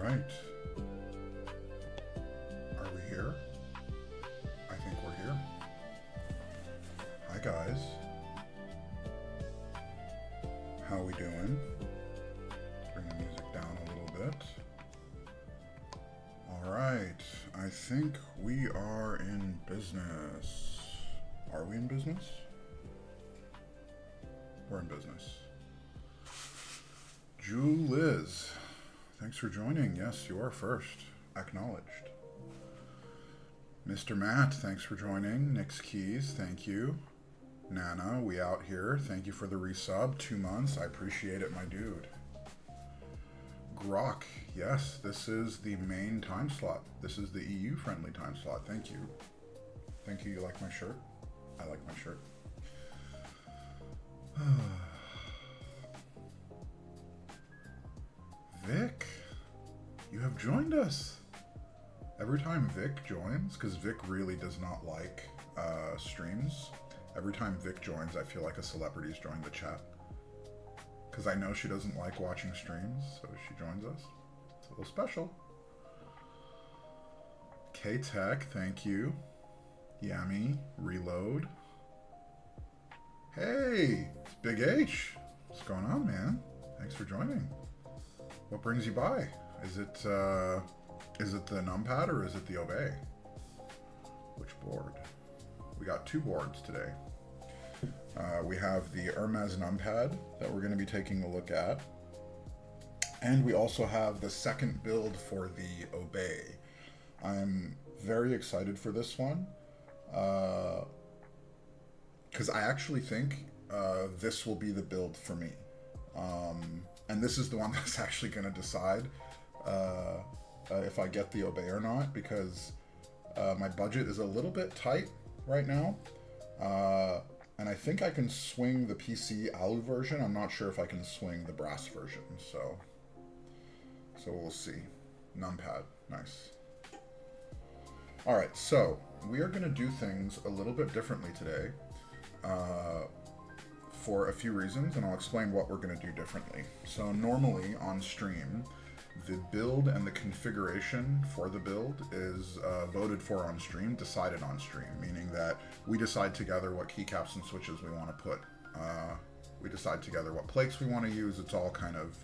right. Are we here? I think we're here. Hi guys. How we doing? Bring the music down a little bit. All right. I think we are in business. Are we in business? We're in business. Liz, thanks for joining. Yes, you are first. Acknowledged. Mr. Matt, thanks for joining. Nyxkeys, thank you. Nana, we out here. Thank you for the resub. 2 months. I appreciate it, my dude. Grok, yes, this is the main time slot. This is the EU-friendly time slot. Thank you. Thank you. You like my shirt? I like my shirt. Vic, you have joined us. Every time Vic joins, because Vic really does not like streams, every time Vic joins, I feel like a celebrity's joined the chat. Because I know she doesn't like watching streams, so she joins us. It's a little special. K-Tech, thank you. Yami, Reload. Hey, it's Big H. What's going on, man? Thanks for joining. What brings you by? Is it the Numpad or is it the Obey? Which board? We got 2 boards today. We have the Hermes Numpad that we're going to be taking a look at. And we also have the second build for the Obey. I'm very excited for this one. Because I actually think this will be the build for me. And this is the one that's actually going to decide if I get the Obey or not, because my budget is a little bit tight right now. And I think I can swing the PC Alu version. I'm not sure if I can swing the brass version, so we'll see. Numpad, nice. All right, so we are gonna do things a little bit differently today for a few reasons, and I'll explain what we're gonna do differently. So normally on stream, the build and the configuration for the build is voted for on stream, decided on stream, meaning that we decide together what keycaps and switches we want to put. We decide together what plates we want to use. It's all kind of,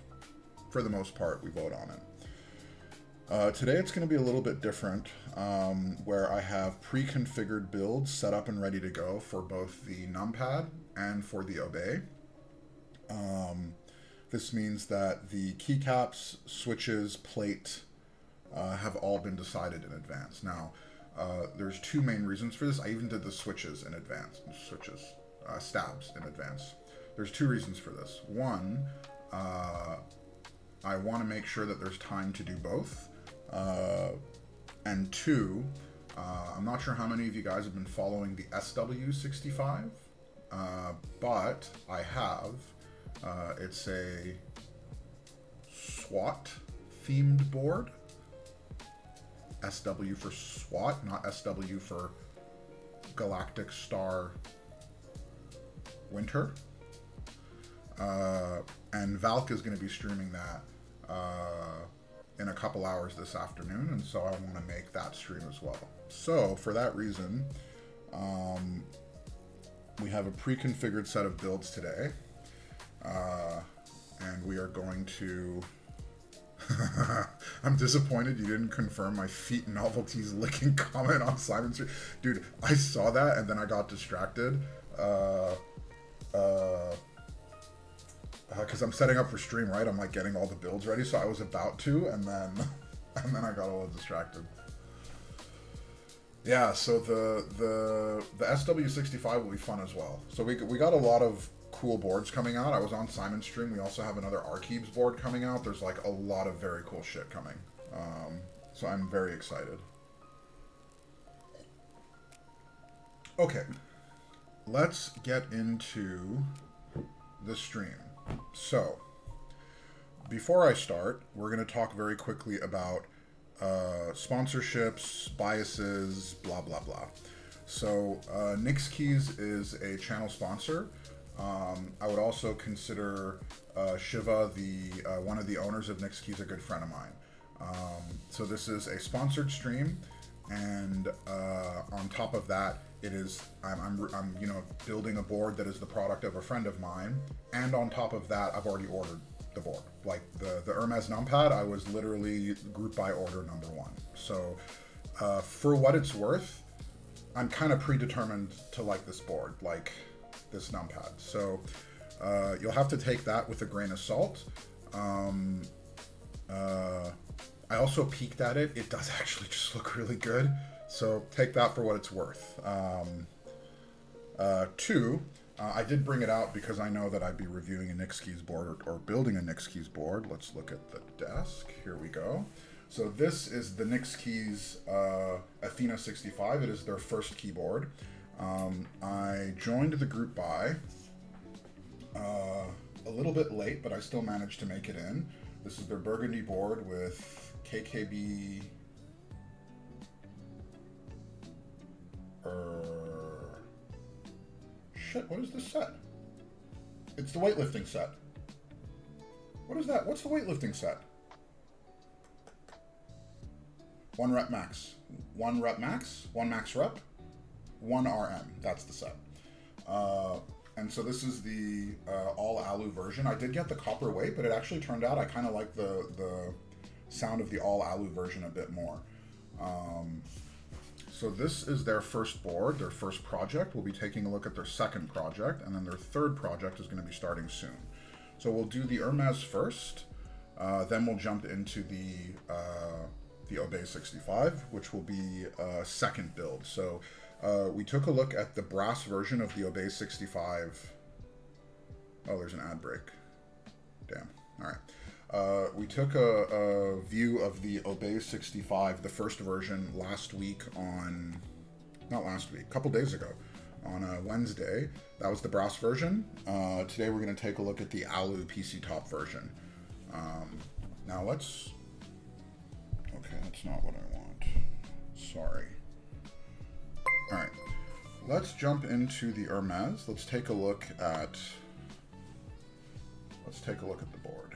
for the most part, we vote on it. Today it's going to be a little bit different, where I have pre-configured builds set up and ready to go for both the Numpad and for the Obey. This means that the keycaps, switches, plate have all been decided in advance. Now, there's 2 main reasons for this. I even did the switches in advance, stabs in advance. There's 2 reasons for this. One, I want to make sure that there's time to do both. And 2, I'm not sure how many of you guys have been following the SW65, but I have. It's a SWAT themed board. SW for SWAT, not SW for Galactic Star Winter. And Valk is going to be streaming that in a couple hours this afternoon, and so I want to make that stream as well. So for that reason, we have a pre-configured set of builds today. And we are going to... I'm disappointed you didn't confirm my Feet Novelties licking comment on Simon's stream. Dude, I saw that and then I got distracted. Because I'm setting up for stream, right? I'm like getting all the builds ready, so I was about to, and then I got a little distracted. Yeah, so the SW65 will be fun as well. So we got a lot of cool boards coming out. I was on Simon's stream. We also have another Arkeebs board coming out. There's like a lot of very cool shit coming. So I'm very excited. Okay, let's get into the stream. So before I start, we're going to talk very quickly about sponsorships, biases, blah, blah, blah. So Nyxkeys is a channel sponsor. I would also consider Shiva, one of the owners of Nyxkeys, a good friend of mine. So this is a sponsored stream, and on top of that, it is I'm building a board that is the product of a friend of mine, and on top of that, I've already ordered the board. Like the Hermes Numpad, I was literally group by order number 1. So for what it's worth, I'm kind of predetermined to like this board, like this Numpad. So you'll have to take that with a grain of salt. I also peeked at it. It does actually just look really good. So take that for what it's worth. Two, I did bring it out because I know that I'd be reviewing a Nyxkeys board or building a Nyxkeys board. Let's look at the desk. Here we go. So this is the Nyxkeys Athena 65. It is their first keyboard. I joined the group by a little bit late, but I still managed to make it in. This is their burgundy board with KKB. Shit, what is this set? It's the weightlifting set. What is that? What's the weightlifting set? 1 rep max. 1 rep max, 1 max rep, 1 RM. That's the set. And so this is the all alu version. I did get the copper weight, but it actually turned out I kind of like the sound of the all alu version a bit more. So this is their first board, their first project. We'll be taking a look at their second project, and then their third project is going to be starting soon. So we'll do the Hermes first, then we'll jump into the Obey65, which will be a second build. So we took a look at the brass version of the Obey65. Oh, there's an ad break. Damn. All right. We took a view of the Obey65, the first version, last week on, not last week, a couple days ago, on Wednesday. That was the brass version. Today we're going to take a look at the alu PC top version. Now let's, okay, that's not what I want. Sorry. All right, let's jump into the Hermes. Let's take a look at the board.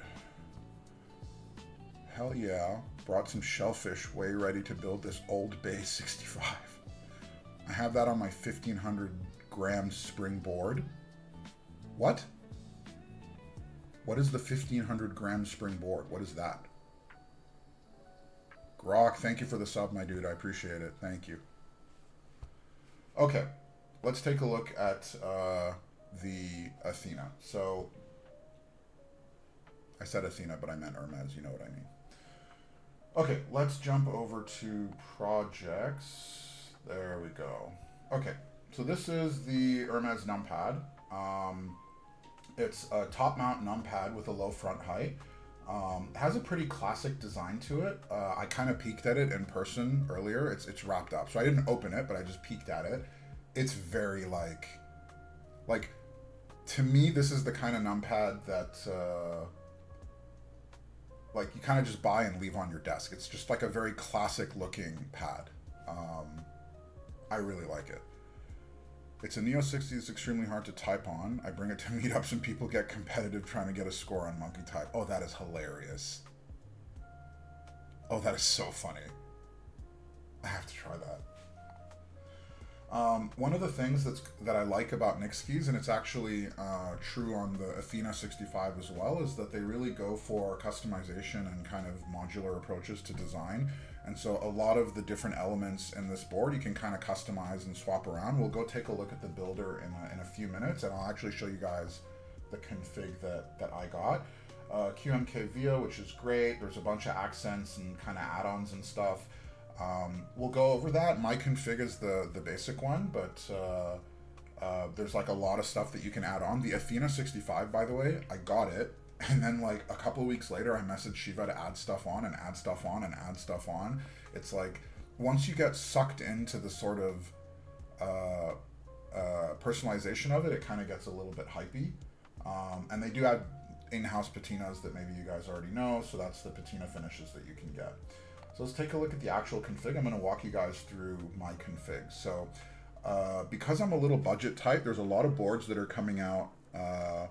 Hell yeah, brought some shellfish, way ready to build this old Bay 65. I have that on my 1500 gram spring board. What? What is the 1500 gram spring board? What is that? Grok, thank you for the sub, my dude. I appreciate it. Thank you. Okay, let's take a look at the Athena. So, I said Athena, but I meant Hermes. You know what I mean. Okay, let's jump over to projects. There we go. Okay, so this is the Hermes Numpad. It's a top mount numpad with a low front height. It has a pretty classic design to it. I kind of peeked at it in person earlier. It's wrapped up, so I didn't open it, but I just peeked at it. It's very like to me, this is the kind of numpad that like you kind of just buy and leave on your desk. It's just like a very classic looking pad. I really like it. It's a Neo 60. It's extremely hard to type on. I bring it to meetups and people get competitive trying to get a score on monkey type. Oh, that is hilarious. Oh, that is so funny. I have to try that. One of the things that I like about Nyxkeys, and it's actually true on the Athena 65 as well, is that they really go for customization and kind of modular approaches to design. And so a lot of the different elements in this board you can kind of customize and swap around. We'll go take a look at the builder in a few minutes, and I'll actually show you guys the config that I got. QMK VIA, which is great. There's a bunch of accents and kind of add-ons and stuff. We'll go over that. My config is the basic one, but there's like a lot of stuff that you can add on. The Athena 65, by the way, I got it, and then like a couple of weeks later I messaged Shiva to add stuff on and add stuff on and add stuff on. It's like once you get sucked into the sort of personalization of it, it kind of gets a little bit hypey. And they do have in-house patinas that maybe you guys already know, so that's the patina finishes that you can get. So let's take a look at the actual config. I'm going to walk you guys through my config. So because I'm a little budget tight, there's a lot of boards that are coming out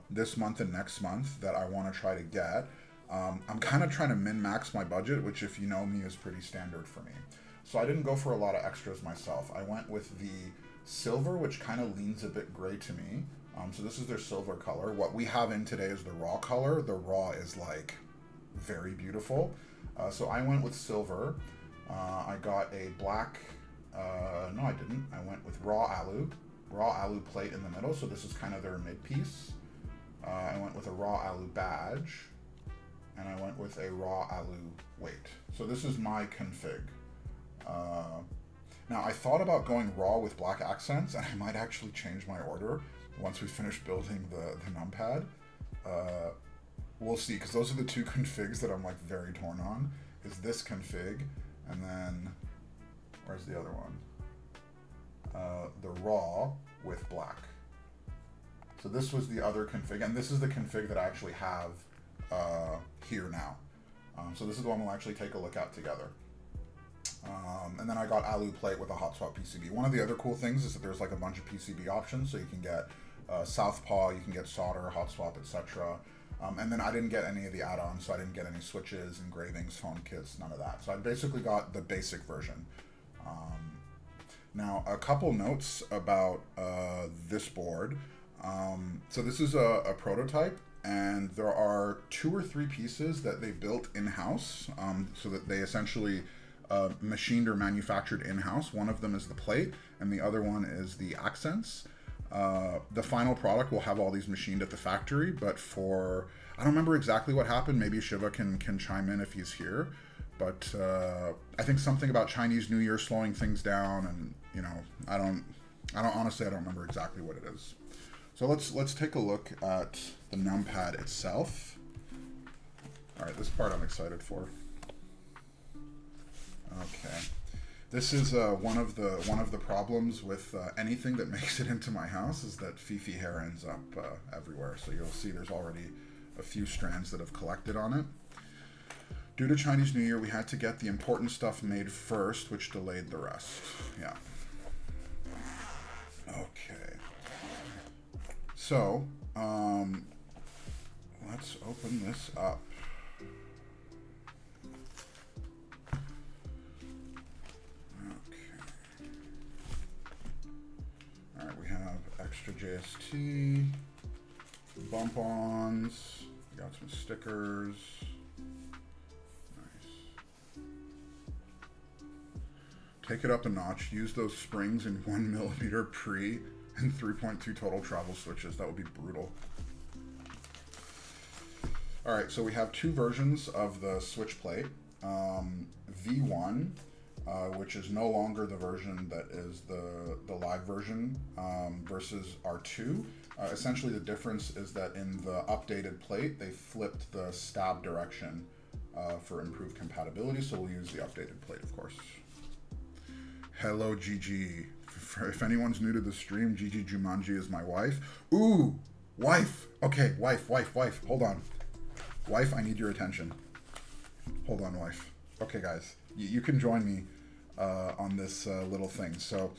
this month and next month that I want to try to get. I'm kind of trying to min-max my budget, which if you know me is pretty standard for me. So I didn't go for a lot of extras myself. I went with the silver, which kind of leans a bit gray to me. So this is their silver color. What we have in today is the raw color. The raw is like very beautiful. So I went with silver. I got a black, no I didn't. I went with raw alu plate in the middle. So this is kind of their mid piece. I went with a raw alu badge, and I went with a raw alu weight. So this is my config. Now, I thought about going raw with black accents, and I might actually change my order once we finish building the numpad. Uh, we'll see, because those are the two configs that I'm like very torn on. Is this config, and then where's the other one? The raw with black. So this was the other config, and this is the config that I actually have here now. So this is the one we'll actually take a look at together. And then I got Alu plate with a hot swap PCB. One of the other cool things is that there's like a bunch of PCB options, so you can get southpaw, you can get solder, hot swap, etc. And then I didn't get any of the add-ons, so I didn't get any switches, engravings, foam kits, none of that. So I basically got the basic version. Now, a couple notes about this board. So this is a prototype, and there are 2 or 3 pieces that they built in-house, so that they essentially machined or manufactured in-house. One of them is the plate, and the other one is the accents. The final product will have all these machined at the factory, but I don't remember exactly what happened. Maybe Shiva can chime in if he's here. But I think something about Chinese New Year slowing things down, and you know, I don't honestly, I don't remember exactly what it is. So let's take a look at the numpad itself. All right, this part I'm excited for. Okay, this is one of the problems with anything that makes it into my house is that Fifi hair ends up everywhere. So you'll see there's already a few strands that have collected on it. Due to Chinese New Year, we had to get the important stuff made first, which delayed the rest. Yeah. Okay. So, let's open this up. Okay. All right, we have extra JST, bump-ons, we got some stickers. Take it up a notch. Use those springs in 1mm pre and 3.2 total travel switches. That would be brutal. All right, so we have 2 versions of the switch plate. V1, which is no longer the version that is the live version, versus R2. Essentially, the difference is that in the updated plate, they flipped the stab direction for improved compatibility. So we'll use the updated plate, of course. Hello, Gigi. If anyone's new to the stream, Gigi Jumanji is my wife. Ooh, wife. Okay, wife. Hold on. Wife, I need your attention. Hold on, wife. Okay, guys, you can join me on this little thing. So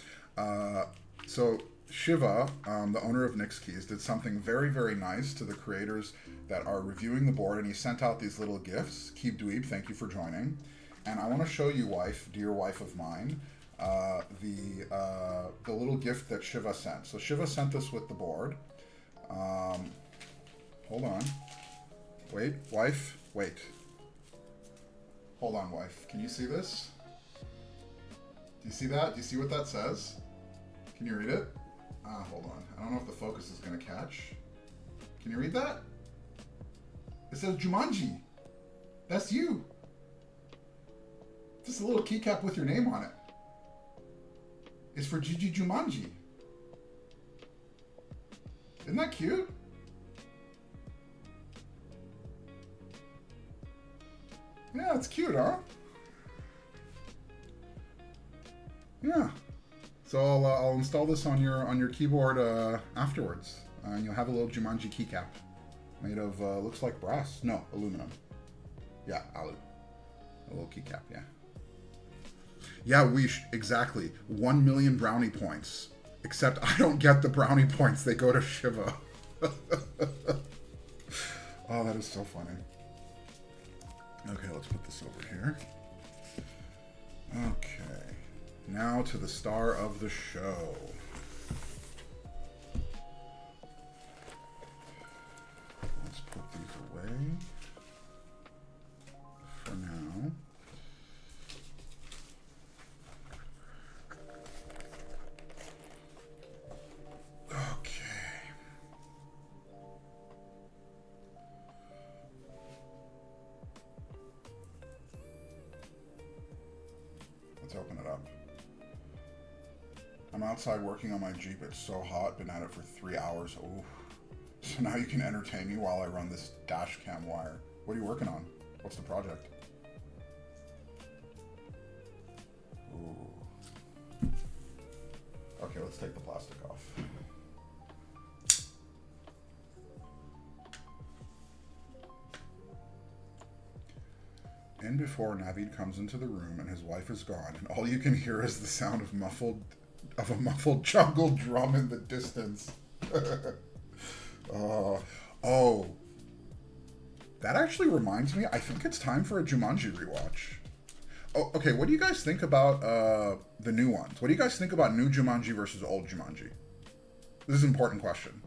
Shiva, the owner of Nyxkeys, did something very, very nice to the creators that are reviewing the board, and he sent out these little gifts. Keep Dweeb, thank you for joining. And I want to show you, wife, dear wife of mine, the little gift that Shiva sent. So Shiva sent this with the board. Hold on. Wait, wife, wait. Hold on, wife. Can you see this? Do you see that? Do you see what that says? Can you read it? Hold on. I don't know if the focus is going to catch. Can you read that? It says Jumanji. That's you. Just a little keycap with your name on it. It's for Gigi Jumanji. Isn't that cute? Yeah, it's cute, huh? Yeah. So I'll install this on your keyboard afterwards, and you'll have a little Jumanji keycap made of looks like brass. No, aluminum. Yeah, alu. A little keycap. Yeah. Yeah, exactly. 1 million brownie points. Except I don't get the brownie points. They go to Shiva. Oh, that is so funny. Okay, let's put this over here. Okay. Now to the star of the show. Let's put these away for now. Okay. Let's open it up. outside working on my Jeep. It's so hot. Been at it for 3 hours. Ooh. So now you can entertain me while I run this dash cam wire. What are you working on? What's the project? Ooh. Okay, let's take the plastic off. In before Navid comes into the room and his wife is gone, and all you can hear is the sound of a muffled jungle drum in the distance. Oh, that actually reminds me. I think it's time for a Jumanji rewatch. Oh, okay. What do you guys think about the new ones? What do you guys think about new Jumanji versus old Jumanji? This is an important question.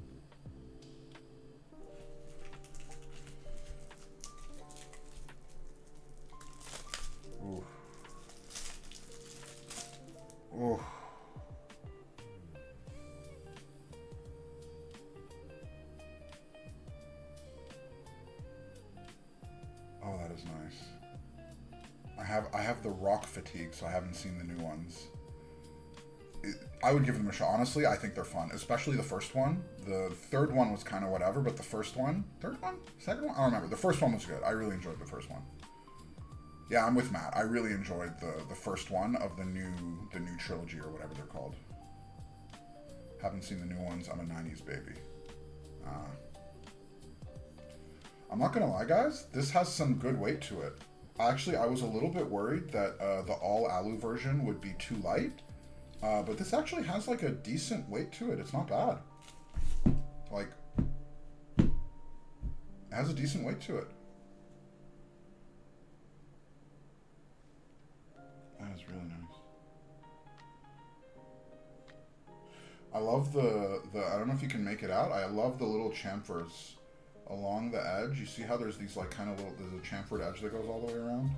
Ooh. Ooh. Oh, that is nice. I have the rock fatigue, so I haven't seen the new ones. I would give them a shot. Honestly, I think they're fun, especially the first one. The third one was kind of whatever, but the first one, third one, second one, I don't remember. The first one was good. I really enjoyed the first one. Yeah, I'm with Matt. I really enjoyed the first one of the new trilogy or whatever they're called. Haven't seen the new ones. I'm a 90s baby. I'm not gonna lie, guys. This has some good weight to it. Actually, I was a little bit worried that the all alu version would be too light, but this actually has like a decent weight to it. It's not bad. Like, it has a decent weight to it. That is really nice. I love the I don't know if you can make it out. I love the little chamfers along the edge. You see how there's these like kind of little, there's a chamfered edge that goes all the way around?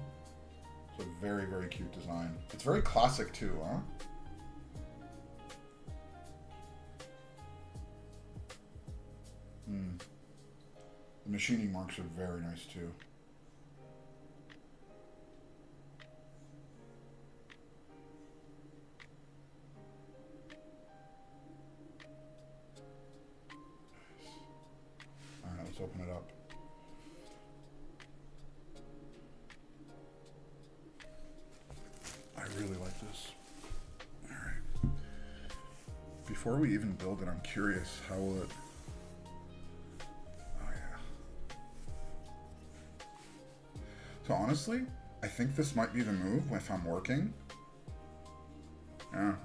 It's a very, very cute design. It's very classic too, huh? The machining marks are very nice too. Alright, let's open it up. I really like this. Alright. Before we even build it, I'm curious, how will it... Oh yeah. So honestly, I think this might be the move if I'm working. Yeah.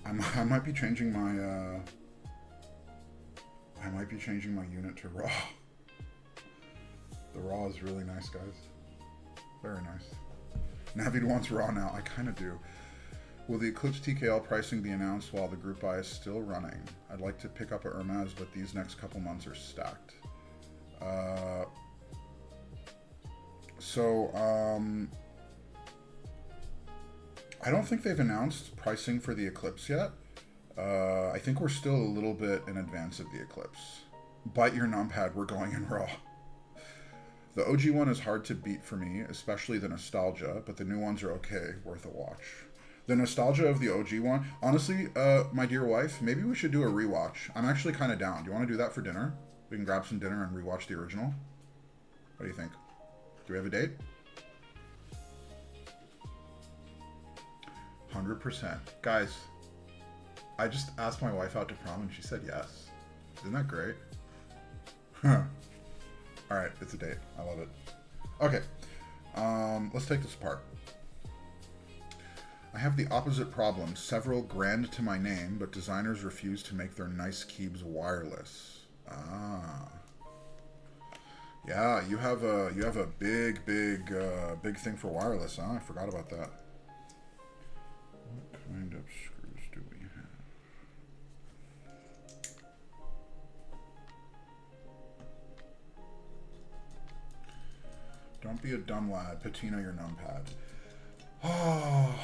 I might be changing my, I might be changing my unit to raw. The raw is really nice, guys. Very nice. Navid wants raw now. I kind of do. Will the Eclipse TKL pricing be announced while the group buy is still running? I'd like to pick up a Hermes, but these next couple months are stacked. I don't think they've announced pricing for the Eclipse yet. I think we're still a little bit in advance of the Eclipse. Bite your numpad, we're going in raw. The OG one is hard to beat for me, especially the nostalgia, but the new ones are okay, worth a watch. The nostalgia of the OG one, honestly, my dear wife, maybe we should do a rewatch. I'm actually kind of down. Do you want to do that for dinner? We can grab some dinner and rewatch the original. What do you think? Do we have a date? 100%. Guys, I just asked my wife out to prom and she said yes. Isn't that great? Alright, it's a date. I love it. Okay, let's take this apart. I have the opposite problem. Several grand to my name, but designers refuse to make their Nyxkeys wireless. Ah. Yeah, you have a big thing for wireless, huh? I forgot about that. What kind of screws do we have? Don't be a dumb lad. Patina your numpad. Oh,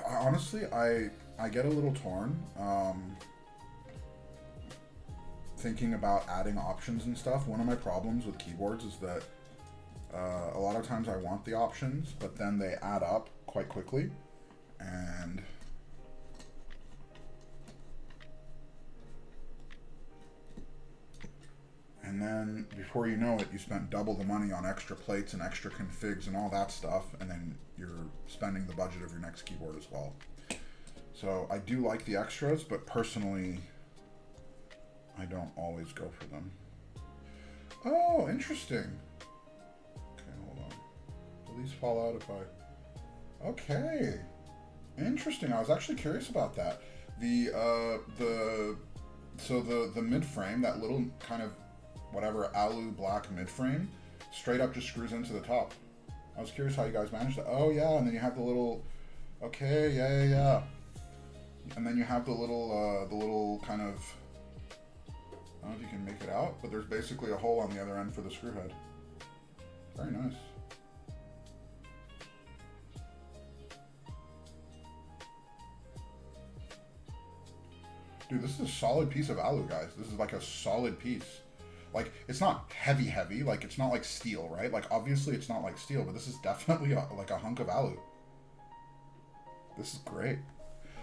honestly, I get a little torn. Thinking about adding options and stuff. One of my problems with keyboards is that a lot of times I want the options, but then they add up quite quickly. And And then before you know it, you spent double the money on extra plates and extra configs and all that stuff, and then you're spending the budget of your next keyboard as well. So I do like the extras, but personally, I don't always go for them. Oh, interesting. Okay, hold on. Will these fall out if I... Okay. Interesting. I was actually curious about that. So the mid frame, that little kind of whatever alu black mid frame, straight up just screws into the top. I was curious how you guys managed that. Oh yeah, and then you have the little. Okay, yeah. And then you have the little kind of. I don't know if you can make it out, but there's basically a hole on the other end for the screw head. Very nice. Dude, this is a solid piece of alu, guys. This is like a solid piece. Like, it's not heavy, like it's not like steel, right? Like, obviously it's not like steel, but this is definitely like a hunk of alu. This is great.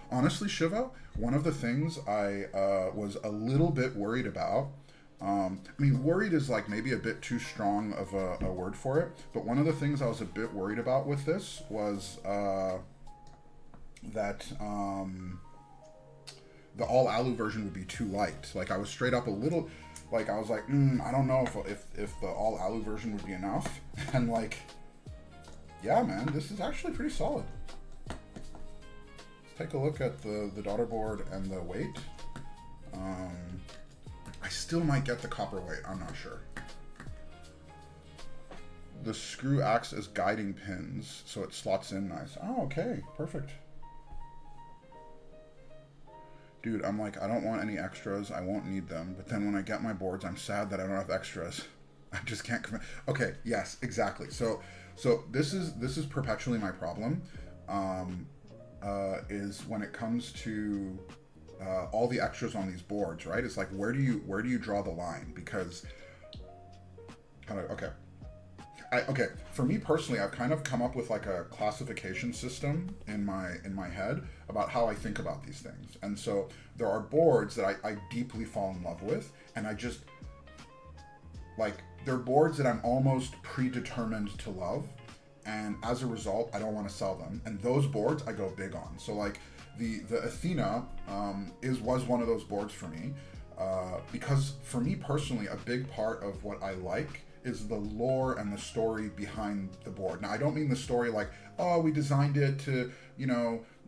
Honestly, Shiva, one of the things I was a little bit worried about, I mean, worried is like maybe a bit too strong of a word for it, but one of the things I was a bit worried about with this was that the all alu version would be too light. Like, I was straight up a little, like, I was like, I don't know if the all alu version would be enough. And like, yeah, man, this is actually pretty solid. Let's take a look at the daughter board and the weight. I still might get the copper weight, I'm not sure. The screw acts as guiding pins, so it slots in nice. Oh, okay, perfect. Dude, I'm like, I don't want any extras. I won't need them. But then when I get my boards, I'm sad that I don't have extras. I just can't commit. Okay, yes, exactly. So this is perpetually my problem. Is when it comes to all the extras on these boards, right? It's like, where do you draw the line? Because okay, for me personally, I've kind of come up with like a classification system in my head about how I think about these things. And so there are boards that I deeply fall in love with, and I just, like, they're boards that I'm almost predetermined to love, and as a result, I don't want to sell them. And those boards I go big on. So like the Athena was one of those boards for me, because for me personally, a big part of what I like is the lore and the story behind the board. Now, I don't mean the story like, oh, we designed it to,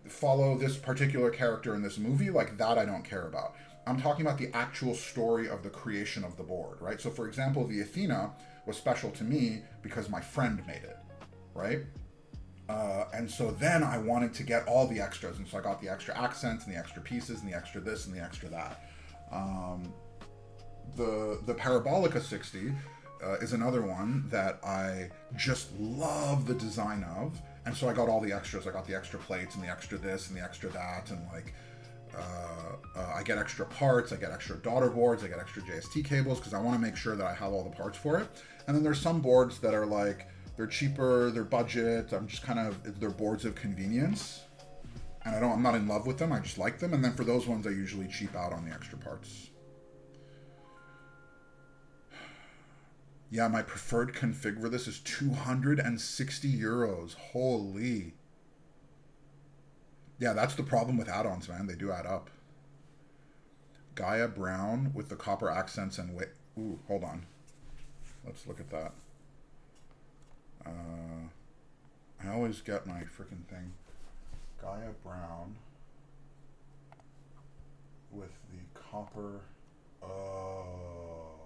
follow this particular character in this movie. Like, that I don't care about. I'm talking about the actual story of the creation of the board, right? So, for example, the Athena was special to me because my friend made it, right? And so then I wanted to get all the extras, and so I got the extra accents and the extra pieces and the extra this and the extra that. The Parabolica 60 is another one that I just love the design of, and so I got all the extras. I got the extra plates and the extra this and the extra that, and like I get extra parts, I get extra daughter boards, I get extra JST cables because I want to make sure that I have all the parts for it. And then there's some boards that are like, they're cheaper, they're budget, I'm just kind of, they're boards of convenience, and I'm not in love with them, I just like them. And then for those ones, I usually cheap out on the extra parts. Yeah, my preferred config for this is 260 euros. Holy. Yeah, that's the problem with add-ons, man. They do add up. Gaia Brown with the copper accents and weight. Ooh, hold on. Let's look at that. I always get my freaking thing. Gaia Brown with the copper. Oh.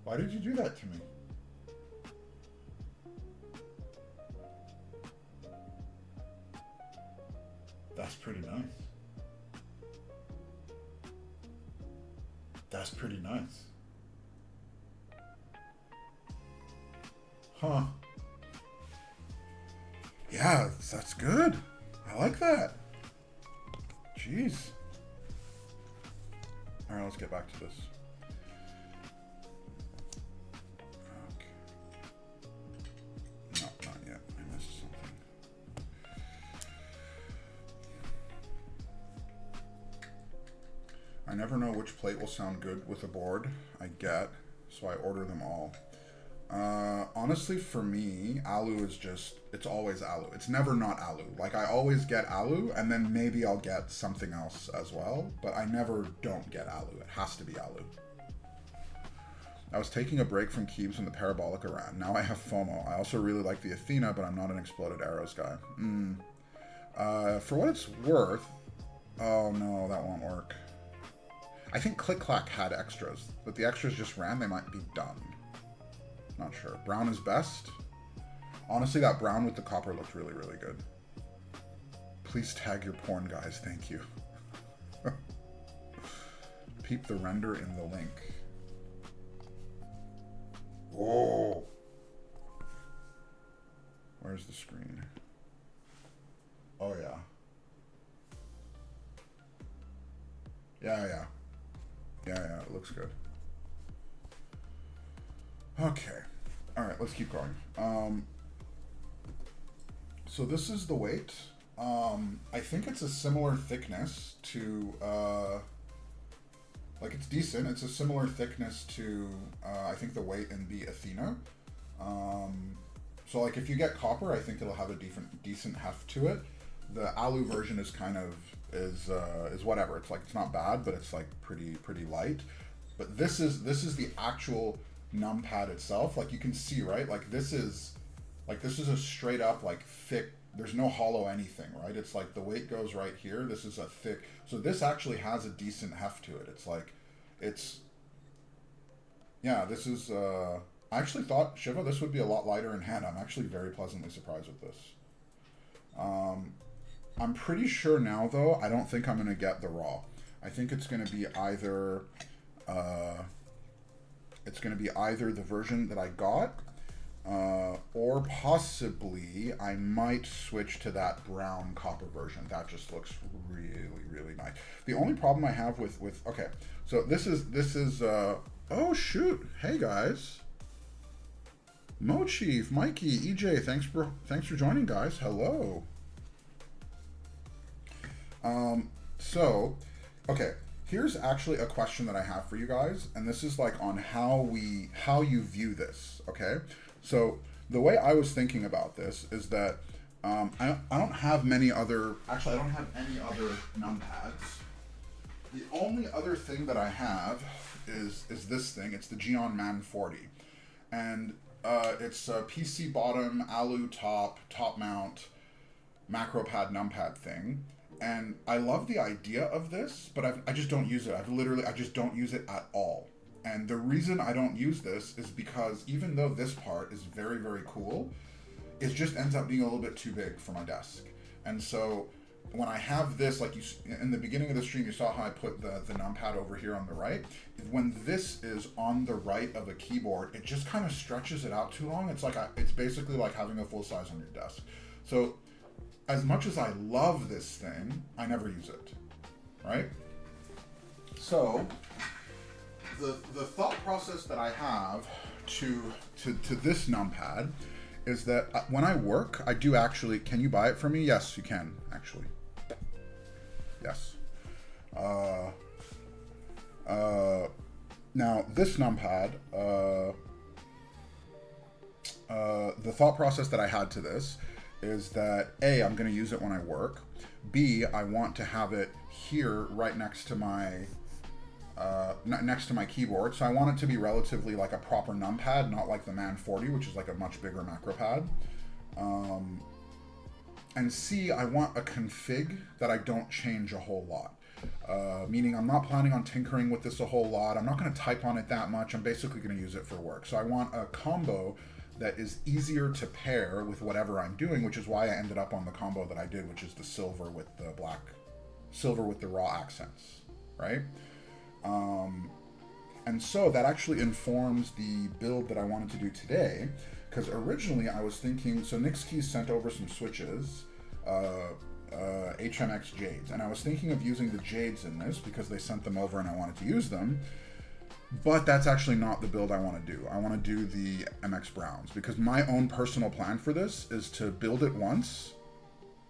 Why did you do that to me? That's pretty nice. That's pretty nice. Huh. Yeah, that's good. I like that. Jeez. All right, let's get back to this. Okay. No, not yet. I I never know which plate will sound good with a board I get, so I order them all. Honestly, for me, alu is just, it's always alu. It's never not alu. Like, I always get alu, and then maybe I'll get something else as well, but I never don't get alu. It has to be alu. I was taking a break from Keebs when the Parabolica ran. Now I have FOMO. I also really like the Athena, but I'm not an Exploded Arrows guy. For what it's worth... Oh no, that won't work. I think Click Clack had extras, but the extras just ran. They might be done. Not sure. Brown is best. Honestly, that brown with the copper looked really, really good. Please tag your porn, guys. Thank you. Peep the render in the link. Whoa. Where's the screen? Oh, yeah. Yeah, it looks good. Okay. All right, let's keep going. So this is the weight. I think it's a similar thickness to, like, it's decent. It's a similar thickness to, I think, the weight in the Athena. So, like, if you get copper, I think it'll have a decent heft to it. The alu version is kind of, is whatever. It's like, it's not bad, but it's like pretty light. But this is the actual numpad itself. Like, you can see, right? Like, this is a straight up, like, thick, there's no hollow anything, right? It's like the weight goes right here. This is a thick, so this actually has a decent heft to it. It's like, yeah, this is, I actually thought, Shiva, this would be a lot lighter in hand. I'm actually very pleasantly surprised with this. I'm pretty sure now, though, I don't think I'm going to get the raw. I think it's going to be either, the version that I got, or possibly I might switch to that brown copper version. That just looks really, really nice. The only problem I have with okay, so this is oh shoot, hey guys, Mochief, Mikey, EJ, thanks for joining, guys. Hello. So, okay, here's actually a question that I have for you guys, and this is like on how you view this, okay? So the way I was thinking about this is that I don't have many other, actually I don't have any other numpads. The only other thing that I have is this thing. It's the Geon Man 40. And it's a PC bottom, alu top mount, macro pad numpad thing. And I love the idea of this, but I just don't use it. I just don't use it at all. And the reason I don't use this is because even though this part is very, very cool, it just ends up being a little bit too big for my desk. And so when I have this, like in the beginning of the stream, you saw how I put the numpad over here on the right. When this is on the right of a keyboard, it just kind of stretches it out too long. It's like it's basically like having a full size on your desk. So as much as I love this thing, I never use it, right? So the thought process that I have to this numpad is that when I work, I do actually, can you buy it for me? Yes, you can, actually. Yes. Now, this numpad, the thought process that I had to this is that A, I'm going to use it when I work. B, I want to have it here right next to my keyboard. So I want it to be relatively like a proper numpad, not like the Man 40, which is like a much bigger macro pad. And C, I want a config that I don't change a whole lot. Meaning I'm not planning on tinkering with this a whole lot. I'm not going to type on it that much. I'm basically going to use it for work. So I want a combo that is easier to pair with whatever I'm doing, which is why I ended up on the combo that I did, which is the silver with the black, silver with the raw accents, right? And so that actually informs the build that I wanted to do today, because originally I was thinking, so Nyxkeys sent over some switches, HMX Jades, and I was thinking of using the Jades in this because they sent them over and I wanted to use them. But that's actually not the build I want to do. I want to do the MX Browns because my own personal plan for this is to build it once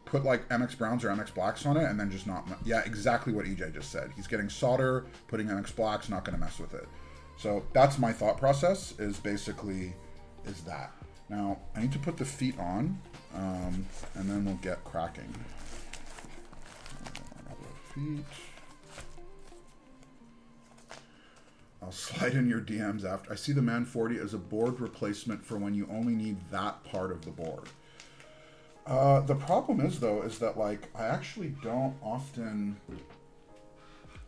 put like MX browns or MX blacks on it and then just not, yeah, exactly what EJ just said. He's getting solder, putting MX blacks, not going to mess with it. So that's my thought process, is basically is that. Now I need to put the feet on, and then we'll get cracking. Feet. I'll slide in your DMs after. I see the Man 40 as a board replacement for when you only need that part of the board. The problem is, though, is that, like, I actually don't often...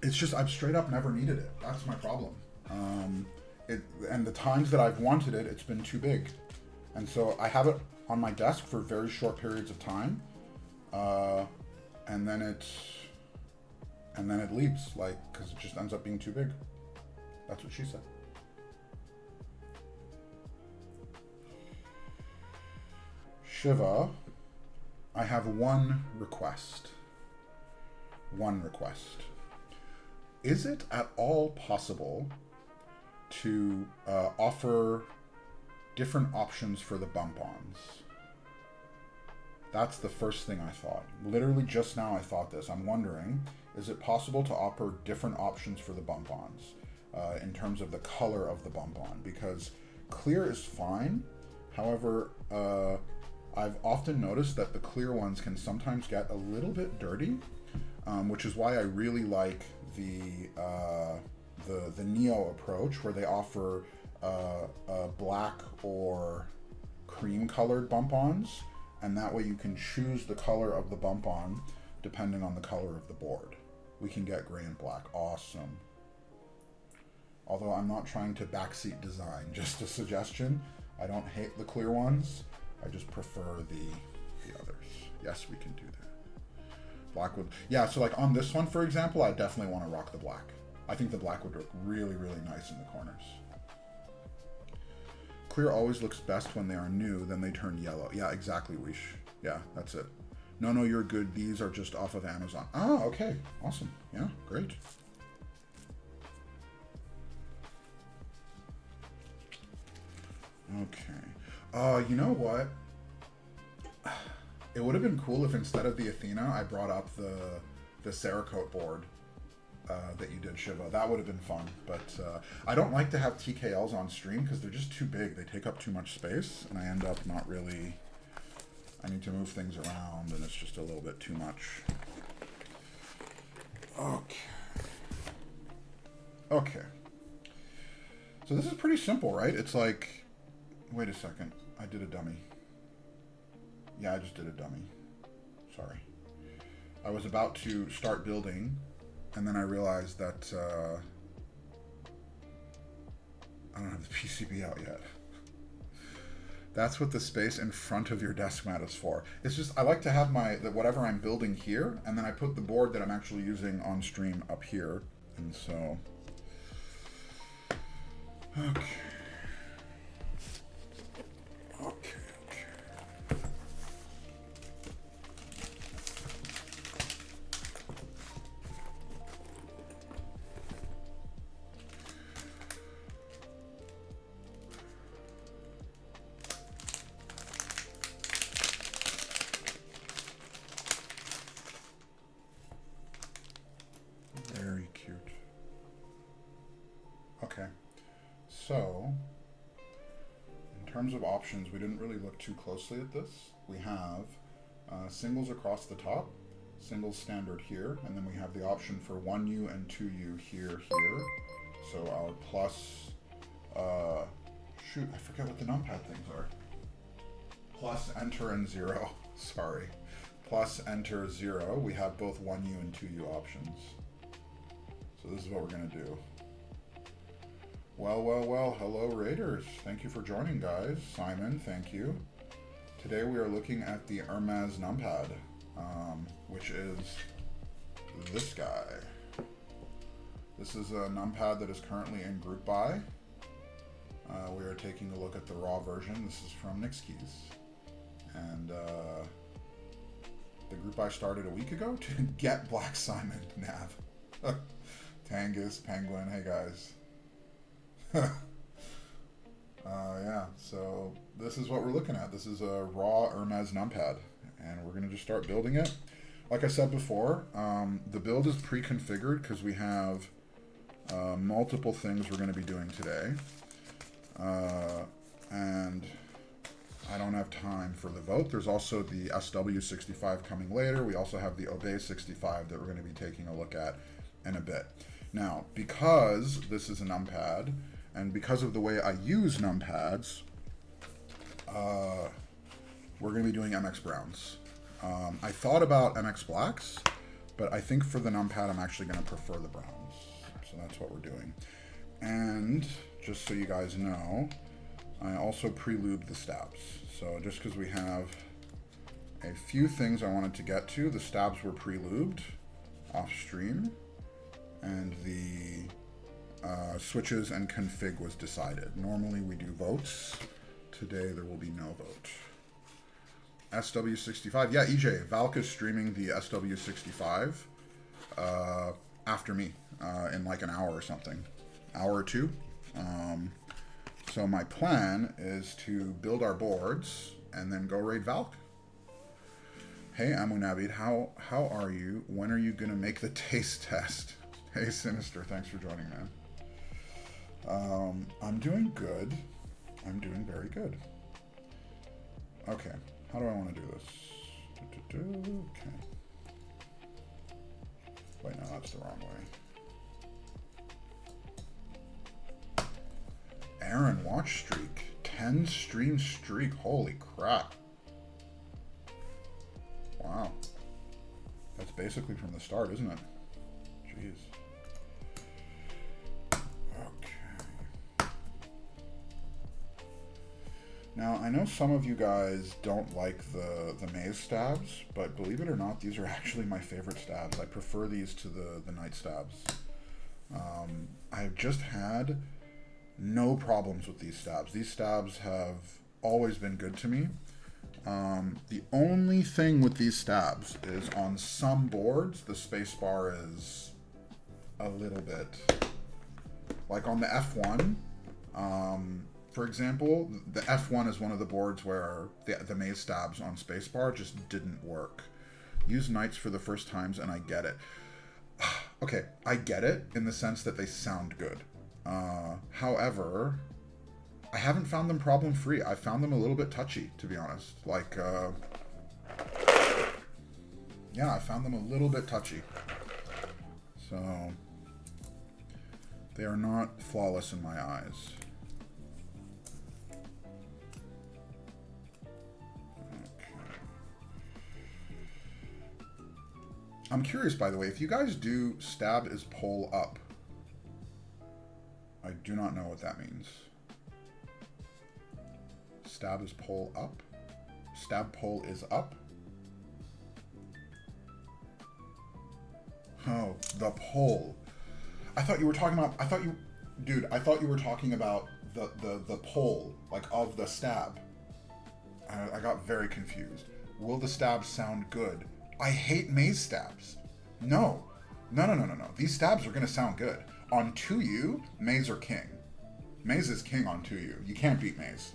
It's just, I've straight up never needed it. That's my problem. And the times that I've wanted it, it's been too big. And so I have it on my desk for very short periods of time. And then it leaves, like, because it just ends up being too big. That's what she said. Shiva, I have one request. One request. Is it at all possible to offer different options for the bump-ons? That's the first thing I thought. Literally just now I thought this. I'm wondering, is it possible to offer different options for the bump-ons in terms of the color of the bump-on? Because clear is fine. However, I've often noticed that the clear ones can sometimes get a little bit dirty, which is why I really like the Neo approach, where they offer a black or cream colored bump-ons, and that way you can choose the color of the bump-on depending on the color of the board. We can get gray and black. Awesome. Although I'm not trying to backseat design, just a suggestion. I don't hate the clear ones. I just prefer the others. Yes, we can do that. Black would, yeah, so like on this one, for example, I definitely want to rock the black. I think the black would look really, really nice in the corners. Clear always looks best when they are new, then they turn yellow. Yeah, exactly, Wish. Yeah, that's it. No, you're good. These are just off of Amazon. Ah, okay. Awesome. Yeah, great. Okay. You know what? It would have been cool if instead of the Athena, I brought up the Cerakote board that you did, Shiva. That would have been fun. But I don't like to have TKLs on stream because they're just too big. They take up too much space, and I end up not really... I need to move things around, and it's just a little bit too much. Okay. So this is pretty simple, right? It's like... Wait a second. I did a dummy. Yeah, I just did a dummy. Sorry. I was about to start building, and then I realized that I don't have the PCB out yet. That's what the space in front of your desk mat is for. It's just, I like to have whatever I'm building here, and then I put the board that I'm actually using on stream up here. And so, okay. Very cute. Okay, so in terms of options, we didn't really look too closely at this. We have singles across the top, singles standard here, and then we have the option for 1U and 2U here. So our plus, shoot, I forget what the numpad things are. Plus, enter, and 0. Sorry. Plus, enter, 0. We have both 1U and 2U options. So this is what we're going to do. Well. Hello, Raiders. Thank you for joining, guys. Simon, thank you. Today we are looking at the Hermes Numpad, which is this guy. This is a numpad that is currently in group buy. We are taking a look at the raw version. This is from Nyxkeys. And the group buy started a week ago to get Black Simon Nav. Tangus, Penguin, hey guys. Yeah, so this is what we're looking at. This is a raw Hermes Numpad. and we're gonna just start building it. Like I said before, the build is pre-configured because we have multiple things we're gonna be doing today. And I don't have time for the vote. There's also the SW65 coming later. We also have the Obey65 that we're going to be taking a look at in a bit. Now, because this is a numpad, and because of the way I use numpads, we're going to be doing MX Browns. I thought about MX Blacks, but I think for the numpad, I'm actually going to prefer the Browns. So that's what we're doing. And just so you guys know, I also pre-lubed the stabs. So just because we have a few things I wanted to get to, the stabs were pre-lubed off stream, and the switches and config was decided. Normally we do votes. Today there will be no vote. SW65, yeah, EJ, Valk is streaming the SW65 after me in like an hour or something, hour or two. So my plan is to build our boards and then go raid Valk. Hey Amunabid, how are you? When are you gonna make the taste test? Hey Sinister, thanks for joining, man. I'm doing good. I'm doing very good. Okay, how do I want to do this? Okay. Wait, no, that's the wrong way. Aaron, watch streak. 10 stream streak. Holy crap. Wow. That's basically from the start, isn't it? Jeez. Okay. Now, I know some of you guys don't like the maze stabs, but believe it or not, these are actually my favorite stabs. I prefer these to the night stabs. I've just had no problems with these stabs. These stabs have always been good to me. The only thing with these stabs is on some boards, the spacebar is a little bit, like on the F1, for example, the F1 is one of the boards where the maze stabs on spacebar just didn't work. Use knights for the first times and I get it. Okay, I get it in the sense that they sound good. However, I haven't found them problem-free. I found them a little bit touchy, to be honest. Like, yeah, I found them a little bit touchy. So, they are not flawless in my eyes. Okay. I'm curious, by the way, if you guys do stab is pole up. I do not know what that means. Stab is pole up? Stab pole is up? Oh, the pole. I thought you were talking about, dude, I thought you were talking about the pole, like of the stab. I got very confused. Will the stabs sound good? I hate maze stabs. No. No. These stabs are gonna sound good. On 2U, maze are king. Maze is king on 2U. You can't beat maze.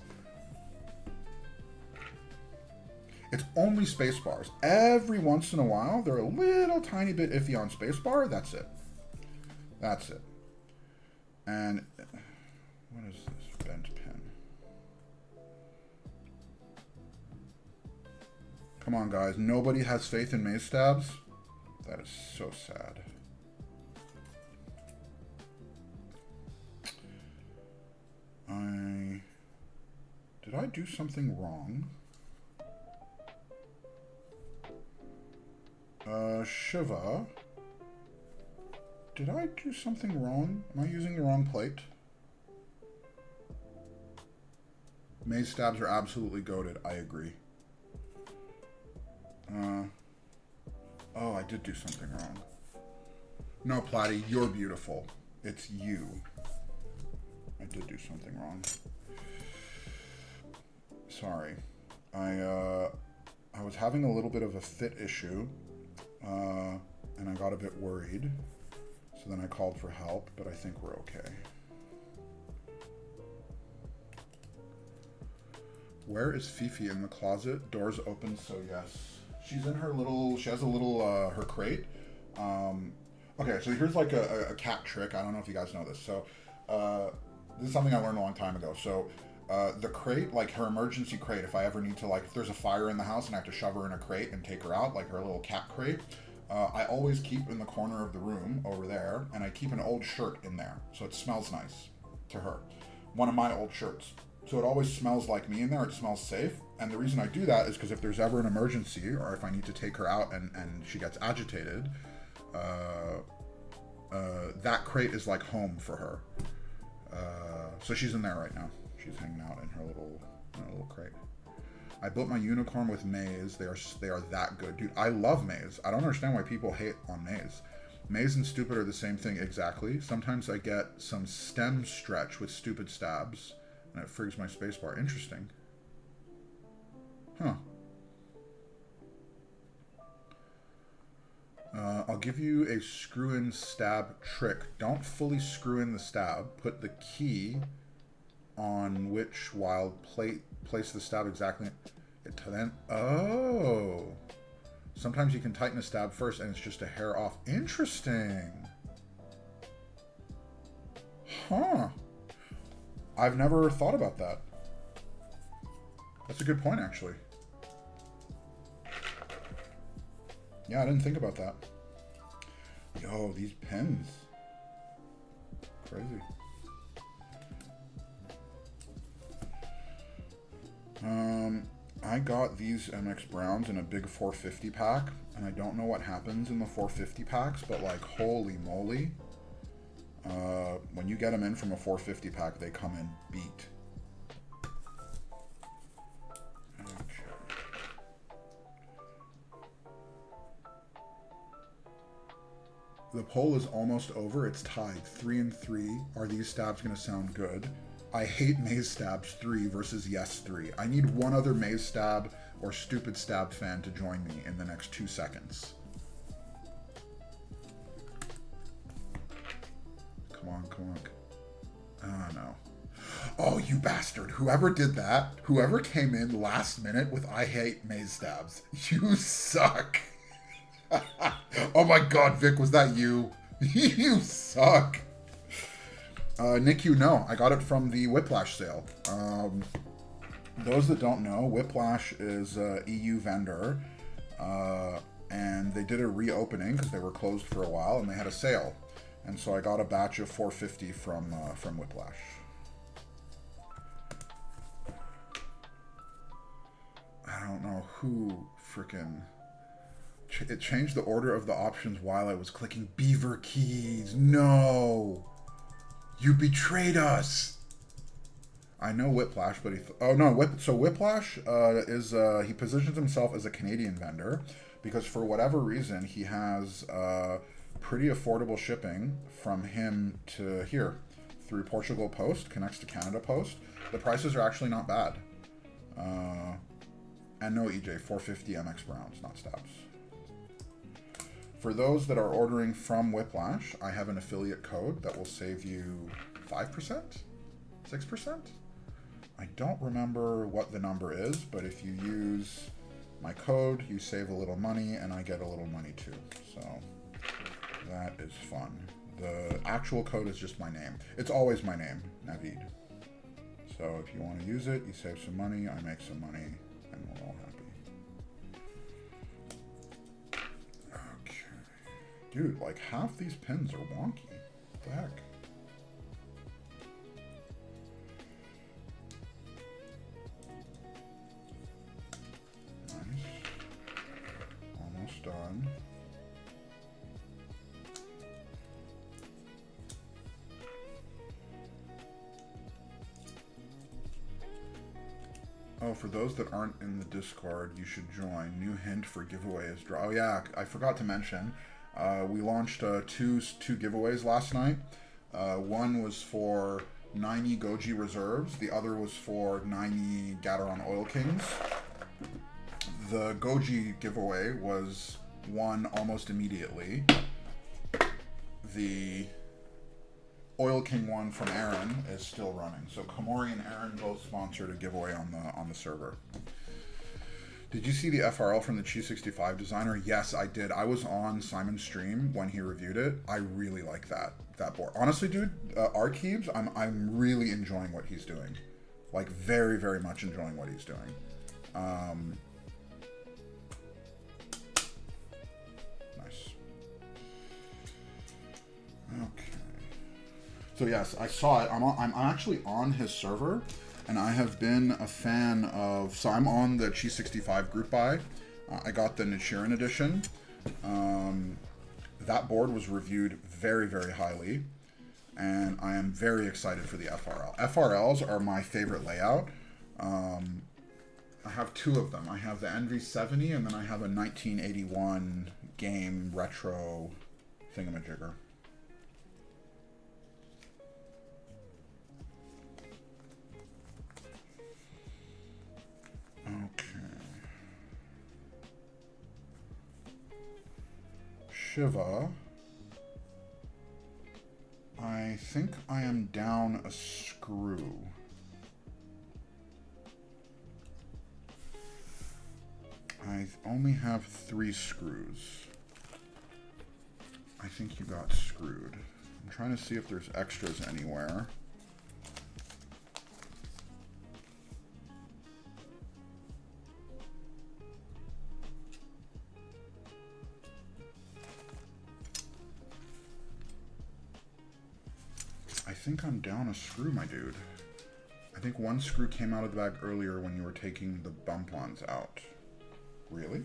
It's only space bars. Every once in a while, they're a little tiny bit iffy on spacebar. That's it. That's it. And what is this bent pen? Come on, guys. Nobody has faith in maze stabs? That is so sad. Did I do something wrong? Shiva. Did I do something wrong? Am I using the wrong plate? Maze stabs are absolutely goated. I agree. Oh, I did do something wrong. No, Platty, you're beautiful. It's you. I did do something wrong. Sorry. I was having a little bit of a fit issue, and I got a bit worried. So then I called for help, but I think we're okay. Where is Fifi in the closet? Doors open, so yes. She's in her little, she has a little, her crate. Okay, so here's like a cat trick. I don't know if you guys know this. So, this is something I learned a long time ago. So, the crate, like her emergency crate, if I ever need to, like, if there's a fire in the house and I have to shove her in a crate and take her out, like her little cat crate, I always keep in the corner of the room over there, and I keep an old shirt in there, so it smells nice to her. One of my old shirts. So it always smells like me in there, it smells safe. And the reason I do that is because if there's ever an emergency, or if I need to take her out and she gets agitated, that crate is like home for her. So she's in there right now. She's hanging out in her little crate. I built my unicorn with maize. They are that good, dude. I love maize. I don't understand why people hate on maize. Maize and stupid are the same thing exactly. Sometimes I get some stem stretch with stupid stabs, and it frigs my spacebar. Interesting. Huh. I'll give you a screw-in stab trick. Don't fully screw in the stab. Put the key on which while place the stab exactly. Oh. Sometimes you can tighten a stab first and it's just a hair off. Interesting. Huh. I've never thought about that. That's a good point, actually. Yeah, I didn't think about that. Yo, these pens. Crazy. I got these MX Browns in a big 450 pack, and I don't know what happens in the 450 packs, but like, holy moly. When you get them in from a 450 pack, they come in beat. Okay. The poll is almost over. It's tied 3-3. Are these stabs going to sound good? I hate maze stabs 3 versus yes 3. I need one other maze stab or stupid stab fan to join me in the next 2 seconds. Come on, come on. Oh, no. Oh, you bastard. Whoever did that, whoever came in last minute with I hate maze stabs, you suck. Oh my god, Vic, was that you? You suck. Nick, you know, I got it from the Whiplash sale. Those that don't know, Whiplash is an EU vendor, and they did a reopening because they were closed for a while, and they had a sale. And so I got a batch of 450 from Whiplash. I don't know who frickin'... It changed the order of the options while I was clicking Beaver Keys. No! You betrayed us! I know Whiplash, but so Whiplash he positions himself as a Canadian vendor because for whatever reason he has pretty affordable shipping from him to here through Portugal Post, connects to Canada Post. The prices are actually not bad. And no EJ, 450 MX Browns, not stabs. For those that are ordering from Whiplash, I have an affiliate code that will save you 5%? 6%? I don't remember what the number is, but if you use my code, you save a little money, and I get a little money too. So that is fun. The actual code is just my name. It's always my name, Navid. So if you want to use it, you save some money, I make some money, and we're all happy. Dude, like half these pins are wonky. What the heck? Nice. Almost done. Oh, for those that aren't in the Discord, you should join. New hint for giveaways. Oh yeah, I forgot to mention. We launched two giveaways last night. One was for 90 Goji Reserves. The other was for 90 Gateron Oil Kings. The Goji giveaway was won almost immediately. The Oil King one from Aaron is still running. So Komori and Aaron both sponsored a giveaway on the server. Did you see the FRL from the Chi65 designer? Yes, I did. I was on Simon's stream when he reviewed it. I really like that board. Honestly, dude, Arkeebs, I'm really enjoying what he's doing. Like, very, very much enjoying what he's doing. Nice. Okay. So yes, I saw it. I'm actually on his server. And I have been a fan of... So I'm on the Chi65 group buy. I got the Nichiren edition. That board was reviewed very, very highly. And I am very excited for the FRL. FRLs are my favorite layout. I have two of them. I have the NV70 and then I have a 1981 game retro thingamajigger. Okay. Shiva. I think I am down a screw. I only have 3 screws. I think you got screwed. I'm trying to see if there's extras anywhere. I think I'm down a screw, my dude. I think 1 screw came out of the bag earlier when you were taking the bump-ons out. Really?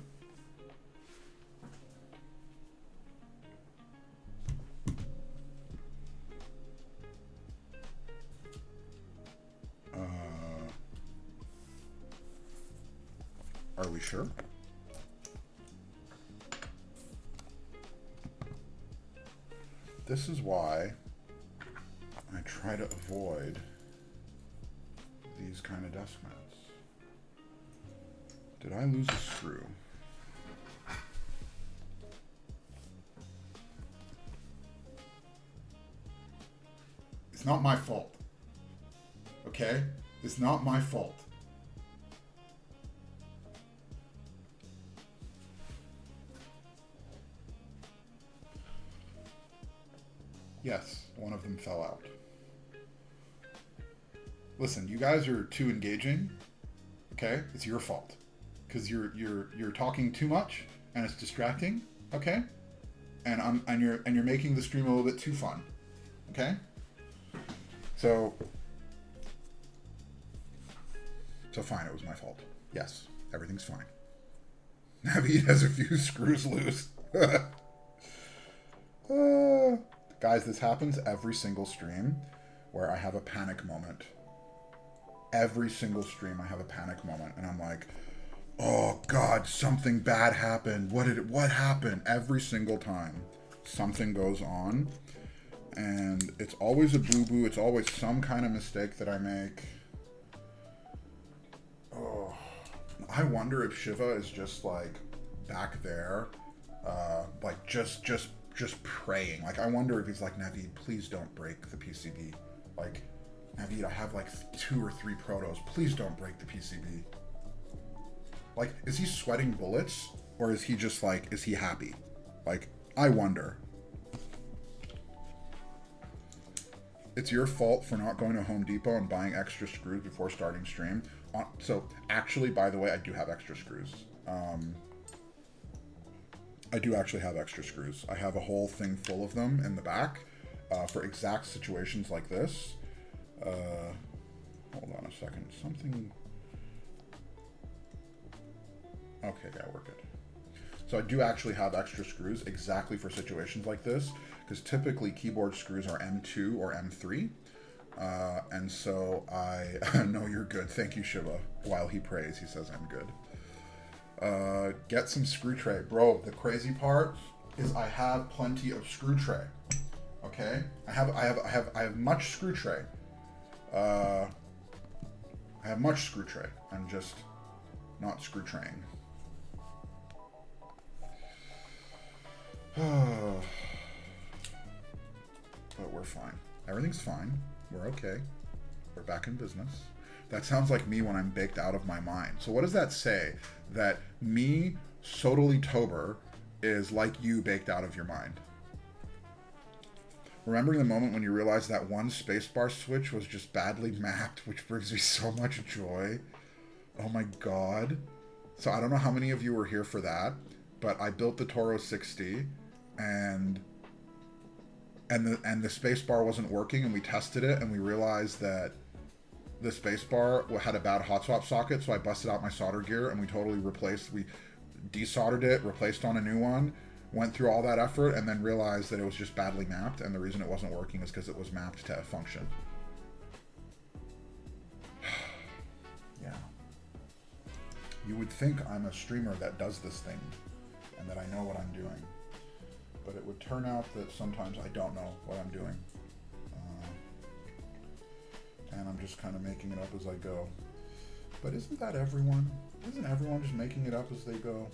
Are we sure? This is why I try to avoid these kind of desk mats. Did I lose a screw? It's not my fault. Okay? It's not my fault. Yes, one of them fell out. Listen, you guys are too engaging. Okay? It's your fault. Because you're talking too much and it's distracting, okay? And you're making the stream a little bit too fun. Okay? So fine, it was my fault. Yes, everything's fine. Naveed has a few screws loose. Guys, this happens every single stream where I have a panic moment. Every single stream I have a panic moment and I'm like, oh God, something bad happened. What happened? Every single time something goes on and it's always a boo-boo. It's always some kind of mistake that I make. Oh, I wonder if Shiva is just like back there, like just praying. Like, I wonder if he's like, Naveed, please don't break the PCB. Like, Naveed, I have like 2 or 3 protos. Please don't break the PCB. Like, is he sweating bullets? Or is he just like, is he happy? Like, I wonder. It's your fault for not going to Home Depot and buying extra screws before starting stream. So, actually, by the way, I do have extra screws. I do actually have extra screws. I have a whole thing full of them in the back for exact situations like this. Hold on a second. Something... Okay, yeah, we're good. So I do actually have extra screws exactly for situations like this, because typically keyboard screws are M2 or M3. And so I know you're good. Thank you, Shiva. While he prays, he says I'm good. Get some screw tray. Bro, the crazy part is I have plenty of screw tray. Okay? I have much screw tray. I have much screw tray. I'm just not screw traying. But we're fine. Everything's fine. We're okay. We're back in business. That sounds like me when I'm baked out of my mind. So what does that say? That me, Sotally Tober, is like you baked out of your mind. Remembering the moment when you realized that one spacebar switch was just badly mapped, which brings me so much joy. Oh my god. So I don't know how many of you were here for that, but I built the Toro 60 and the spacebar wasn't working, and we tested it and we realized that the spacebar had a bad hot swap socket, so I busted out my solder gear and we totally we desoldered it, replaced on a new one, went through all that effort, and then realized that it was just badly mapped, and the reason it wasn't working is because it was mapped to function. Yeah. You would think I'm a streamer that does this thing and that I know what I'm doing, but it would turn out that sometimes I don't know what I'm doing. And I'm just kind of making it up as I go. But isn't that everyone? Isn't everyone just making it up as they go?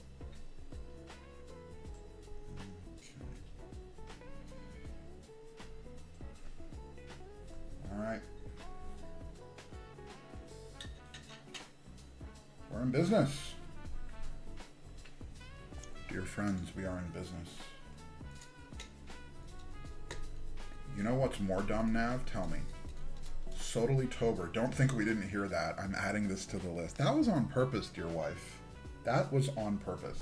Okay. All right. We're in business. Dear friends, we are in business. You know what's more dumb, Nav? Tell me. Sotally Tober. Don't think we didn't hear that. I'm adding this to the list. That was on purpose, dear wife. That was on purpose.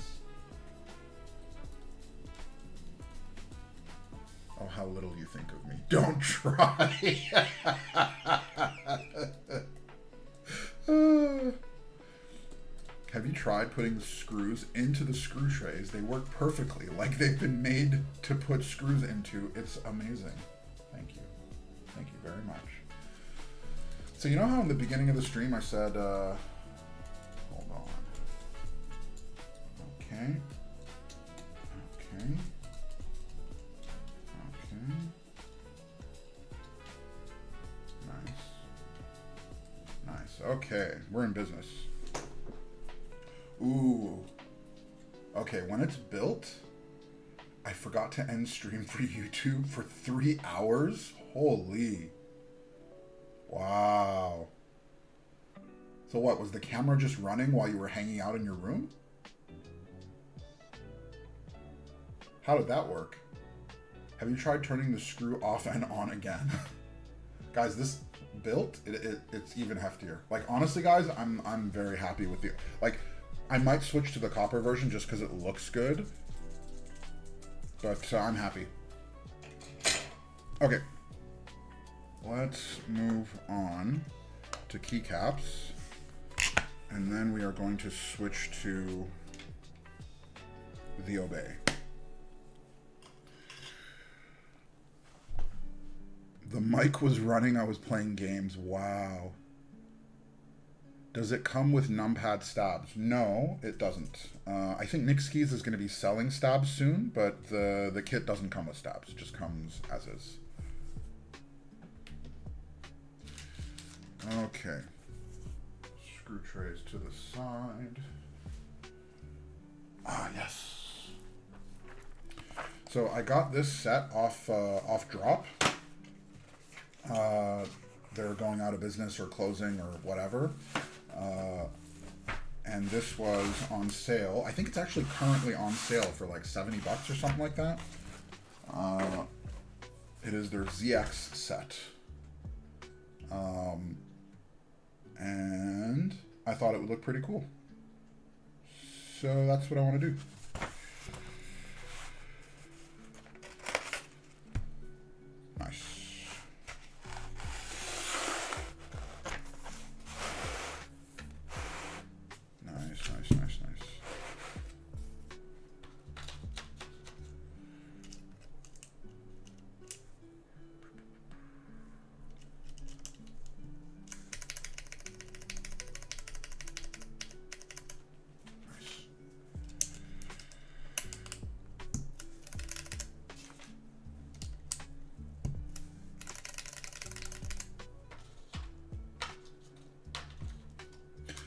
Oh, how little you think of me. Don't try. Have you tried putting the screws into the screw trays? They work perfectly, like they've been made to put screws into. It's amazing. Thank you. Thank you very much. So you know how in the beginning of the stream I said, hold on. Okay. Okay. Okay. Nice. Nice. Okay, we're in business. Ooh. Okay, when it's built, I forgot to end stream for YouTube for 3 hours. Holy. Wow. So what, was the camera just running while you were hanging out in your room? How did that work? Have you tried turning the screw off and on again? Guys, this built, it's even heftier. Like, honestly, guys, I'm very happy with the, like, I might switch to the copper version just because it looks good. But I'm happy. Okay. Let's move on to keycaps, and then we are going to switch to the Obey. The mic was running, I was playing games. Wow. Does it come with numpad stabs? No, it doesn't. I think Nyxkeys is going to be selling stabs soon, but the kit doesn't come with stabs. It just comes as is. Okay, screw trays to the side. Ah, yes. So I got this set off drop. They're going out of business or closing or whatever. And this was on sale. I think it's actually currently on sale for like $70 or something like that. It is their ZX set. And I thought it would look pretty cool. So that's what I want to do. Nice. Nice, nice, nice, nice.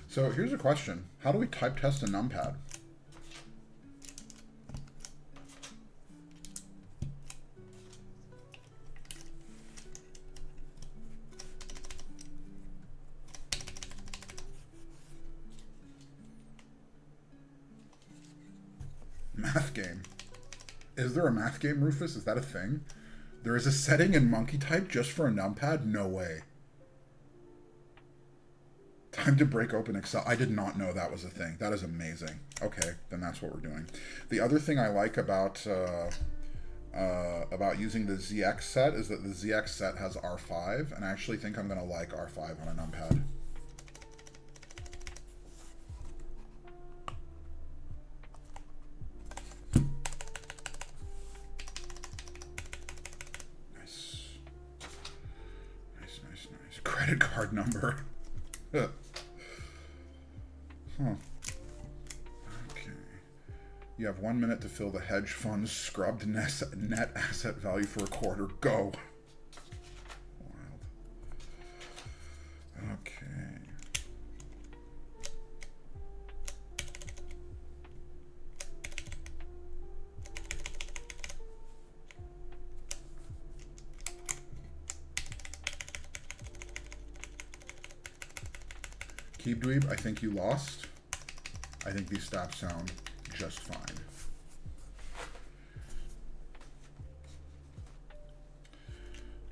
So here's a question. How do we type test a numpad? math game. Is there a math game, Rufus? Is that a thing? There is a setting in monkey type just for a numpad? No way. Time to break open Excel. I did not know that was a thing. That is amazing. Okay, then that's what we're doing. The other thing I like about using the ZX set is that the ZX set has R5, and I actually think I'm going to like R5 on a numpad. Nice. Nice, nice, nice. Credit card number. Huh. Okay. You have 1 minute to fill the hedge fund's scrubbed net asset value for a quarter. Go. Wild. Okay. Keep Dweeb, I think you lost. I think these stats sound just fine.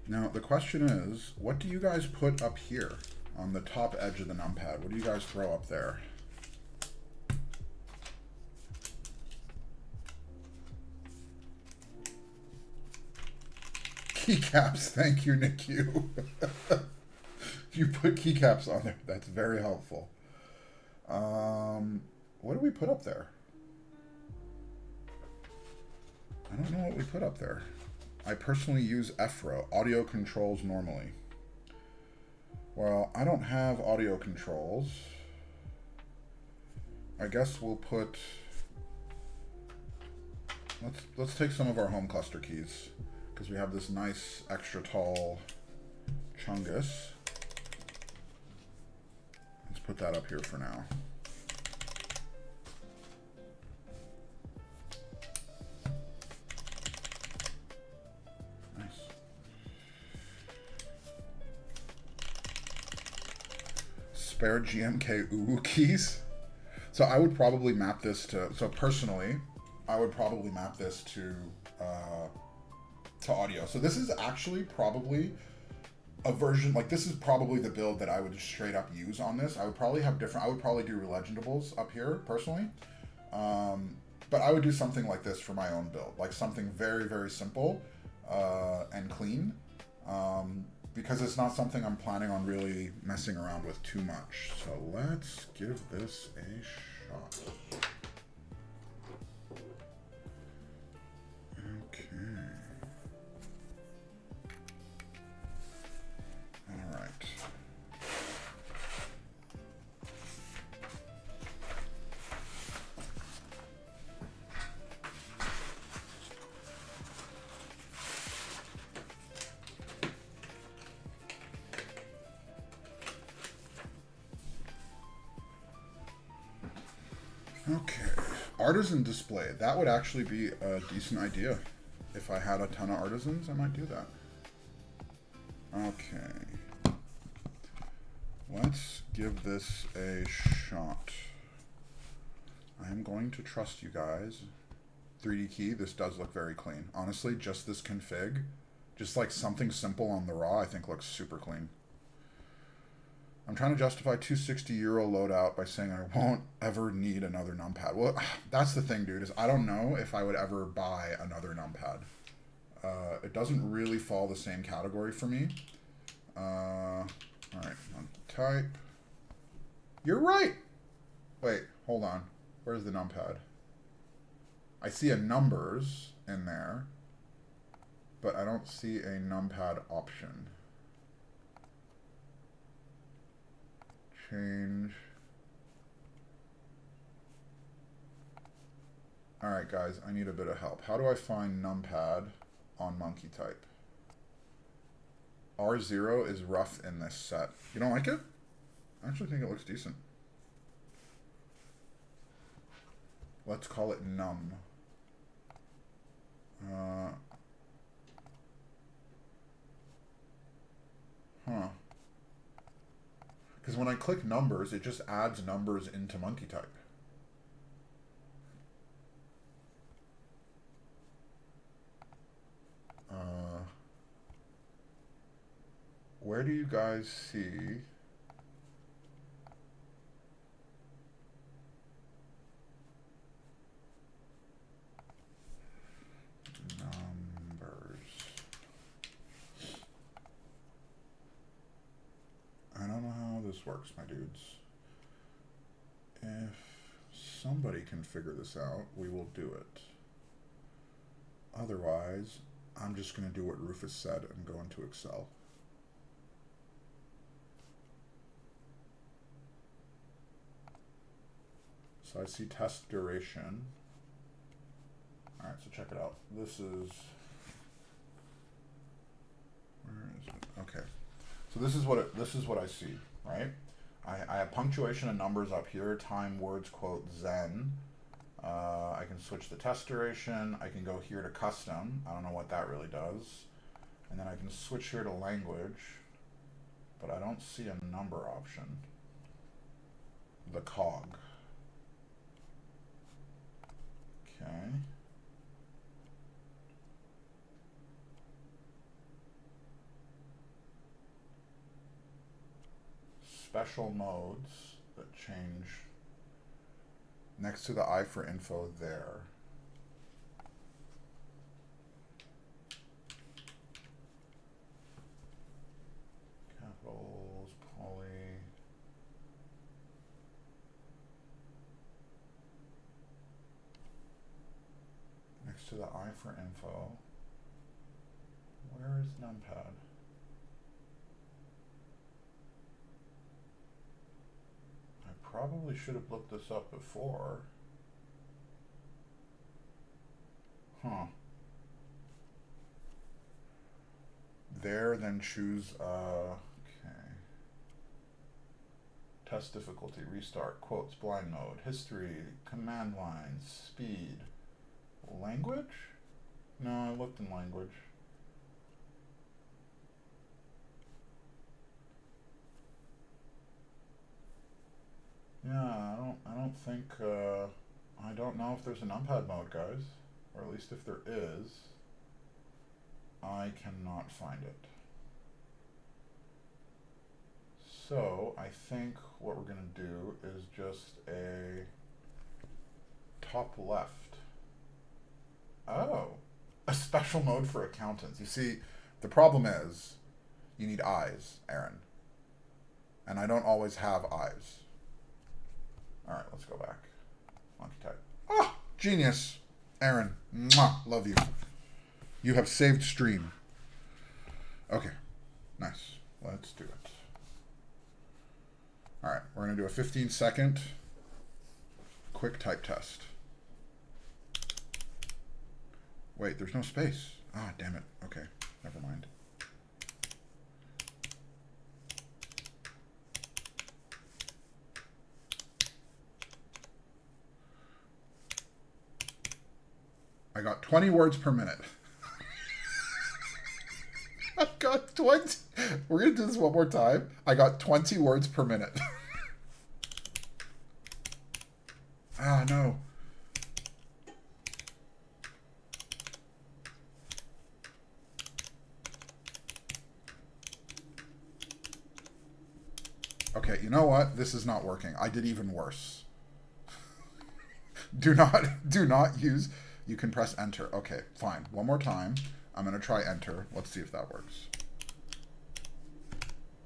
Now, the question is, what do you guys put up here on the top edge of the numpad? What do you guys throw up there? Keycaps, thank you, Nick. You put keycaps on there. That's very helpful. What do we put up there? I don't know what we put up there. I personally use FRO, audio controls normally. Well, I don't have audio controls. I guess we'll put... Let's take some of our home cluster keys, because we have this nice extra tall Chungus. Let's put that up here for now. Nice. Spare GMK UU keys. So I would probably map this to, so personally, I would probably map this to audio. So this is actually probably a version, like this is probably the build that I would straight up use on this. I would probably have different, I would probably do Legendables up here personally. But I would do something like this for my own build, like something very, very simple and clean. Because it's not something I'm planning on really messing around with too much. So let's give this a shot. Okay. All right. Okay, artisan display. That would actually be a decent idea. If I had a ton of artisans, I might do that. Okay. Let's give this a shot. I am going to trust you guys. 3D key, this does look very clean. Honestly, just this config, just like something simple on the raw, I think looks super clean. I'm trying to justify €260 loadout by saying I won't ever need another numpad. Well, that's the thing, dude, is I don't know if I would ever buy another numpad. It doesn't really fall the same category for me. All right, type. You're right. Wait, hold on. Where's the numpad? I see a numbers in there, but I don't see a numpad option. Change. All right, guys, I need a bit of help. How do I find numpad on monkey type? R0 is rough in this set. You don't like it? I actually think it looks decent. Let's call it num. Huh. Because when I click numbers, it just adds numbers into monkey type. where do you guys see numbers? I don't know how this works, my dudes. If somebody can figure this out, we will do it. Otherwise, I'm just going to do what Rufus said and go into Excel. So I see test duration. All right, so check it out. This is, where is it? Okay. So this is what I see, right? I have punctuation and numbers up here, time, words, quote, Zen. I can switch the test duration. I can go here to custom. I don't know what that really does. And then I can switch here to language, but I don't see a number option. The cog. Okay. Special modes that change next to the I for info there. Capitals, poly. Next to the I for info. Where is Numpad? Probably should have looked this up before. Huh. There, then choose, okay. Test difficulty, restart, quotes, blind mode, history, command lines, speed. Language? No, I looked in language. Yeah, I don't think, I don't know if there's a numpad mode, guys. Or at least if there is, I cannot find it. So, I think what we're gonna do is just a top left. Oh, a special mode for accountants. You see, the problem is, you need eyes, Aaron. And I don't always have eyes. All right, let's go back. Monkey type. Ah, genius. Aaron, mwah, love you. You have saved stream. Okay, nice. Let's do it. All right, we're going to do a 15-second quick type test. Wait, there's no space. Ah, damn it. Okay, never mind. I got 20 words per minute. I got 20. We're going to do this one more time. I got 20 words per minute. Ah, no. Okay, you know what? This is not working. I did even worse. do not use... You can press enter. Okay, fine. One more time. I'm going to try enter. Let's see if that works.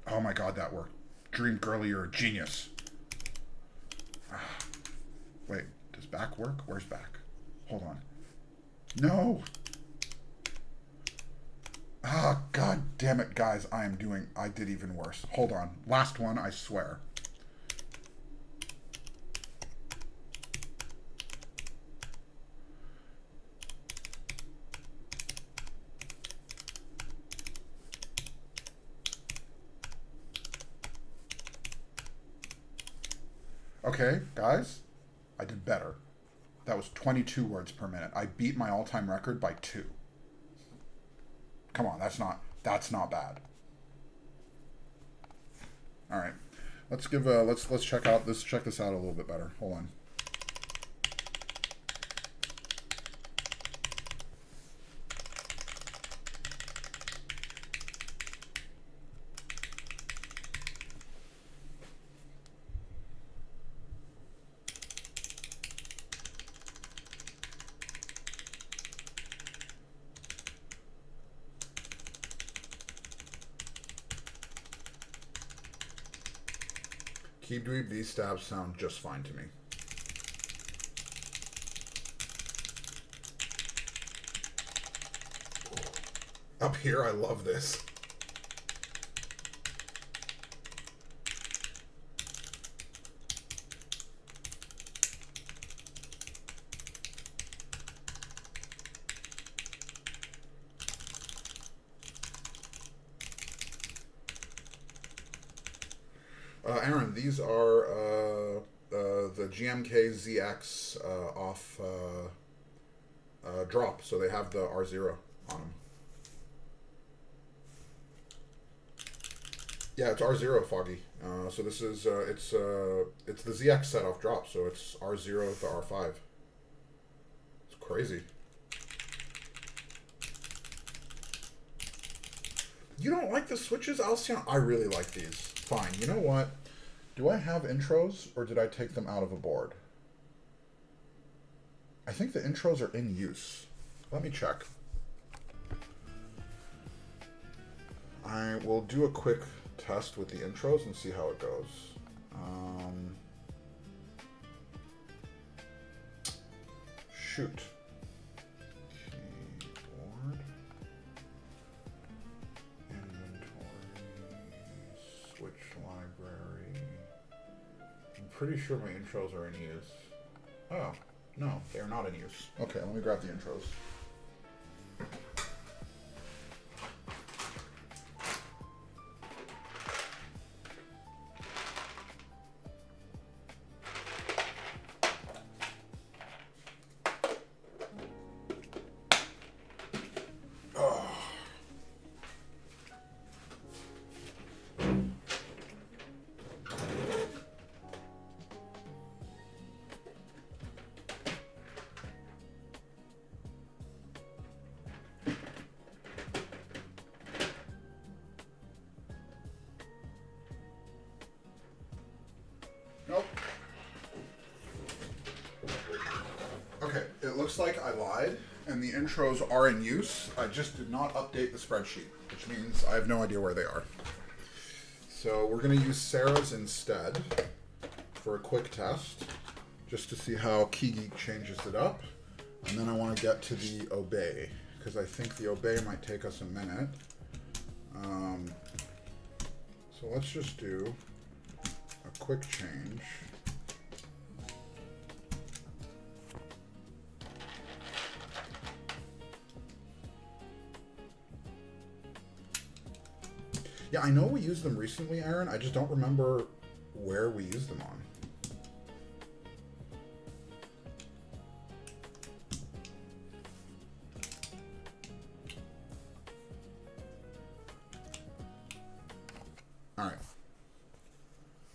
Oh my god, that worked. Dream Girly, you're a genius. Wait, does back work? Where's back? Hold on. No! Ah, god damn it, guys. I did even worse. Hold on. Last one, I swear. Okay, guys, I did better. That was 22 words per minute. I beat my all-time record by 2. Come on, that's not bad. All right, let's check this out a little bit better. Hold on. Keep Dweeb, these stabs sound just fine to me. Up here, I love this. Aaron, these are the GMK ZX off drop, so they have the R0 on them. Yeah, it's R0, Foggy. So this is it's the ZX set off drop, so it's R0 to R5. It's crazy. You don't like the switches, Alcyon? I really like these. Fine. You know what? Do I have intros, or did I take them out of a board? I think the intros are in use. Let me check. I will do a quick test with the intros and see how it goes. Shoot. Keyboard. Inventory. Switch library. I'm pretty sure my intros are in use. Oh, no, they are not in use. Okay, let me grab the intros. Nope. Okay, it looks like I lied, and the intros are in use. I just did not update the spreadsheet, which means I have no idea where they are. So we're going to use Sarah's instead for a quick test, just to see how KeyGeek changes it up. And then I want to get to the Obey, because I think the Obey might take us a minute. So let's just do a quick change. Yeah, I know we used them recently, Aaron. I just don't remember where we used them on. All right.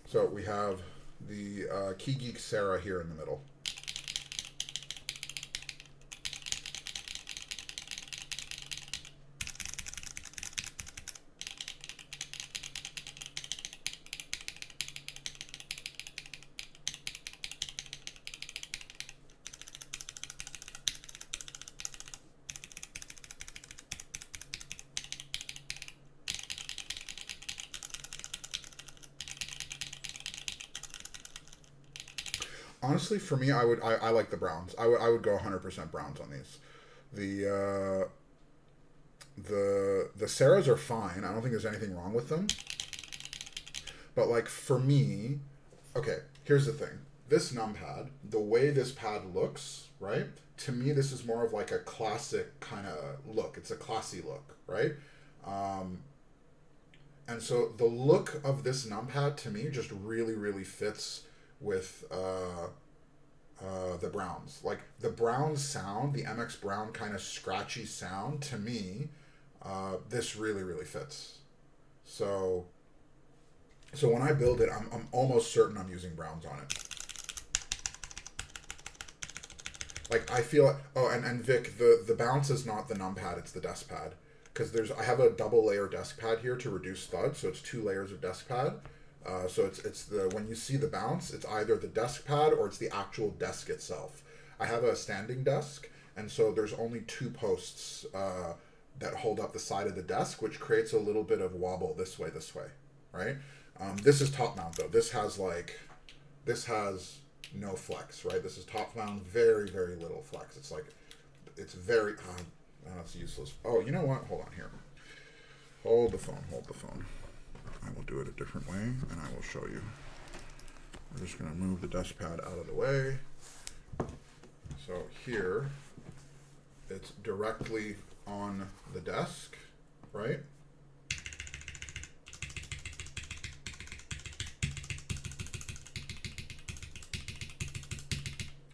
So we have the KeyGeek Sarah here in the middle. Honestly, for me, I like the browns. I would go 100% browns on these. The Sarahs are fine. I don't think there's anything wrong with them. But like for me, okay, here's the thing. This numpad, the way this pad looks, right? To me, this is more of like a classic kind of look. It's a classy look, right? And so the look of this numpad to me just really, really fits with the browns. Like the brown sound, the MX Brown kind of scratchy sound, to me, this really, really fits. So when I build it, I'm almost certain I'm using browns on it. Like I feel, oh, and Vic, the bounce is not the numpad, it's the desk pad. Because I have a double layer desk pad here to reduce thud, so it's 2 layers of desk pad. So it's when you see the bounce, it's either the desk pad or it's the actual desk itself. I have a standing desk, and so there's only 2 posts that hold up the side of the desk, which creates a little bit of wobble this way, right? This is top mount though. This has no flex, right? This is top mount, very, very little flex. It's very, that's useless. Oh, you know what? Hold on here. Hold the phone. I will do it a different way, and I will show you. We're just going to move the desk pad out of the way. So here, it's directly on the desk, right?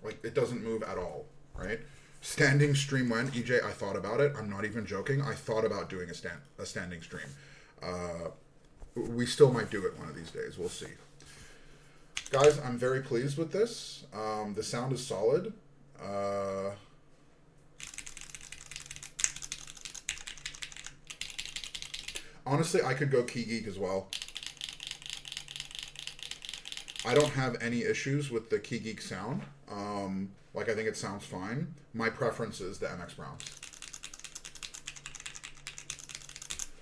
Like, it doesn't move at all, right? Standing stream when, EJ, I thought about it. I'm not even joking. I thought about doing a standing stream. We still might do it one of these days. We'll see. Guys, I'm very pleased with this. The sound is solid. Honestly, I could go Key Geek as well. I don't have any issues with the Key Geek sound. Like, I think it sounds fine. My preference is the MX Browns.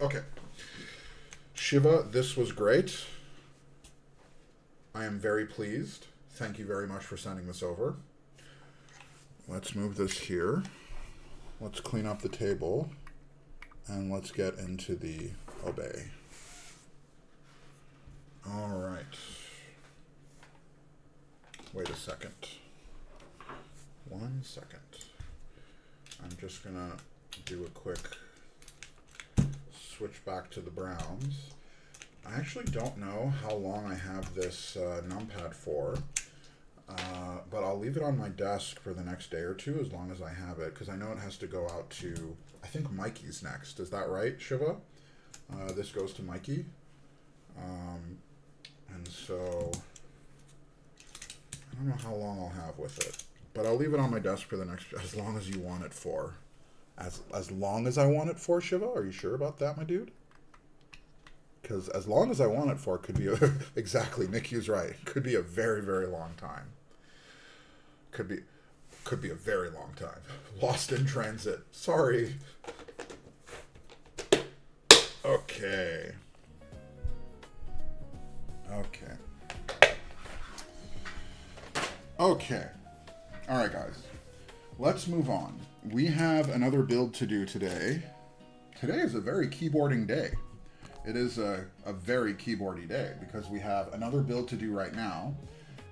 Okay. Shiva, this was great. I am very pleased. Thank you very much for sending this over. Let's move this here. Let's clean up the table. And let's get into the Obey. All right. Wait a second. 1 second. I'm just gonna do a quick switch back to the Browns. I actually don't know how long I have this numpad for, but I'll leave it on my desk for the next day or two as long as I have it, because I know it has to go out to, I think Mikey's next. Is that right, Shiva? This goes to Mikey. And so I don't know how long I'll have with it, but I'll leave it on my desk for the next, as long as you want it for. As long as I want it for, Shiva? Are you sure about that, my dude? Because as long as I want it for could be exactly, Nyxkeys right. Could be a very, very long time. Could be a very long time. Lost in transit. Sorry. Okay. All right, guys. Let's move on. We have another build to do today. Today is a very keyboarding day. It is a very keyboardy day because we have another build to do right now.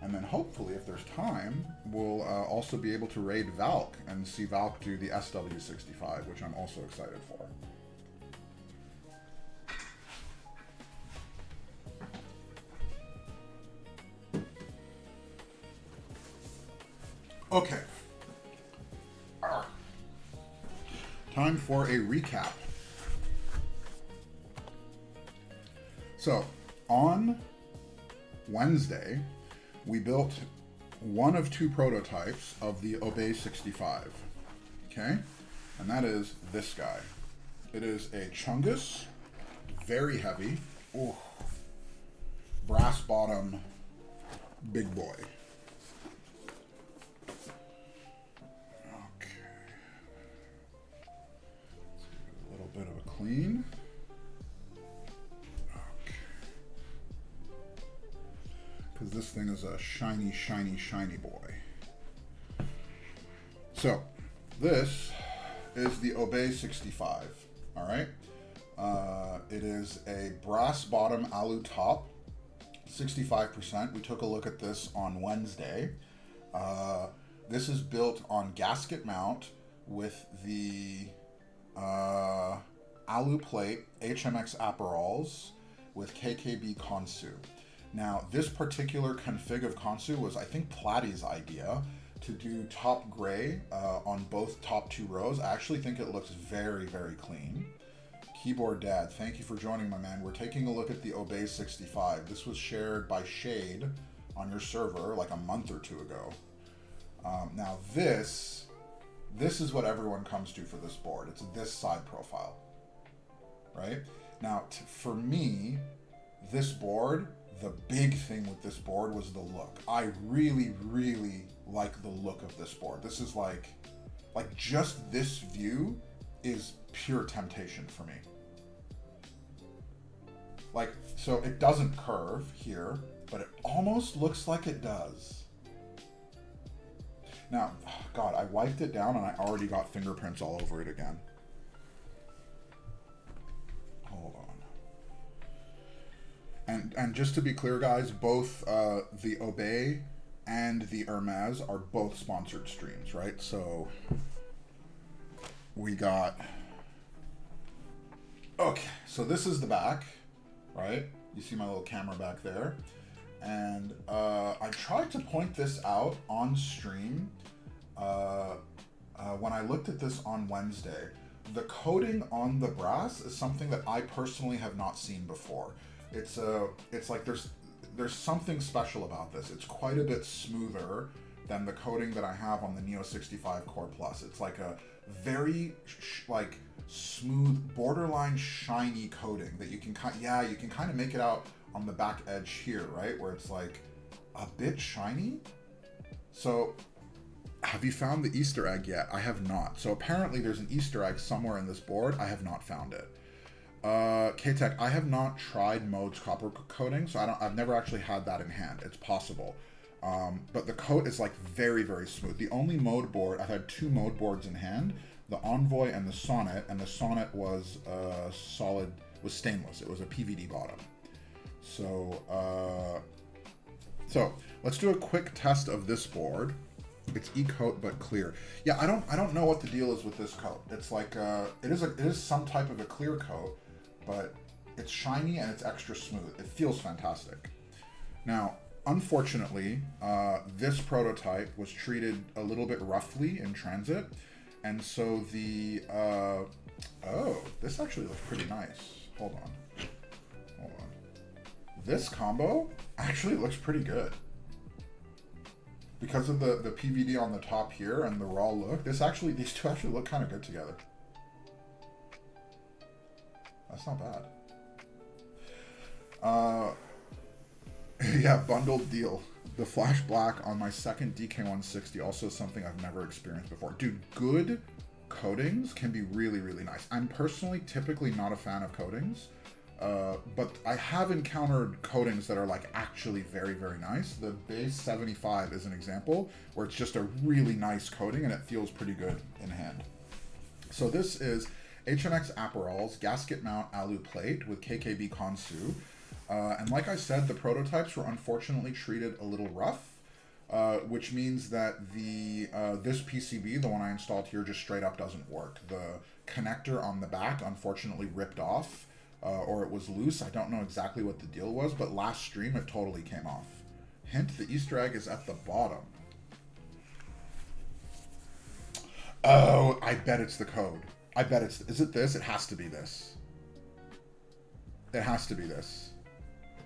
And then hopefully, if there's time, we'll also be able to raid Valk and see Valk do the SW65, which I'm also excited for. Okay. Time for a recap. So, on Wednesday, we built one of two prototypes of the Obey65. Okay? And that is this guy. It is a Chungus, very heavy, brass bottom, big boy. Bit of a clean. Okay. Because this thing is a shiny, shiny, shiny boy. So, this is the Obey65. All right. It is a brass bottom alu top, 65%. We took a look at this on Wednesday. This is built on gasket mount with the alu plate, HMX Aperols with KKB Konsu. Now, this particular config of Konsu was, I think, Platy's idea to do top gray on both top two rows. I actually think it looks very, very clean. Keyboard Dad, thank you for joining, my man. We're taking a look at the Obey65. This was shared by Shade on your server like a month or two ago. Now, this is what everyone comes to for this board. It's this side profile, right? Now, for me, this board, the big thing with this board was the look. I really, really like the look of this board. This is like just this view is pure temptation for me. Like, so it doesn't curve here, but it almost looks like it does. Now, God, I wiped it down and I already got fingerprints all over it again. Hold on. And just to be clear, guys, both the Obey and the Hermes are both sponsored streams, right? So we got... Okay, so this is the back, right? You see my little camera back there. And I tried to point this out on stream when I looked at this on Wednesday. The coating on the brass is something that I personally have not seen before. It's like there's something special about this. It's quite a bit smoother than the coating that I have on the Neo 65 Core Plus. It's like a very like smooth, borderline shiny coating that you can you can kind of make it out on the back edge here, right, where it's like a bit shiny. So have you found the Easter egg yet? I have not. So apparently there's an Easter egg somewhere in this board. I have not found it. K-Tech, I have not tried Mode's copper coating, so I've never actually had that in hand. It's possible. But the coat is like very, very smooth. The only Mode board, I've had 2 Mode boards in hand, the Envoy and the Sonnet was was stainless. It was a PVD bottom. So let's do a quick test of this board. It's e-coat but clear. Yeah, I don't know what the deal is with this coat. It's like it is some type of a clear coat, but it's shiny and it's extra smooth. It feels fantastic. Now, unfortunately, this prototype was treated a little bit roughly in transit, and so the oh, this actually looks pretty nice. Hold on. This combo actually looks pretty good. Because of the PVD on the top here and the raw look, these two actually look kind of good together. That's not bad. Yeah, bundled deal. The flash black on my second DK160, also something I've never experienced before. Dude, good coatings can be really, really nice. I'm personally typically not a fan of coatings, but I have encountered coatings that are like actually very, very nice. The base 75 is an example where it's just a really nice coating and it feels pretty good in hand. So this is HMX Aperol's gasket mount alu plate with KKB Konsu. And like I said, the prototypes were unfortunately treated a little rough, which means that this PCB, the one I installed here, just straight up doesn't work. The connector on the back unfortunately ripped off, or it was loose. I don't know exactly what the deal was, but last stream it totally came off. Hint, the Easter egg is at the bottom. Oh, I bet it's the code. I bet it's... Is it this? It has to be this. It has to be this.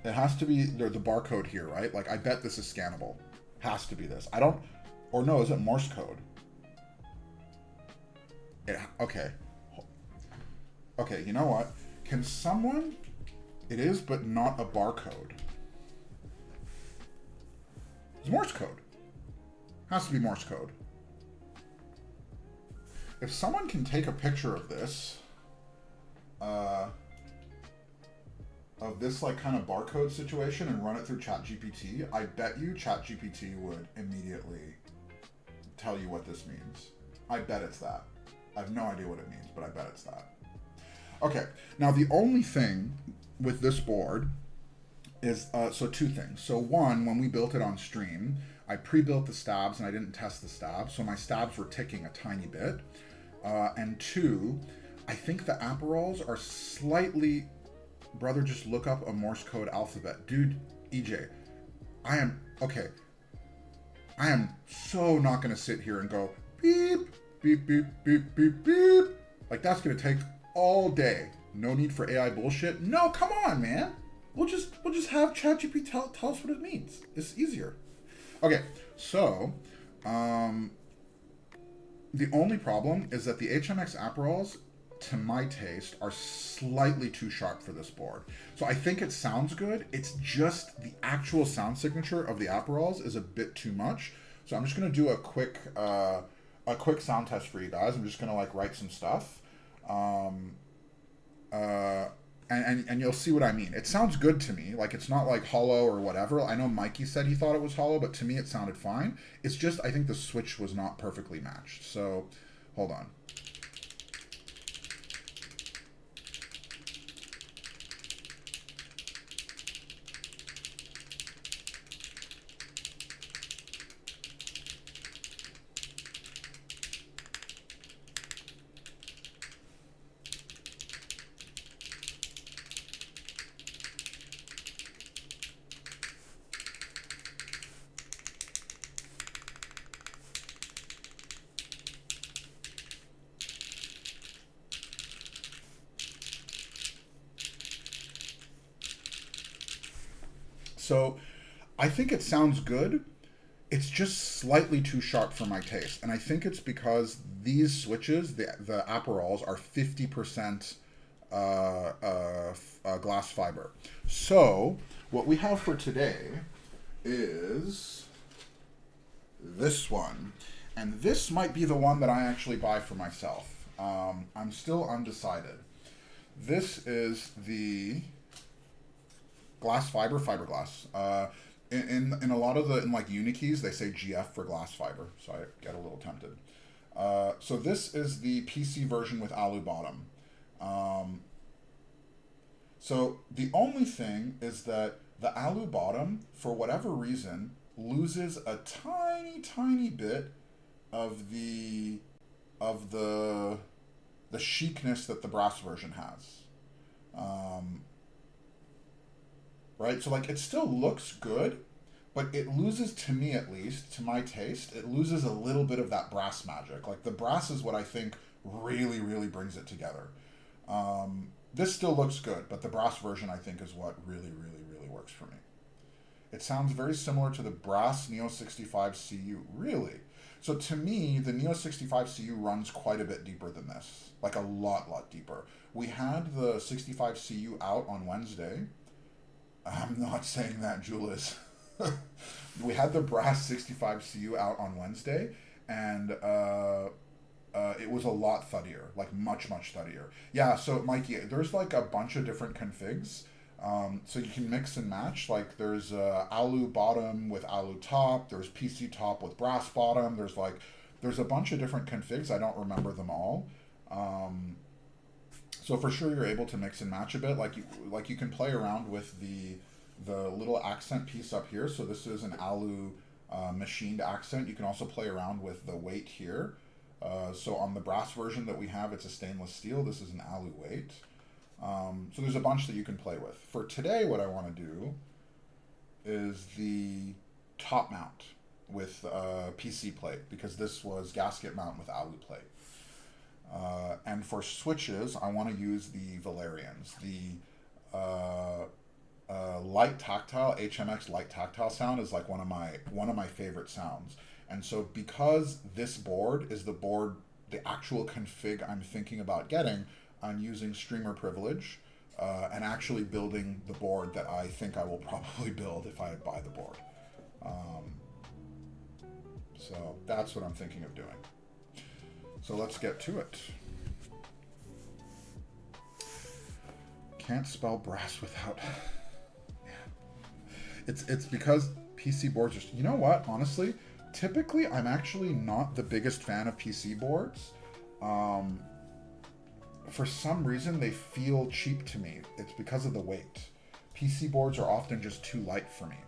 It has to be the barcode here, right? Like, I bet this is scannable. Has to be this. I don't... Or no, is it Morse code? Okay. Okay, you know what? Can someone... It is, but not a barcode. It's Morse code. Has to be Morse code. If someone can take a picture of this... of this like kind of barcode situation and run it through ChatGPT, I bet you ChatGPT would immediately tell you what this means. I bet it's that. I have no idea what it means, but I bet it's that. Okay, now the only thing with this board is, so 2 things. So 1, when we built it on stream, I pre-built the stabs and I didn't test the stabs, so my stabs were ticking a tiny bit. And 2, I think the Aperols are slightly... Brother, just look up a Morse code alphabet. Dude, EJ, I am so not going to sit here and go beep, beep, beep, beep, beep, beep. Like, that's going to take all day. No need for AI bullshit. No, come on, man. We'll just have ChatGPT tell us what it means. It's easier. Okay, so, the only problem is that the HMX Aperols, to my taste, are slightly too sharp for this board. So I think it sounds good. It's just the actual sound signature of the Aperols is a bit too much. So I'm just gonna do a quick sound test for you guys. I'm just gonna like write some stuff, and you'll see what I mean. It sounds good to me. Like, it's not like hollow or whatever. I know Mikey said he thought it was hollow, but to me it sounded fine. It's just, I think the switch was not perfectly matched. So, hold on. So, I think it sounds good. It's just slightly too sharp for my taste, and I think it's because these switches, the Aperols, are 50% glass fiber. So what we have for today is this one, and this might be the one that I actually buy for myself. I'm still undecided. This is the glass fiber, fiberglass. In a lot of in like Nyxkeys, they say GF for glass fiber, so I get a little tempted. So this is the PC version with alu bottom. So the only thing is that the alu bottom, for whatever reason, loses a tiny bit of the chicness that the brass version has. Right? So, like, it still looks good, but it loses, to me at least, to my taste, it loses a little bit of that brass magic. Like, the brass is what I think really, really brings it together. This still looks good, but the brass version, I think, is what really, really, really works for me. It sounds very similar to the brass Neo 65 CU. Really? So, to me, the Neo 65 CU runs quite a bit deeper than this. Like, a lot deeper. We had the 65 CU out on Wednesday. I'm not saying that, Julius. We had the brass 65 CU out on Wednesday, and it was a lot thuddier, like much thuddier. Yeah, so Mikey, there's like a bunch of different configs. So you can mix and match. Like there's alu bottom with alu top. There's PC top with brass bottom. There's a bunch of different configs. I don't remember them all. So for sure you're able to mix and match a bit. Like you can play around with the little accent piece up here. So this is an alu machined accent. You can also play around with the weight here. So on the brass version that we have, it's a stainless steel. This is an alu weight. So there's a bunch that you can play with. For today, what I want to do is the top mount with PC plate, because this was gasket mount with alu plate. And for switches, I want to use the Valerians. The light tactile, HMX light tactile sound is like one of my favorite sounds. And so because this board is the actual config I'm thinking about getting, I'm using streamer privilege and actually building the board that I think I will probably build if I buy the board. So that's what I'm thinking of doing. So let's get to it. Can't spell brass without... Yeah. It's because PC boards are... You know what? Honestly, typically I'm actually not the biggest fan of PC boards. For some reason, they feel cheap to me. It's because of the weight. PC boards are often just too light for me.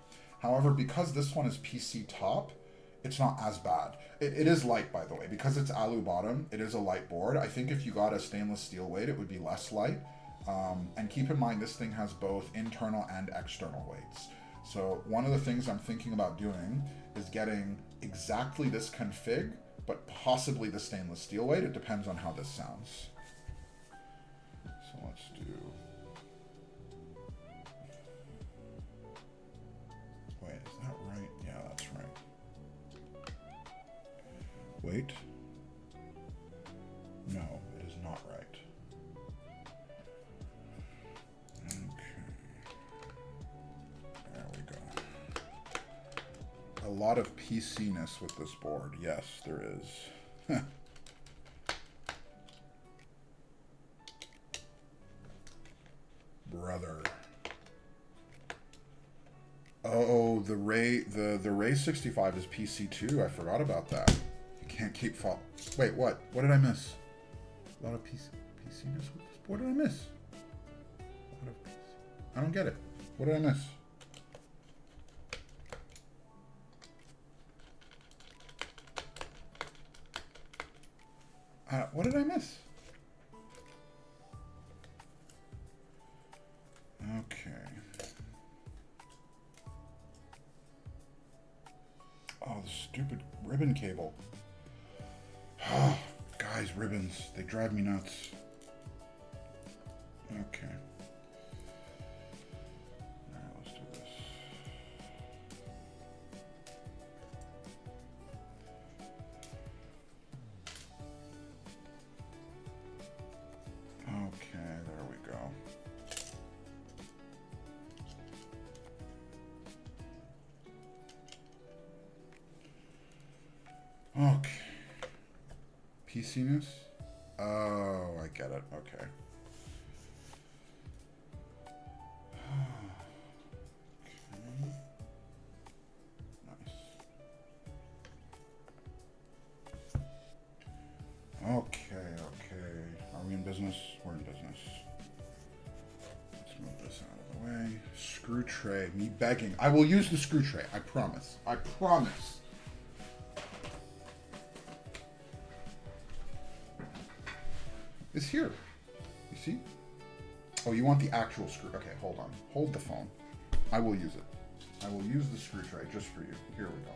However, because this one is PC top, it's not as bad. It is light, by the way. Because it's alu bottom, it is a light board. I think if you got a stainless steel weight, it would be less light. And keep in mind, this thing has both internal and external weights. So one of the things I'm thinking about doing is getting exactly this config, but possibly the stainless steel weight. It depends on how this sounds. So let's do... Wait, is that right? Yeah, that's right. Wait. No, it is not right. Okay. There we go. A lot of PC-ness with this board. Yes, there is. Oh, the Ray 65 is PC too. I forgot about that. You can't keep fall. Wait, what? What did I miss? A lot of PC-ness with this. What did I miss? A lot of PC. I don't get it. What did I miss? What did I miss? Okay. Oh, the stupid ribbon cable. Guys, ribbons. They drive me nuts. Okay. Alright, let's do this. Okay, there we go. Okay. PC-ness? Oh, I get it. Okay. Okay, are we in business? We're in business. Let's move this out of the way. Screw tray. Me begging. I will use the screw tray. I promise. I promise. It's here. You see? Oh, you want the actual screw. Okay, hold on. Hold the phone. I will use it. I will use the screw tray just for you. Here we go.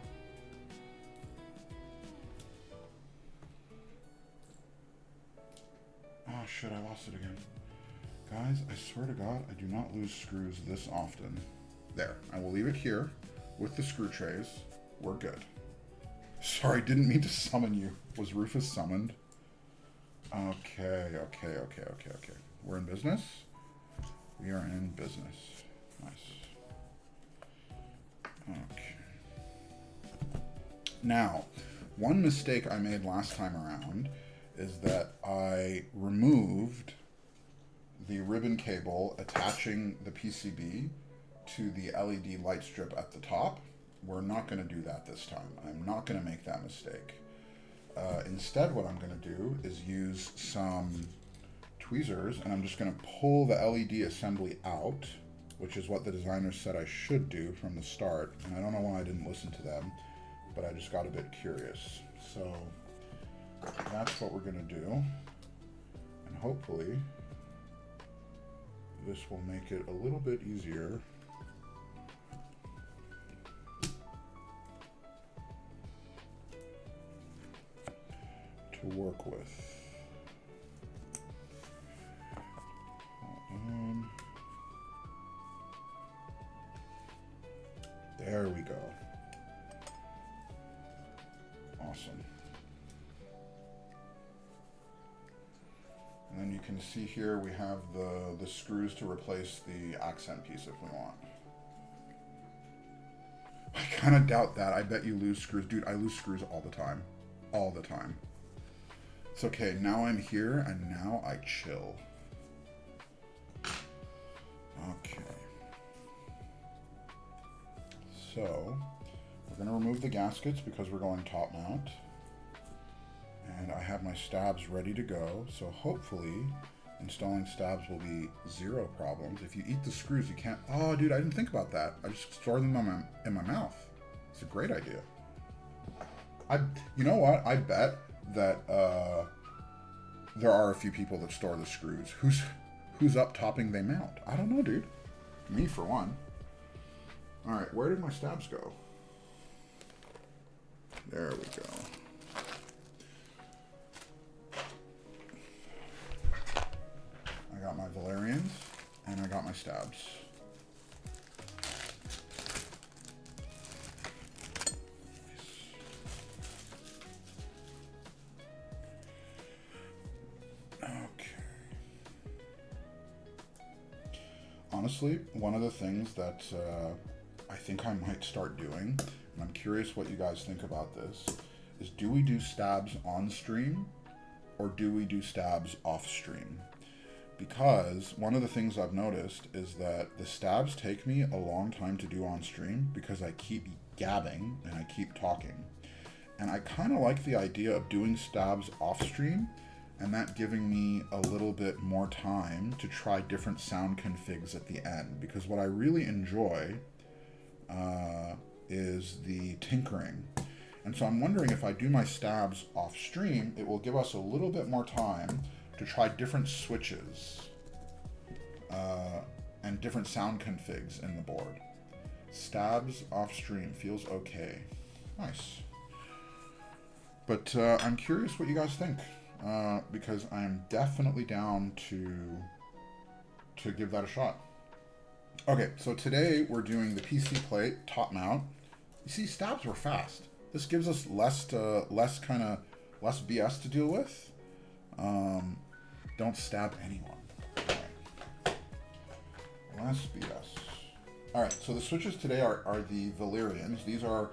Oh shit, I lost it again. Guys, I swear to God, I do not lose screws this often. There, I will leave it here with the screw trays. We're good. Sorry, didn't mean to summon you. Was Rufus summoned? Okay. We're in business? We are in business. Nice. Okay. Now, one mistake I made last time around is that I removed the ribbon cable attaching the PCB to the LED light strip at the top. We're not going to do that this time. I'm not going to make that mistake. Instead, what I'm going to do is use some tweezers, and I'm just going to pull the LED assembly out, which is what the designers said I should do from the start. And I don't know why I didn't listen to them, but I just got a bit curious. So that's what we're going to do. And hopefully this will make it a little bit easier to work with. There we go. Awesome. And then you can see here we have the screws to replace the accent piece if we want. I kind of doubt that. I bet you lose screws. Dude, I lose screws all the time. All the time. It's okay. Now I'm here and now I chill. Okay. So, we're going to remove the gaskets because we're going top mount. And I have my stabs ready to go, so hopefully installing stabs will be zero problems. If you eat the screws, you can't... Oh, dude, I didn't think about that. I just store them in my mouth. It's a great idea. You know what? I bet that there are a few people that store the screws. Who's up topping they mount? I don't know, dude. Me, for one. All right, where did my stabs go? There we go. I got my Valerians, and I got my stabs. Okay. Honestly, one of the things that I think I might start doing, and I'm curious what you guys think about this, is do we do stabs on stream, or do we do stabs off stream? because one of the things I've noticed is that the stabs take me a long time to do on stream because I keep gabbing and I keep talking. And I kind of like the idea of doing stabs off stream and that giving me a little bit more time to try different sound configs at the end, because what I really enjoy is the tinkering. And so I'm wondering if I do my stabs off stream, it will give us a little bit more time to try different switches and different sound configs in the board. Stabs off stream feels okay. Nice. But I'm curious what you guys think, because I'm definitely down to give that a shot. Okay, so today we're doing the PC plate top mount. You see, stabs were fast. This gives us less BS to deal with. Don't stab anyone. Right. Less BS. All right, so the switches today are the Valyrians. These are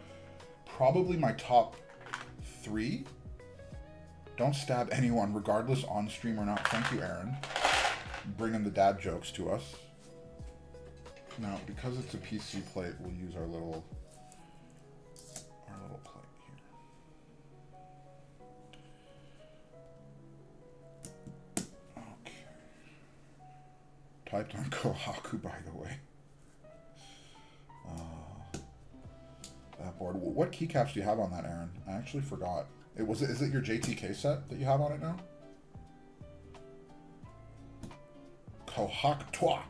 probably my top 3. Don't stab anyone, regardless on stream or not. Thank you, Aaron. Bringing the dad jokes to us. Now, because it's a PC plate, we'll use our little plate here. Okay. Typed on Kohaku, by the way. That board. What keycaps do you have on that, Aaron? I actually forgot. Is it your JTK set that you have on it now? Kohaku Twa.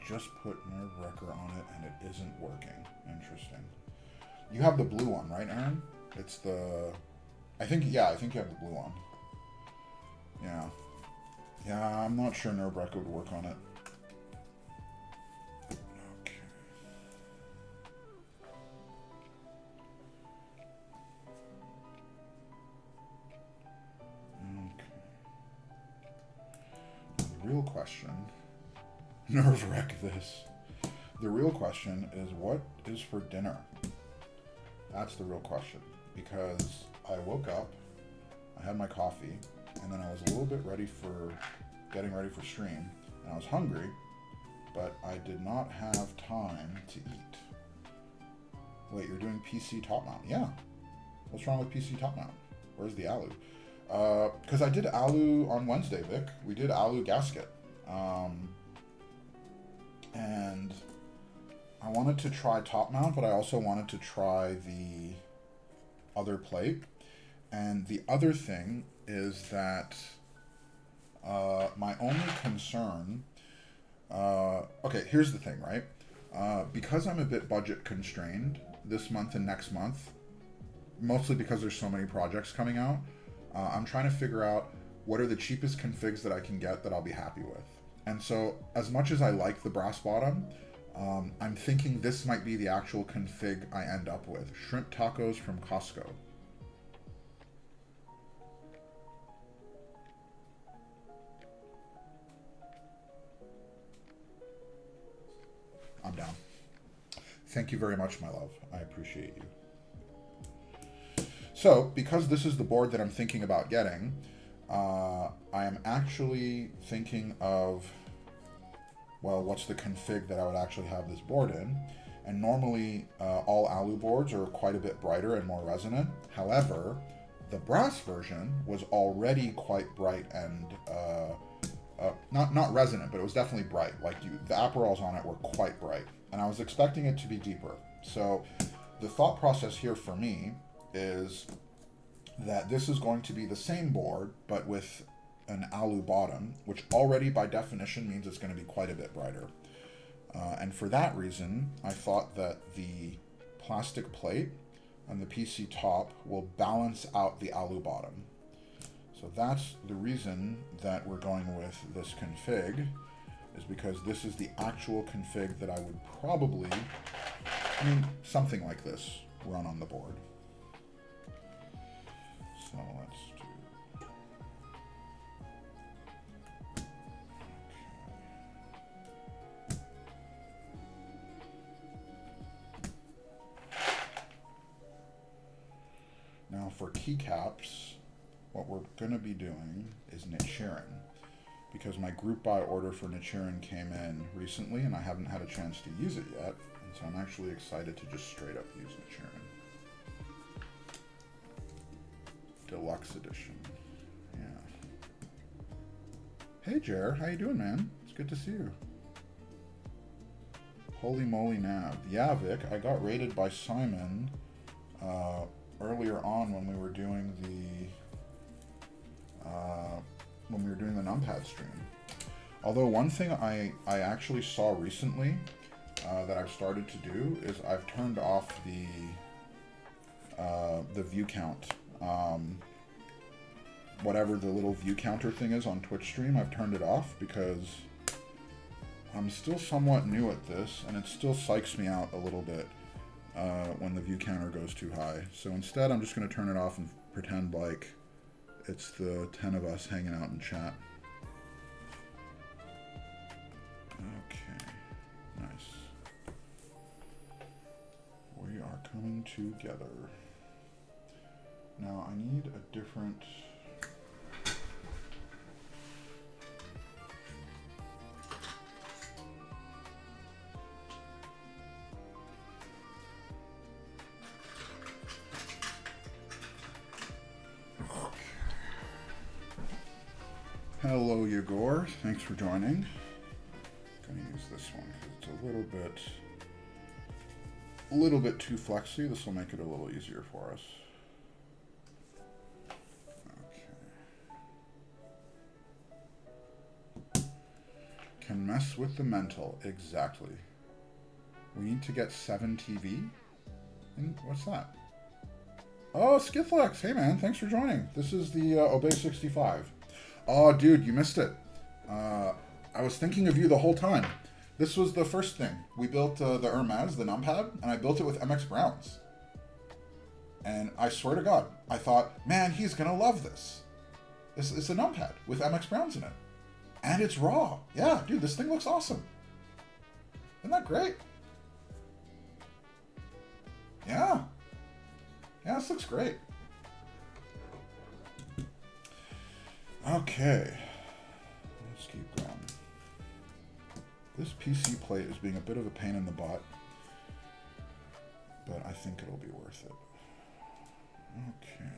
Just put Nerve Wrecker on it and it isn't working. Interesting. You have the blue one, right, Aaron? It's the... I think you have the blue one. Yeah, I'm not sure Nerve Wrecker would work on it. Okay. The real question... Nerve wreck this. The real question is, what is for dinner? That's the real question. Because I woke up, I had my coffee, and then I was a little bit getting ready for stream, and I was hungry, but I did not have time to eat. Wait, you're doing PC top mount? Yeah. What's wrong with PC top mount? Where's the alu? Because I did alu on Wednesday, Vic. We did alu gasket. And I wanted to try top mount, but I also wanted to try the other plate. And the other thing is that my only concern... okay, here's the thing, right? Because I'm a bit budget constrained this month and next month, mostly because there's so many projects coming out, I'm trying to figure out what are the cheapest configs that I can get that I'll be happy with. And so, as much as I like the brass bottom, I'm thinking this might be the actual config I end up with. Shrimp tacos from Costco. I'm down. Thank you very much, my love. I appreciate you. So, because this is the board that I'm thinking about getting, I am actually thinking of, well, what's the config that I would actually have this board in? And normally, all alu boards are quite a bit brighter and more resonant. However, the brass version was already quite bright and not resonant, but it was definitely bright. Like the Aperols on it were quite bright, and I was expecting it to be deeper. So the thought process here for me is that this is going to be the same board, but with an alu bottom, which already by definition means it's going to be quite a bit brighter. And for that reason, I thought that the plastic plate and the PC top will balance out the alu bottom. So that's the reason that we're going with this config, is because this is the actual config that I would probably, something like this, run on the board. So let's do... Okay. Now for keycaps, what we're going to be doing is Nyxkeys, because my group buy order for Nyxkeys came in recently and I haven't had a chance to use it yet, and so I'm actually excited to just straight up use Nyxkeys. Deluxe edition. Yeah. Hey Jer, how you doing, man? It's good to see you. Holy moly nav. Yeah, Vic, I got raided by Simon earlier on when we were doing the Numpad stream. Although one thing I actually saw recently that I've started to do is I've turned off the view count. Whatever the little view counter thing is on Twitch stream, I've turned it off because I'm still somewhat new at this, and it still psychs me out a little bit when the view counter goes too high. So instead, I'm just going to turn it off and pretend like it's the 10 of us hanging out in chat. Okay, nice. We are coming together. Now, I need a different... Hello, Yegor. Thanks for joining. I'm gonna use this one because it's a little bit too flexy. This will make it a little easier for us. Okay. Can mess with the mental. Exactly. We need to get 7 TV. And what's that? Oh, Skithlex. Hey, man. Thanks for joining. This is the Obey65. Oh, dude, you missed it. I was thinking of you the whole time. This was the first thing. We built the Hermes, the Numpad, and I built it with MX Browns. And I swear to God, I thought, man, he's going to love this. It's a Numpad with MX Browns in it. And it's raw. Yeah, dude, this thing looks awesome. Isn't that great? Yeah. Yeah, this looks great. Okay, let's keep going. This PC plate is being a bit of a pain in the butt, but I think it'll be worth it. Okay.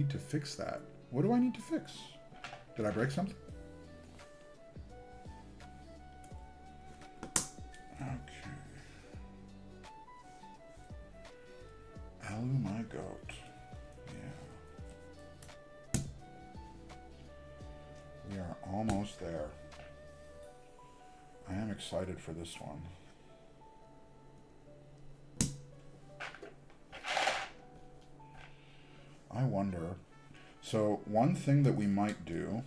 To fix that. What do I need to fix? Did I break something? Okay. Alu, my goat. Yeah. We are almost there. I am excited for this one. I wonder, so one thing that we might do,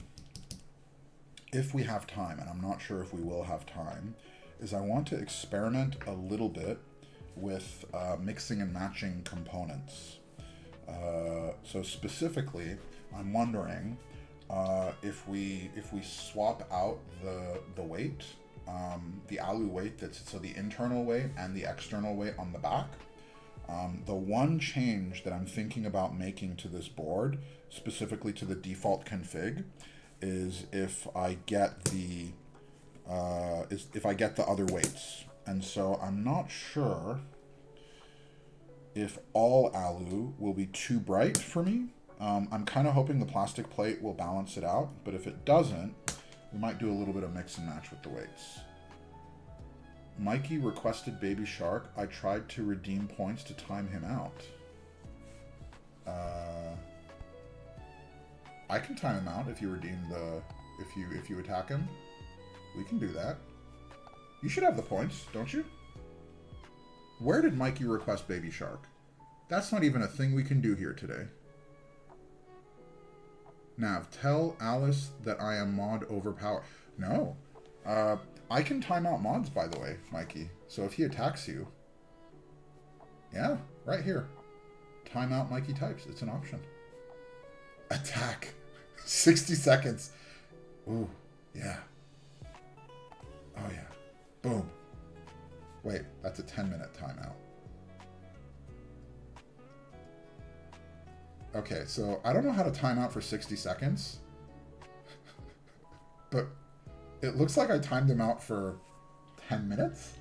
if we have time, and I'm not sure if we will have time, is I want to experiment a little bit with mixing and matching components. So specifically, I'm wondering if we swap out the weight, the alu weight, so the internal weight and the external weight on the back. The one change that I'm thinking about making to this board, specifically to the default config, is if I get the other weights. And so I'm not sure if all alu will be too bright for me. I'm kind of hoping the plastic plate will balance it out, but if it doesn't, we might do a little bit of mix and match with the weights. Mikey requested Baby Shark. I tried to redeem points to time him out. I can time him out if you redeem if you attack him. We can do that. You should have the points, don't you? Where did Mikey request Baby Shark? That's not even a thing we can do here today. Nav, tell Alice that I am mod overpowered. No. I can time out mods, by the way, Mikey. So if he attacks you, yeah, right here. Time out Mikey types. It's an option. Attack. 60 seconds. Ooh, yeah. Oh, yeah. Boom. Wait, that's a 10-minute timeout. Okay, so I don't know how to time out for 60 seconds. But it looks like I timed him out for 10 minutes.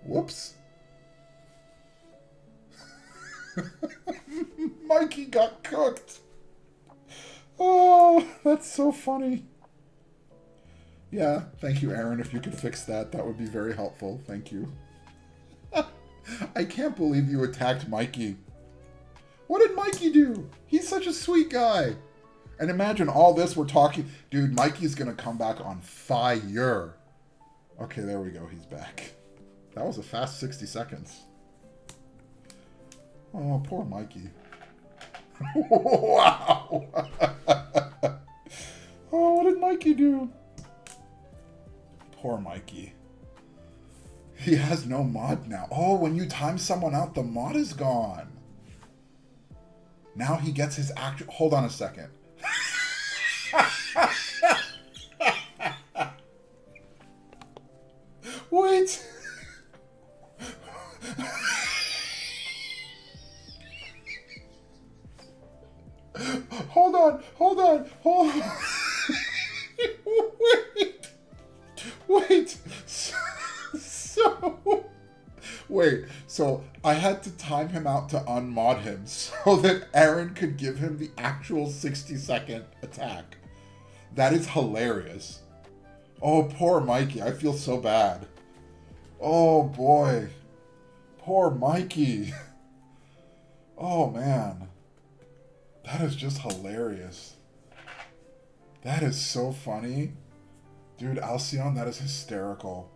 Whoops. Mikey got cooked. Oh, that's so funny. Yeah, thank you, Aaron. If you could fix that, that would be very helpful. Thank you. I can't believe you attacked Mikey. What did Mikey do? He's such a sweet guy. And imagine all this we're talking. Dude, Mikey's going to come back on fire. Okay, there we go. He's back. That was a fast 60 seconds. Oh, poor Mikey. Wow. Oh, what did Mikey do? Poor Mikey. He has no mod now. Oh, when you time someone out, the mod is gone. Now he gets his actual... Hold on a second. Wait. Hold on. Wait. So I had to time him out to unmod him so that Aaron could give him the actual 60-second attack. That is hilarious. Oh, poor Mikey. I feel so bad. Oh, boy. Poor Mikey. Oh, man. That is just hilarious. That is so funny. Dude, Alcyon, that is hysterical.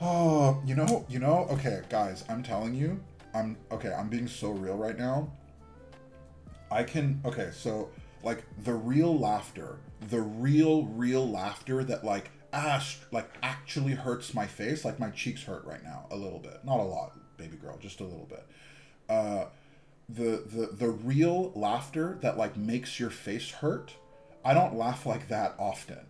Oh, you know, okay, guys, I'm telling you, I'm being so real right now. So, like, the real laughter that, like, actually hurts my face, like, my cheeks hurt right now, a little bit. Not a lot, baby girl, just a little bit. The real laughter that, like, makes your face hurt, I don't laugh like that often.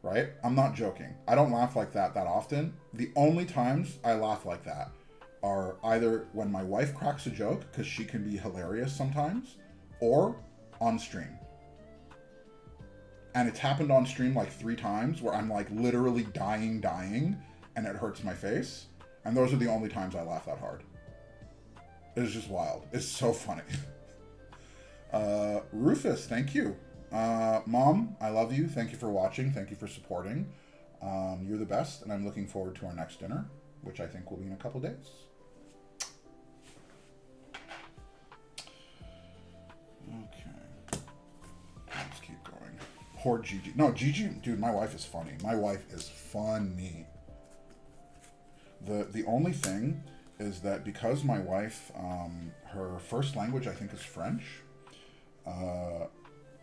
Right? I'm not joking. I don't laugh like that often. The only times I laugh like that are either when my wife cracks a joke, because she can be hilarious sometimes, or on stream. And it's happened on stream like 3 times where I'm like literally dying, and it hurts my face. And those are the only times I laugh that hard. It's just wild. It's so funny. Rufus, thank you. Mom, I love you. Thank you for watching. Thank you for supporting. You're the best, and I'm looking forward to our next dinner, which I think will be in a couple days. Okay. Let's keep going. Poor Gigi. No, Gigi, dude, my wife is funny. My wife is funny. The only thing is that because my wife, her first language, I think, is French,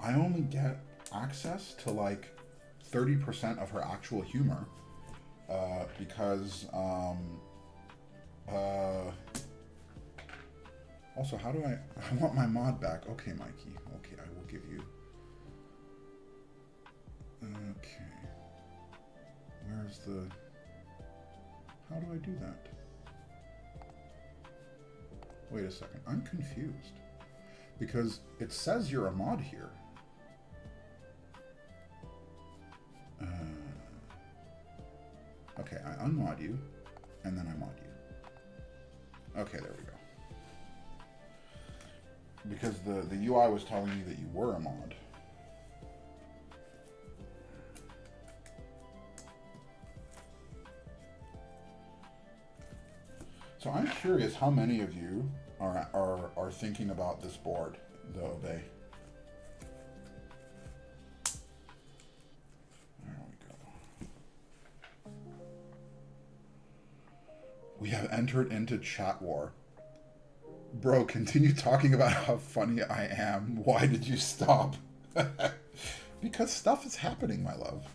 I only get access to like 30% of her actual humor because also, how do I want my mod back? Okay, Mikey. Okay, I will give you. Okay. Where's the... How do I do that? Wait a second. I'm confused. Because it says you're a mod here. Okay, I unmod you, and then I mod you. Okay, there we go. Because the UI was telling me that you were a mod. So I'm curious how many of you are thinking about this board, the Obey. There we go. We have entered into chat war. Bro, continue talking about how funny I am. Why did you stop? Because stuff is happening, my love.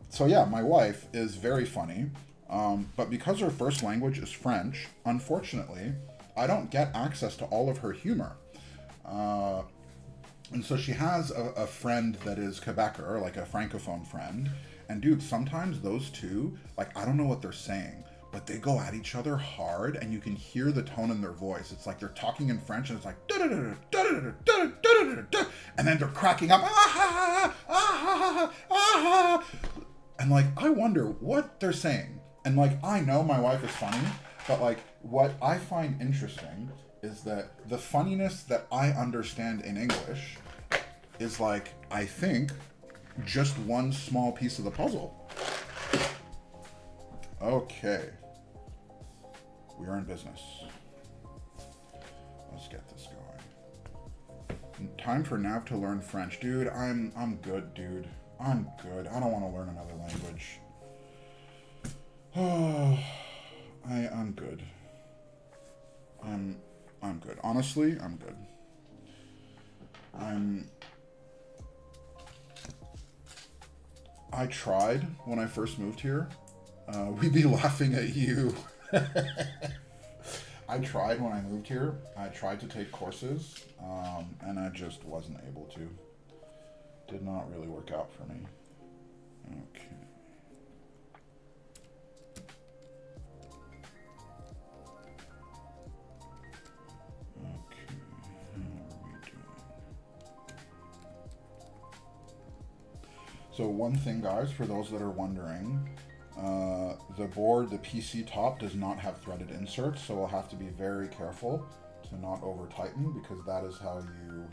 So yeah, my wife is very funny, but because her first language is French, unfortunately, I don't get access to all of her humor. And so she has a friend that is Quebecer, like a Francophone friend. And dude, sometimes those two, like, I don't know what they're saying, but they go at each other hard, and you can hear the tone in their voice. It's like they're talking in French, and it's like, and then they're cracking up, and like, I wonder what they're saying. And like, I know my wife is funny, but like, what I find interesting is that the funniness that I understand in English is like, I think, just one small piece of the puzzle. Okay. We are in business. Let's get this going. Time for Nav to learn French. Dude, I'm good, dude. I'm good. I don't want to learn another language. I'm good. I'm good. Honestly, I'm good. I tried when I first moved here. We'd be laughing at you. I tried when I moved here. I tried to take courses, and I just wasn't able to. Did not really work out for me. Okay. So one thing, guys, for those that are wondering, the board, the PC top, does not have threaded inserts, so we'll have to be very careful to not over tighten, because that is how you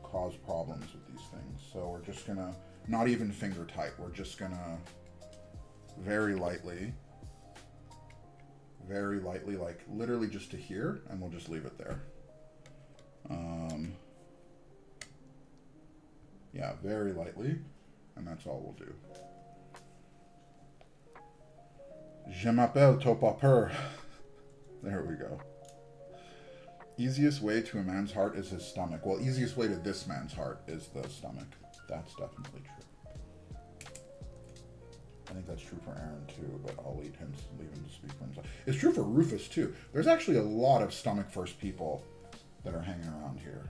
cause problems with these things. So we're just gonna, not even finger tight, we're just gonna very lightly, like literally just to here, and we'll just leave it there. Yeah, very lightly, and that's all we'll do. Je m'appelle Topapeur. There we go. Easiest way to a man's heart is his stomach. Well, easiest way to this man's heart is the stomach. That's definitely true. I think that's true for Aaron too, but I'll leave him to speak for himself. It's true for Rufus too. There's actually a lot of stomach first people that are hanging around here.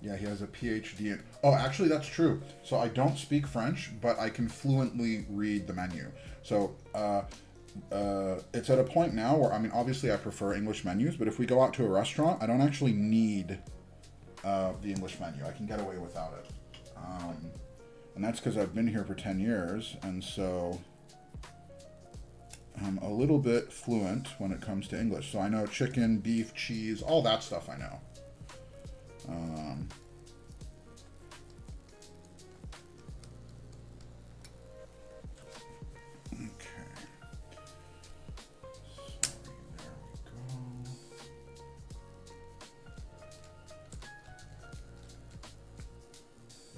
Yeah, he has a PhD in... Oh, actually, that's true. So I don't speak French, but I can fluently read the menu. So it's at a point now where, I mean, obviously I prefer English menus, but if we go out to a restaurant, I don't actually need the English menu. I can get away without it. And that's because I've been here for 10 years, and so I'm a little bit fluent when it comes to English. So I know chicken, beef, cheese, all that stuff I know.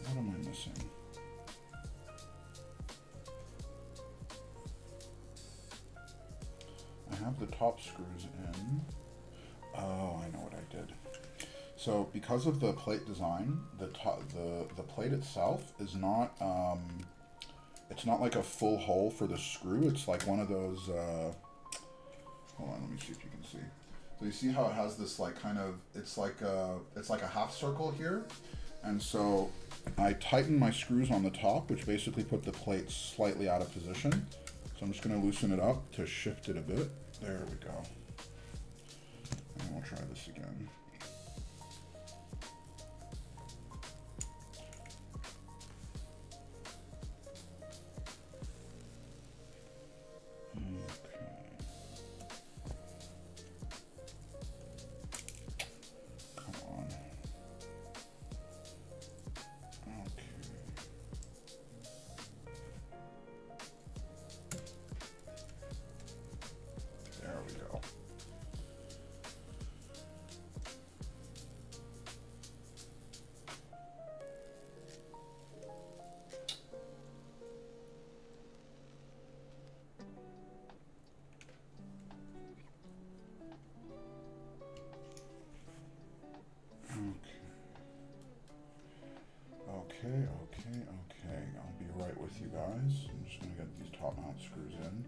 What am I missing? I have the top screws in. Oh, I know what I did. So because of the plate design, the plate itself is not it's not like a full hole for the screw. It's like one of those hold on, let me see if you can see. So you see how it has this like kind of, it's like a half circle here. And so I tighten my screws on the top, which basically put the plate slightly out of position. So I'm just going to loosen it up to shift it a bit. There we go. And we'll try this again. mount screws in,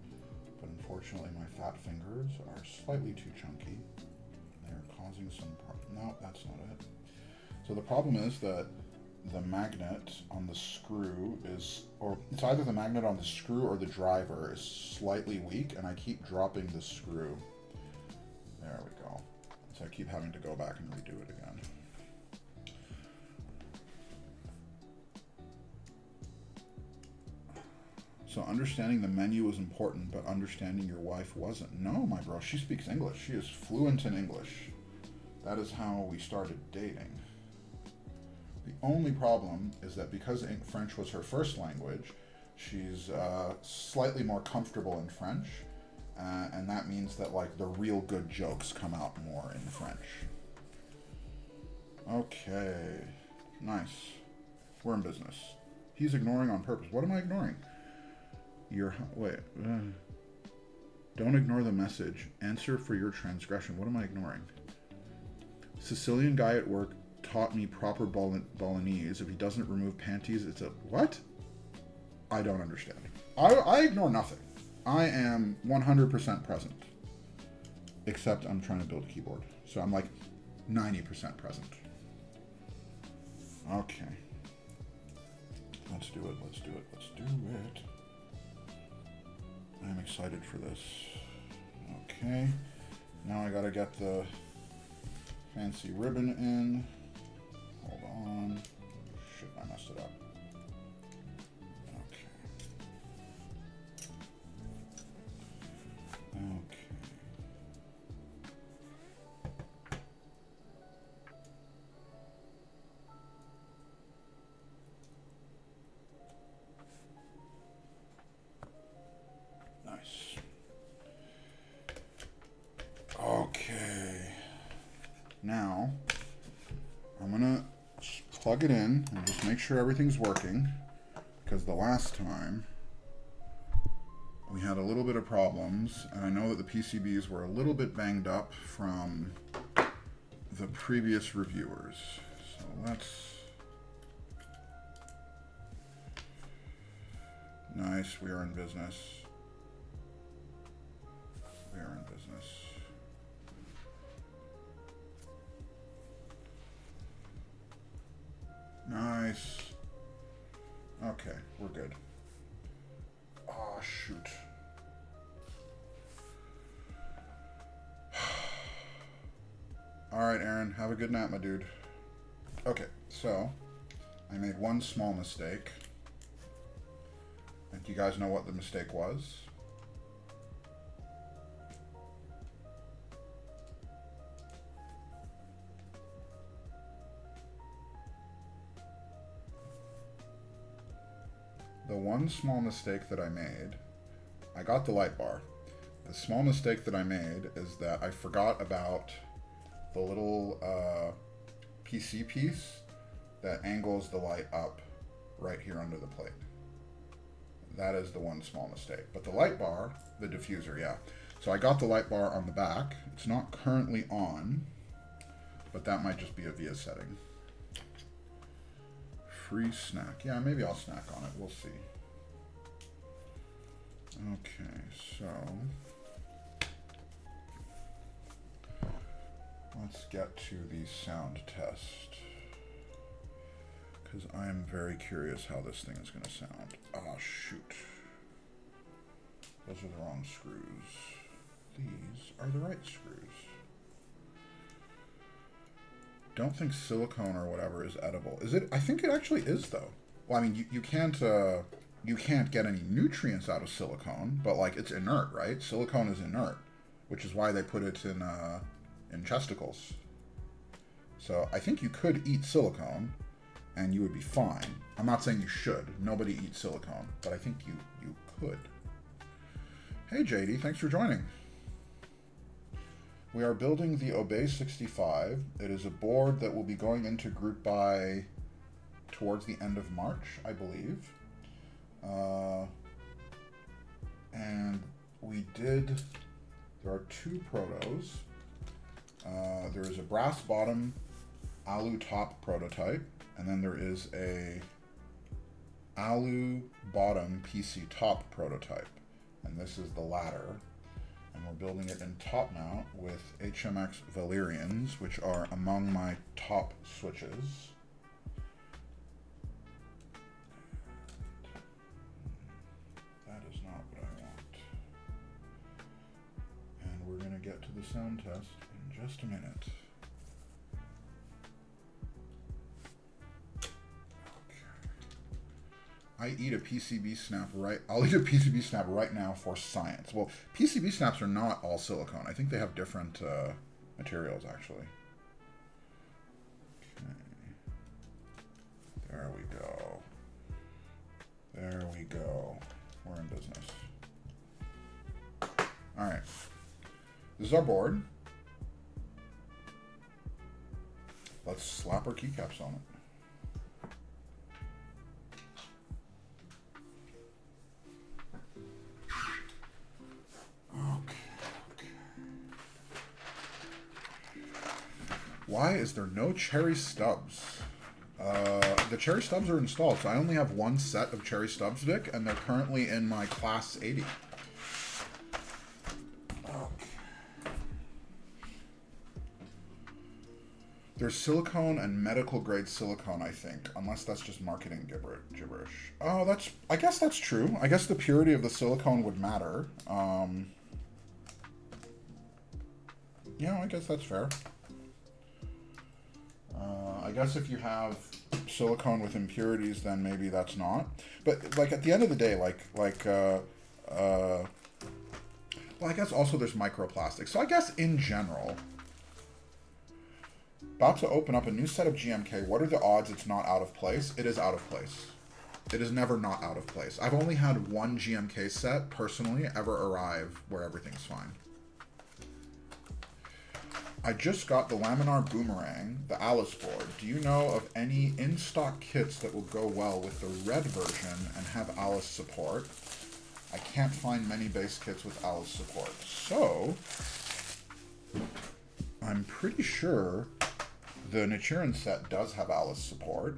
but unfortunately my fat fingers are slightly too chunky. They're causing some no, that's not it. So the problem is that the magnet on the screw is, or it's either the magnet on the screw or the driver is slightly weak, and I keep dropping the screw. There we go. So I keep having to go back and redo it again. So understanding the menu was important, but understanding your wife wasn't. No, my bro, she speaks English. She is fluent in English. That is how we started dating. The only problem is that because French was her first language, she's slightly more comfortable in French, and that means that like the real good jokes come out more in French. Okay, nice. We're in business. He's ignoring on purpose. What am I ignoring? Wait. Don't ignore the message. Answer for your transgression. What am I ignoring? Sicilian guy at work taught me proper Bolognese. If he doesn't remove panties, it's a what? I don't understand. I ignore nothing. I am 100% present. Except I'm trying to build a keyboard. So I'm like 90% present. Okay. Let's do it. Let's do it. Let's do it. I'm excited for this. Okay. Now I gotta get the fancy ribbon in. Hold on. Shit, I messed it up. Okay. Okay. Nice. Okay. Now, I'm gonna plug it in and just make sure everything's working, because the last time we had a little bit of problems, and I know that the PCBs were a little bit banged up from the previous reviewers. So let's... Nice, we are in business. We are in business. Nice. Okay, we're good. Oh, shoot. All right, Aaron, have a good night, my dude. Okay, so I made one small mistake. And do you guys know what the mistake was? The one small mistake that I made, I got the light bar. The small mistake that I made is that I forgot about the little PC piece that angles the light up right here under the plate. That is the one small mistake. But the light bar, the diffuser, yeah. So I got the light bar on the back. It's not currently on, but that might just be a VIA setting. Free snack. Yeah, maybe I'll snack on it. We'll see. Okay, so let's get to the sound test, because I am very curious how this thing is going to sound. Oh, shoot. Those are the wrong screws. These are the right screws. Don't think silicone or whatever is edible. Is it? I think it actually is, though. Well, I mean, you can't get any nutrients out of silicone, but like it's inert, right? Silicone is inert, which is why they put it in chesticles. So I think you could eat silicone, and you would be fine. I'm not saying you should. Nobody eats silicone, but I think you could. Hey JD, thanks for joining. We are building the Obey65. It is a board that will be going into group buy towards the end of March, I believe. And there are two protos. There is a brass bottom, alu top prototype, and then there is a alu bottom PC top prototype. and this is the ladder. And we're building it in top mount with HMX Valerians, which are among my top switches. That is not what I want. And we're going to get to the sound test in just a minute. I eat a PCB snap right. I'll eat a PCB snap right now for science. Well, PCB snaps are not all silicone. I think they have different materials actually. Okay. There we go. There we go. We're in business. All right. This is our board. Let's slap our keycaps on it. Why is there no cherry stubs? The cherry stubs are installed, so I only have one set of cherry stubs, Vic, and they're currently in my class 80. Okay. There's silicone and medical grade silicone, I think, unless that's just marketing gibberish. Oh, I guess that's true. I guess the purity of the silicone would matter. Yeah, I guess that's fair. I guess if you have silicone with impurities, then maybe that's not. But like at the end of the day, well, I guess also there's microplastics. So I guess in general, about to open up a new set of GMK. What are the odds it's not out of place? It is out of place. It is never not out of place. I've only had one GMK set personally ever arrive where everything's fine. I just got the laminar boomerang, the Alice board. Do you know of any in-stock kits that will go well with the red version and have Alice support? I can't find many base kits with Alice support. So, I'm pretty sure the Nyxkeys set does have Alice support.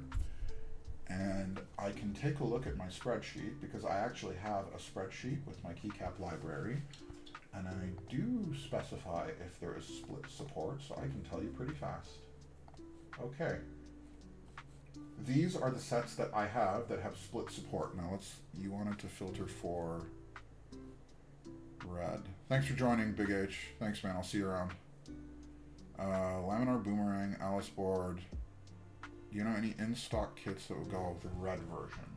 And I can take a look at my spreadsheet because I actually have a spreadsheet with my keycap library. And I do specify if there is split support, so I can tell you pretty fast. Okay. These are the sets that I have that have split support. Now you wanted to filter for red. Thanks for joining, Big H. Thanks, man. I'll see you around. Laminar boomerang, Alice board. Do you know any in-stock kits that would go with the red version?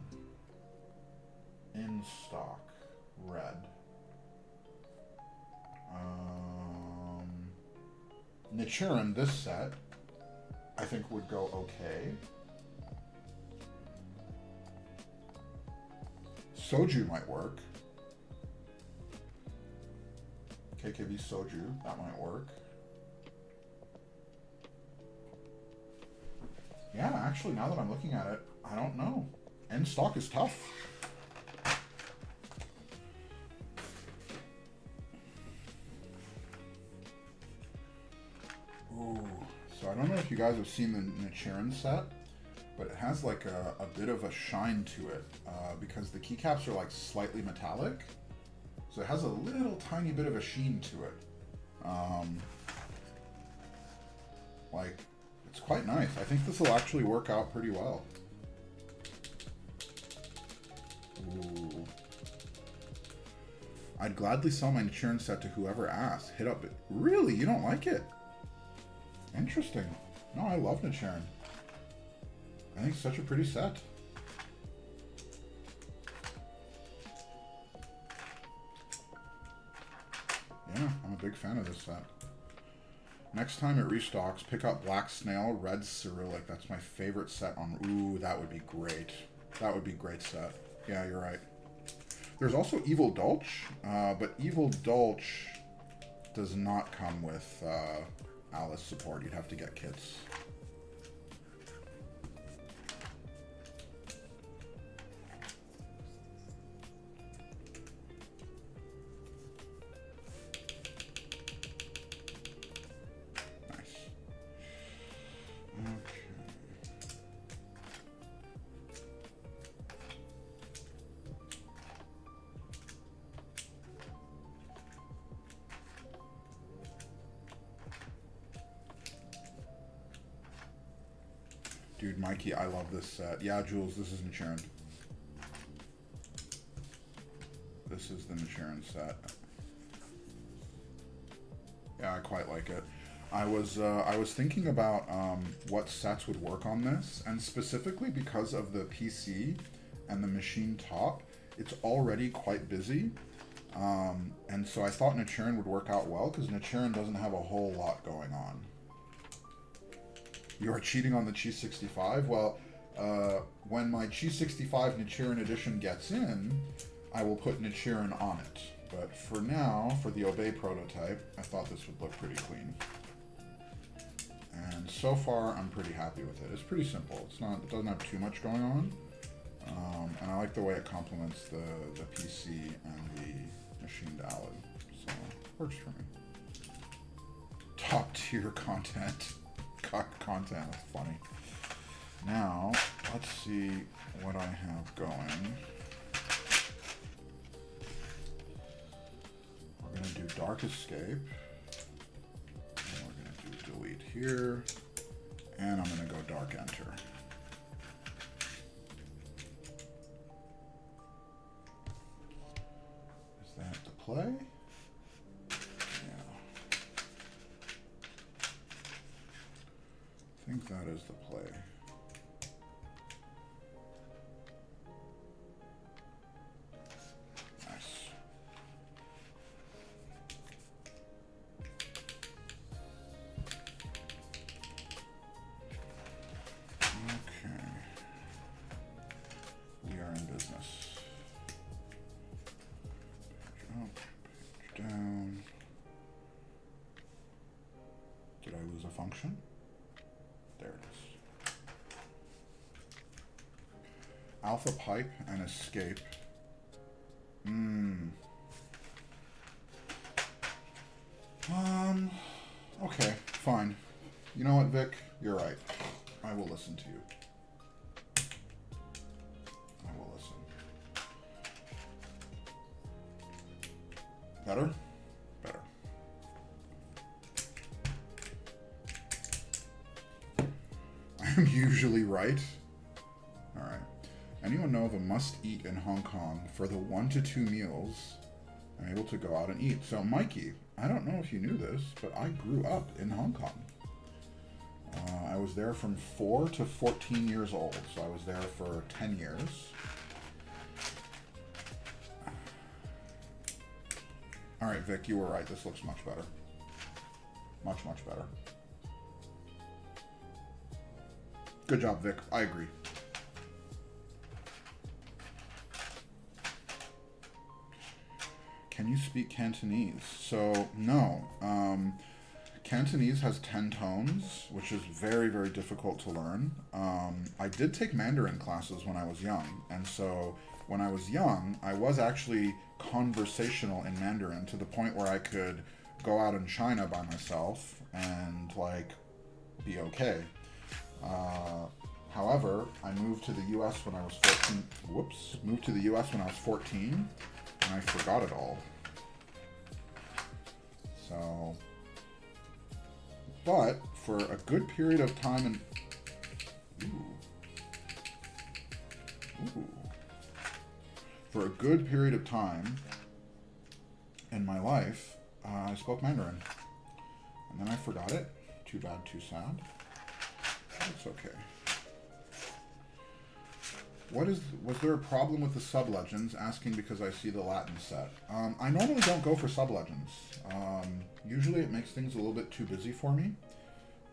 In-stock, red. Nyxkeys, this set, I think would go okay. Soju might work. KKV Soju, that might work. Yeah, actually, now that I'm looking at it, I don't know. In stock is tough. Ooh, so I don't know if you guys have seen the Nyxkeys set, but it has like a bit of a shine to it because the keycaps are like slightly metallic. So it has a little tiny bit of a sheen to it. Like, it's quite nice. I think this will actually work out pretty well. Ooh. I'd gladly sell my Nyxkeys set to whoever asks. Hit up it. Really? You don't like it? Interesting. No, I love Nyxkeys. I think it's such a pretty set. Yeah, I'm a big fan of this set. Next time it restocks, pick up Black Snail, Red Cyrillic. That's my favorite set on... Ooh, that would be great. That would be a great set. Yeah, you're right. There's also Evil Dolch, but Evil Dolch does not come with Alice support. You'd have to get kits. Dude, Mikey, I love this set. Yeah, Jules, this is Nichiren. This is the Nichiren set. Yeah, I quite like it. I was thinking about what sets would work on this, and specifically because of the PC and the machine top, it's already quite busy. And so I thought Nichiren would work out well, because Nichiren doesn't have a whole lot going on. You are cheating on the Chi 65? Well, when my Chi 65 Nichiren edition gets in, I will put Nichiren on it. But for now, for the Obey prototype, I thought this would look pretty clean. And so far, I'm pretty happy with it. It's pretty simple. It doesn't have too much going on. And I like the way it complements the PC and the machined alloy. So, works for me. Top tier content. Content, that's funny. Now, let's see what I have going. We're going to do Dark Escape. And we're going to do Delete here. And I'm going to go Dark Enter. Is that the play? I think that is the play. Nice. Okay. We are in business. Page up, page down. Did I lose a function? There it is. Alpha pipe and escape. Okay, fine. You know what, Vic? You're right. I will listen to you. I will listen. Better? Better. I'm usually right. Alright. Anyone know of a must-eat in Hong Kong for the 1 to 2 meals I'm able to go out and eat? So, Mikey, I don't know if you knew this, but I grew up in Hong Kong. I was there from 4 to 14 years old, so I was there for 10 years. Alright, Vic, you were right. This looks much better. Much, much better. Good job, Vic. I agree. Can you speak Cantonese? So, no. Cantonese has 10 tones, which is very, very difficult to learn. I did take Mandarin classes when I was young, and so when I was young, I was actually conversational in Mandarin to the point where I could go out in China by myself and, like, be okay. However, I moved to the U.S. when I was 14. Whoops. Moved to the U.S. when I was 14, and I forgot it all. So, but for a good period of time, for a good period of time in my life, I spoke Mandarin, and then I forgot it. Too bad, too sad. It's okay. Was there a problem with the sub-legends? Asking because I see the Latin set. I normally don't go for sub-legends. Usually it makes things a little bit too busy for me.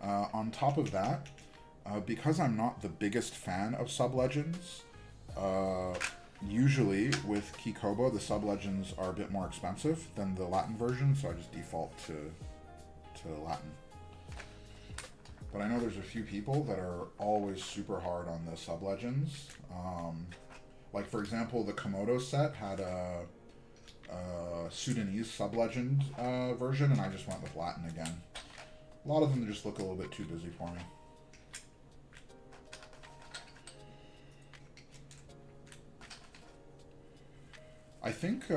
On top of that, because I'm not the biggest fan of sub-legends, usually with Kikobo, the sub-legends are a bit more expensive than the Latin version, so I just default to Latin. But I know there's a few people that are always super hard on the sub-legends. Like, for example, the Komodo set had a Sudanese sub-legend version, and I just went with Latin again. A lot of them just look a little bit too busy for me. I think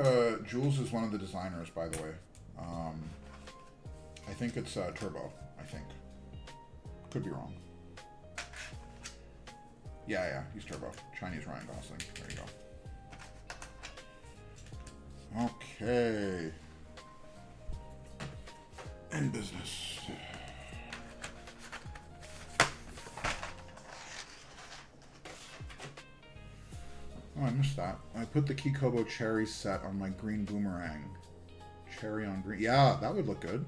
Jules is one of the designers, by the way. I think it's Turbo, I think. Could be wrong. Yeah, he's turbo. Chinese Ryan Gosling. There you go. Okay. In business. Oh, I missed that. I put the Kikobo Cherry set on my green boomerang. Cherry on green. Yeah, that would look good.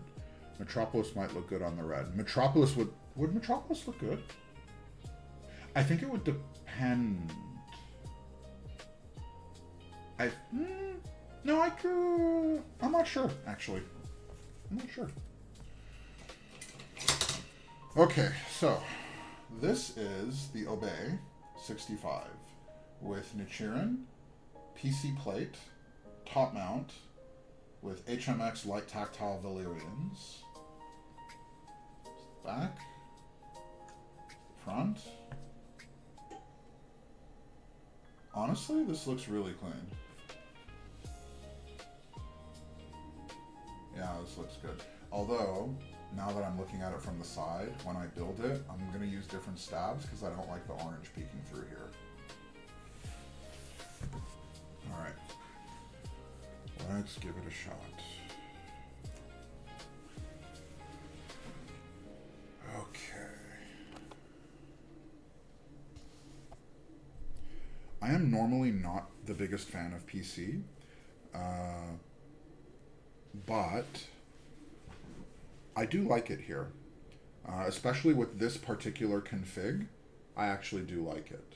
Metropolis might look good on the red. Metropolis would Metropolis look good? I think it would depend. No, I could. I'm not sure, actually. I'm not sure. Okay, so this is the Obey65 with Nichiren, PC plate, top mount, with HMX light tactile Valyrians. Back, front. Honestly, this looks really clean. Yeah, this looks good. Although, now that I'm looking at it from the side, when I build it, I'm going to use different stabs because I don't like the orange peeking through here. Alright. Let's give it a shot. Okay. I am normally not the biggest fan of PC, but I do like it here. Especially with this particular config, I actually do like it.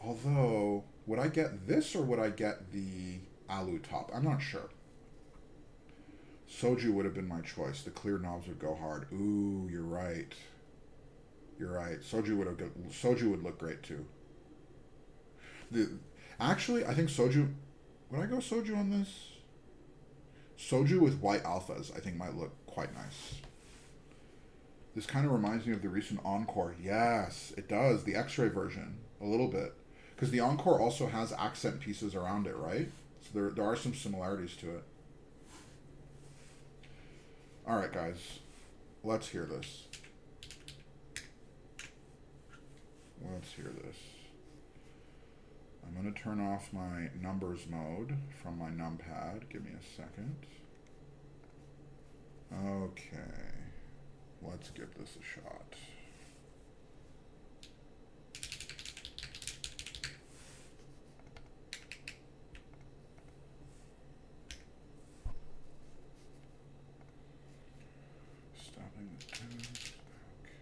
Although, would I get this or would I get the Alu top? I'm not sure. Soju would have been my choice. The clear knobs would go hard. Ooh, you're right. You're right. Soju would look great too. Actually, I think Soju... Would I go Soju on this? Soju with white alphas, I think, might look quite nice. This kind of reminds me of the recent Encore. Yes, it does. The X-ray version. A little bit. Because the Encore also has accent pieces around it, right? So there are some similarities to it. Alright, guys. Let's hear this. Let's hear this. I'm going to turn off my numbers mode from my numpad. Give me a second. Okay. Let's give this a shot. Stopping the test. Okay.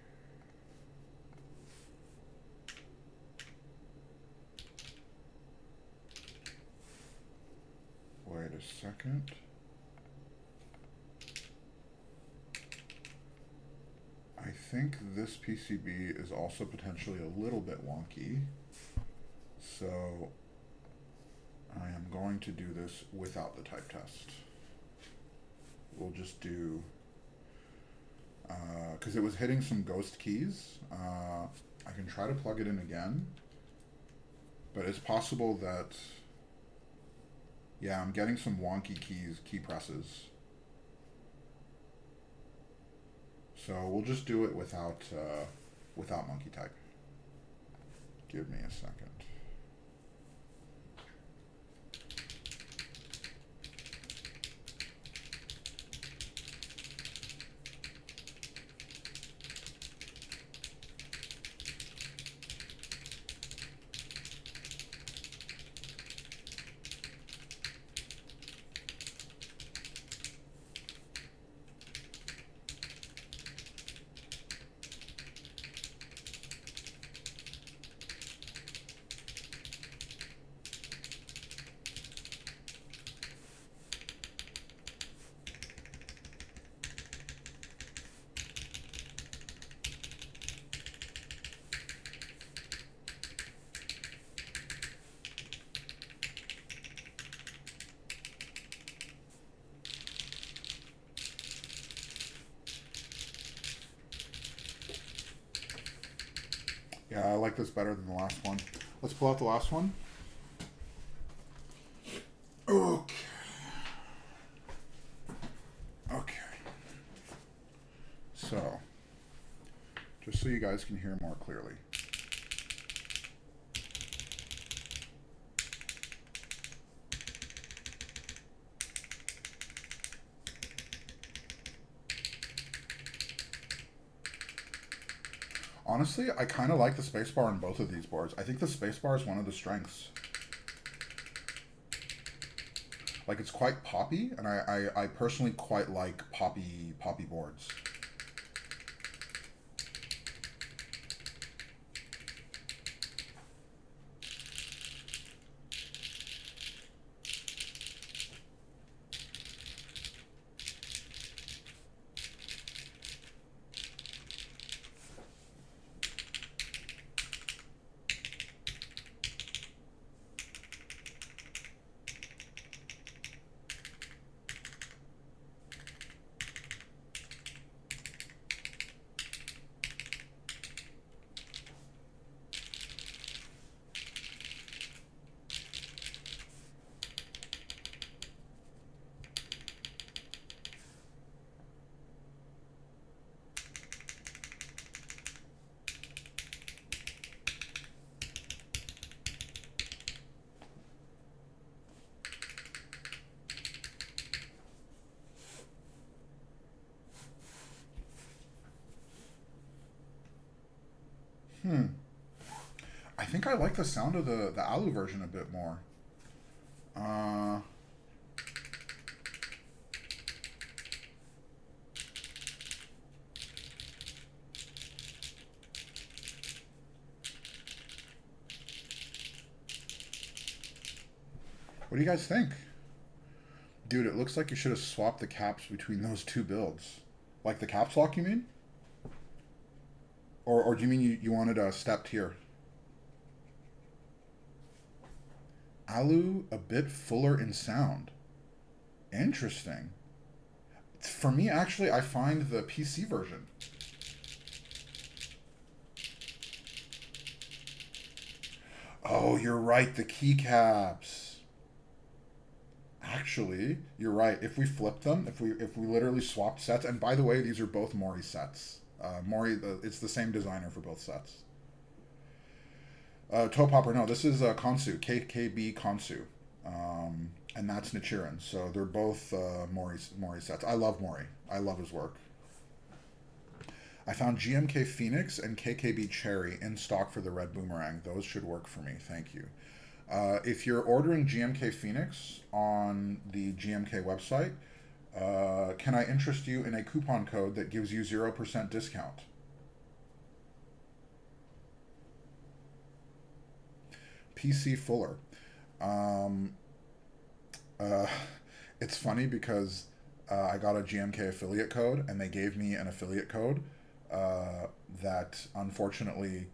Wait a second. I think this PCB is also potentially a little bit wonky, so I am going to do this without the type test. We'll just do, because it was hitting some ghost keys. I can try to plug it in again, but it's possible that, yeah, I'm getting some wonky key presses. So we'll just do it without monkey type. Give me a second. Yeah, I like this better than the last one. Let's pull out the last one. Okay. Okay. So, just so you guys can hear more clearly. Honestly, I kind of like the spacebar on both of these boards. I think the spacebar is one of the strengths. Like, it's quite poppy, and I personally quite like poppy boards. Hmm. I think I like the sound of the Alu version a bit more. Uh, what do you guys think? Dude, it looks like you should have swapped the caps between those two builds. Like the caps lock, you mean? Or do you mean you wanted a stepped here? Alu a bit fuller in sound. Interesting. For me, actually, I find the PC version. Oh, you're right, the keycaps. Actually, you're right. If we flip them, if we literally swapped sets, and by the way, these are both Mori sets. Mori, it's the same designer for both sets. Toe Popper, no, this is Konsu, KKB Konsu. And that's Nichiren. So they're both Mori sets. I love Mori. I love his work. I found GMK Phoenix and KKB Cherry in stock for the red boomerang. Those should work for me. Thank you. If you're ordering GMK Phoenix on the GMK website, can I interest you in a coupon code that gives you 0% discount? PC Fuller. Um, uh, it's funny because I got a GMK affiliate code and they gave me an affiliate code that unfortunately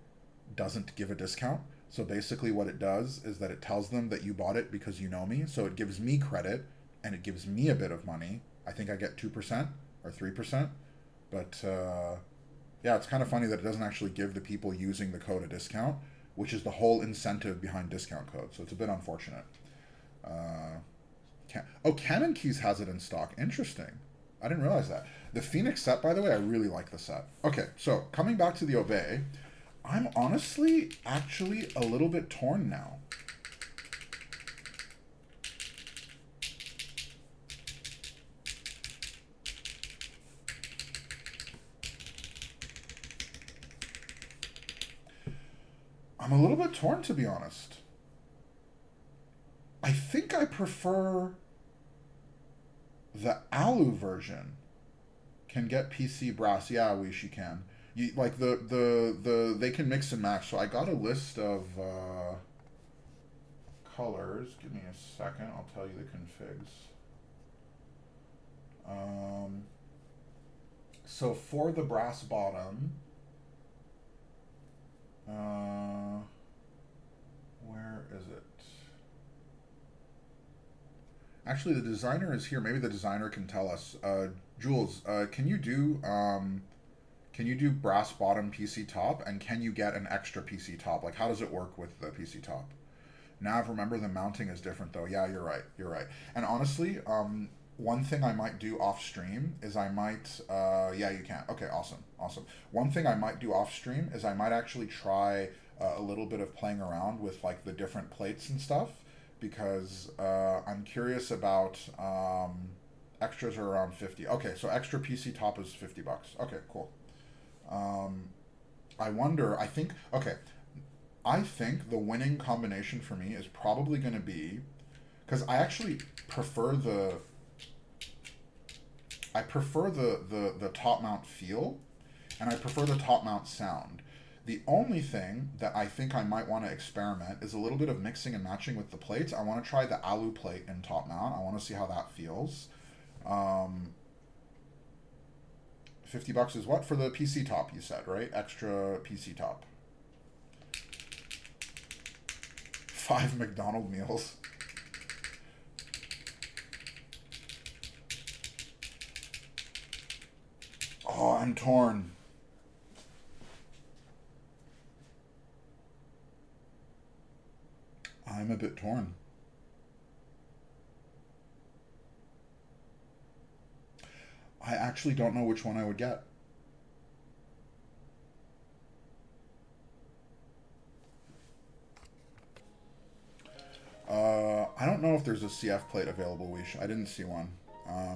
doesn't give a discount. So basically, what it does is that it tells them that you bought it because you know me. So it gives me credit and it gives me a bit of money. I think I get 2% or 3%. But yeah, it's kind of funny that it doesn't actually give the people using the code a discount, which is the whole incentive behind discount codes. So it's a bit unfortunate. Uh, Canon Keys has it in stock. Interesting. I didn't realize that. The Phoenix set, by the way, I really like the set. Okay, so coming back to the Obey, I'm honestly actually a little bit torn now. I'm a little bit torn, to be honest. I think I prefer the Alu version. Can get PC brass. Yeah, she can. You, like they can mix and match. So I got a list of colors. Give me a second. I'll tell you the configs. Um, so for the brass bottom, where is it? Actually, the designer is here. Maybe the designer can tell us. Jules, can you do brass bottom PC top, and can you get an extra PC top? Like, how does it work with the PC top? Nav, remember the mounting is different though. Yeah, you're right. You're right. And honestly, one thing I might do off stream is I might. Yeah, you can. Okay, awesome, awesome. One thing I might do off stream is I might actually try a little bit of playing around with like the different plates and stuff because I'm curious about. Extras are around 50. Okay, so extra PC top is $50. Okay, cool. Um, I wonder, okay, I think the winning combination for me is probably going to be, because I actually prefer the top mount feel, and I prefer the top mount sound. The only thing that I think I might want to experiment is a little bit of mixing and matching with the plates. I want to try the alu plate in top mount. I want to see how that feels. 50 bucks is what for the PC top, you said, right? Extra PC top. 5 McDonald meals. Oh, I'm torn. I'm a bit torn. I actually don't know which one I would get. I don't know if there's a CF plate available, Weesh. I didn't see one.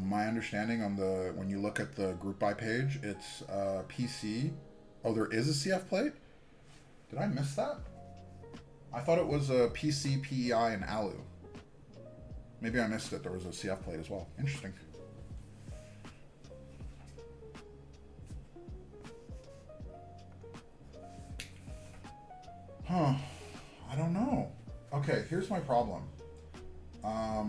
My understanding on when you look at the group buy page, it's PC. Oh, there is a CF plate? Did I miss that? I thought it was a PC, PEI, and ALU. Maybe I missed it. There was a CF plate as well. Interesting. Huh. I don't know. Okay, here's my problem. I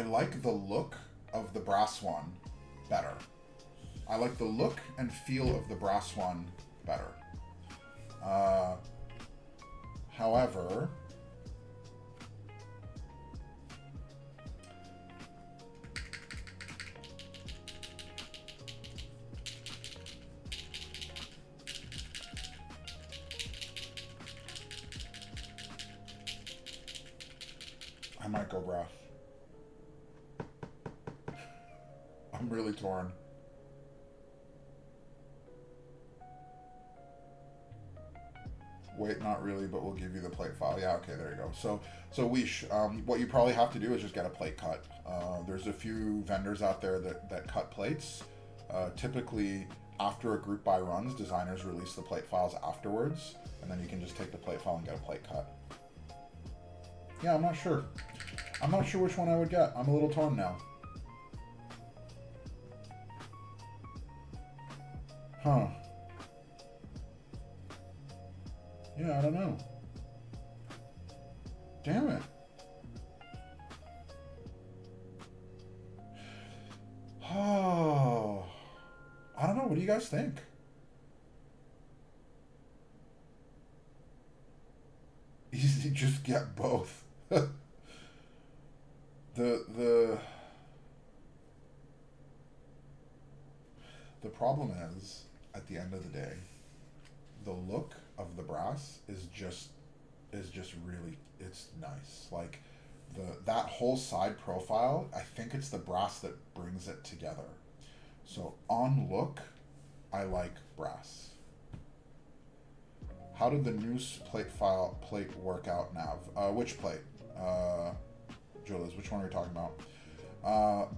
like the look of the brass one better. I like the look and feel of the brass one better. However, I might go brass. I'm really torn. Wait, not really, but we'll give you the plate file. Yeah, okay, there you go. So Weesh, what you probably have to do is just get a plate cut. There's a few vendors out there that cut plates. Typically, after a group buy runs, designers release the plate files afterwards, and then you can just take the plate file and get a plate cut. Yeah, I'm not sure. I'm not sure which one I would get. I'm a little torn now. Huh. Yeah, I don't know. Damn it. Oh. I don't know. What do you guys think? Easy, just get both. The problem is, at the end of the day, the look of the brass is just really, it's nice. Like that whole side profile, I think it's the brass that brings it together. So on look, I like brass. How did the new plate work out, Nav? Which plate? Julius, which one are you talking about?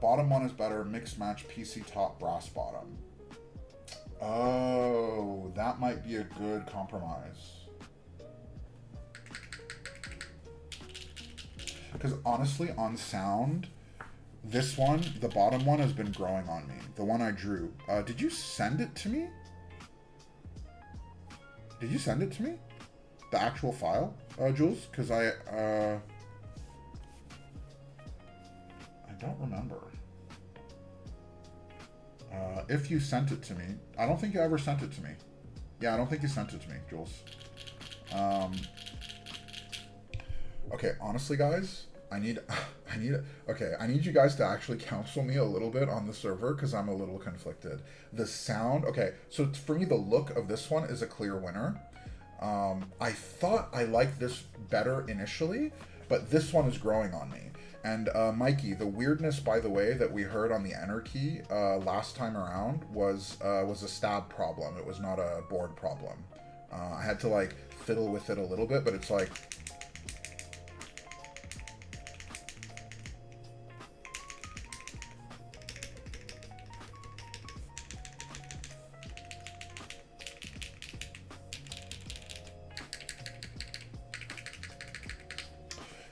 Bottom one is better. Mix match PC top, brass bottom. Oh, that might be a good compromise. Because honestly, on sound, this one, the bottom one, has been growing on me. The one I drew. Did you send it to me? Did you send it to me? The actual file, Jules? Because I don't remember. If you sent it to me, I don't think you ever sent it to me. Yeah, I don't think you sent it to me, Jules. Okay, honestly, guys, I need you guys to actually counsel me a little bit on the server because I'm a little conflicted. The sound, okay, so for me, the look of this one is a clear winner. I thought I liked this better initially, but this one is growing on me. And Mikey, the weirdness, by the way, that we heard on the enter key last time around was a stab problem. It was not a board problem. I had to like fiddle with it a little bit, but it's like.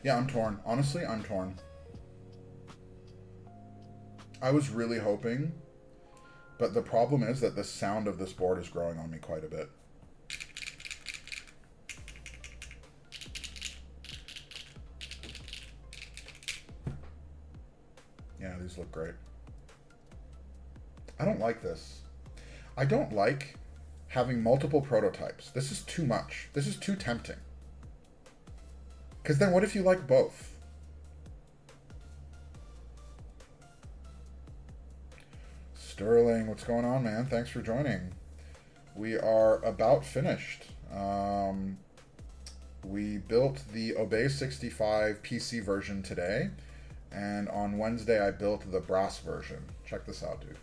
Yeah, I'm torn. Honestly, I'm torn. I was really hoping, but the problem is that the sound of this board is growing on me quite a bit. Yeah, these look great. I don't like this. I don't like having multiple prototypes. This is too much. This is too tempting. Because then what if you like both? Sterling, what's going on, man? Thanks for joining. We are about finished. We built the Obey65 PC version today, and on Wednesday I built the brass version. Check this out, dude.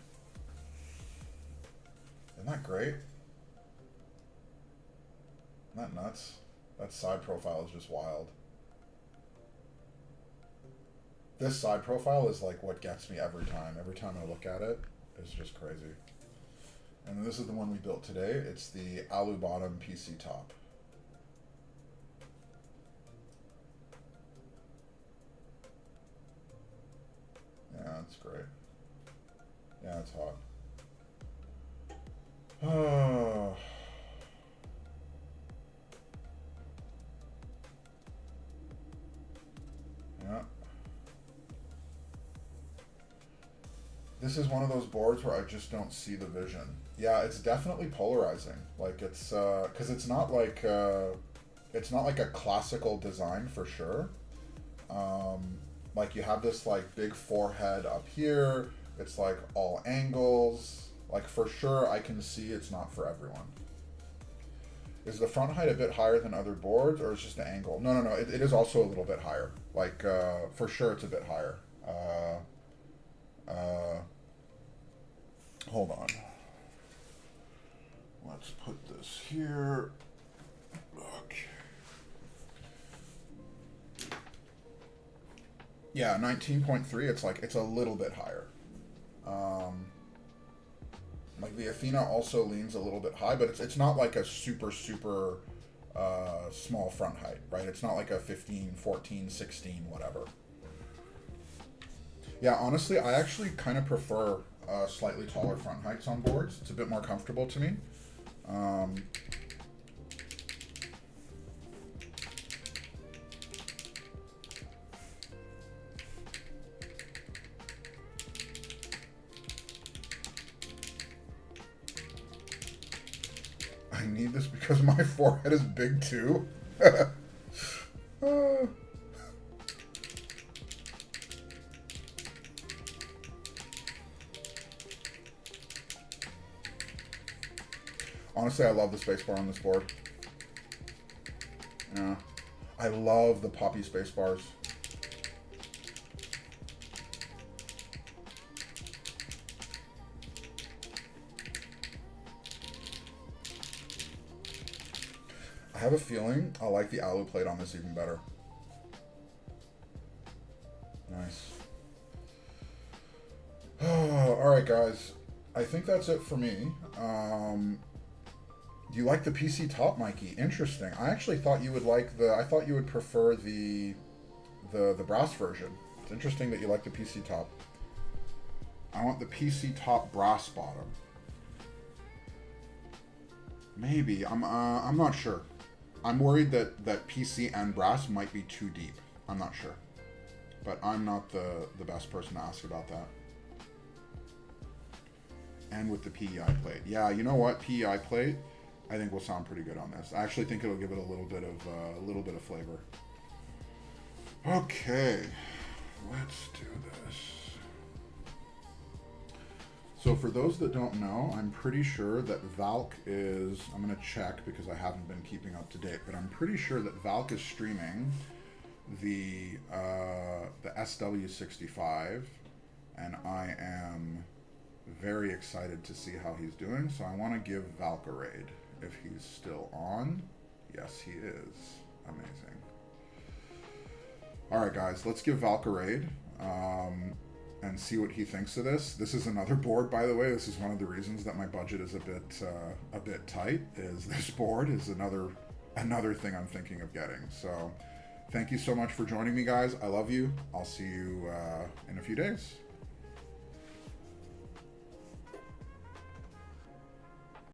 Isn't that great? Isn't that nuts? That side profile is just wild. This side profile is like what gets me every time. Every time I look at it, it's just crazy. And this is the one we built today. It's the alu bottom PC top. Yeah, it's great. Yeah, it's hot. Oh. Yeah. This is one of those boards where I just don't see the vision. Yeah, it's definitely polarizing. Like it's, cause it's not like a classical design for sure. Like you have this like big forehead up here. It's like all angles. Like for sure I can see it's not for everyone. Is the front height a bit higher than other boards, or it's just the angle? No, it is also a little bit higher. Like, for sure it's a bit higher. Hold on. Let's put this here. Okay. Yeah, 19.3, it's a little bit higher. Like the Athena also leans a little bit high, but it's not like a super small front height, right? It's not like a 15, 14, 16, whatever. Yeah, honestly, I actually kind of prefer slightly taller front heights on boards. It's a bit more comfortable to me. I need this because my forehead is big too. Honestly, I love the spacebar on this board. Yeah. I love the poppy spacebars. I have a feeling I'll like the alu plate on this even better. Nice. Alright guys, I think that's it for me. Do you like the PC top, Mikey? Interesting. I actually thought you would like I thought you would prefer the brass version. It's interesting that you like the PC top. I want the PC top brass bottom. Maybe. I'm not sure. I'm worried that PC and brass might be too deep. I'm not sure. But I'm not the best person to ask about that. And with the PEI plate. Yeah, you know what? PEI plate, I think will sound pretty good on this. I actually think it'll give it a little bit of flavor. Okay, let's do this. So for those that don't know, I'm pretty sure that Valk is, I'm gonna check because I haven't been keeping up to date, but I'm pretty sure that Valk is streaming the SW65, and I am very excited to see how he's doing. So I want to give Valk a raid if he's still on. Yes, he is. Amazing. All right, guys, let's give Valk a raid and see what he thinks of this. This is another board, by the way. This is one of the reasons that my budget is a bit tight. Is this board is another thing I'm thinking of getting. So Thank you so much for joining me, guys. I love you. I'll see you in a few days.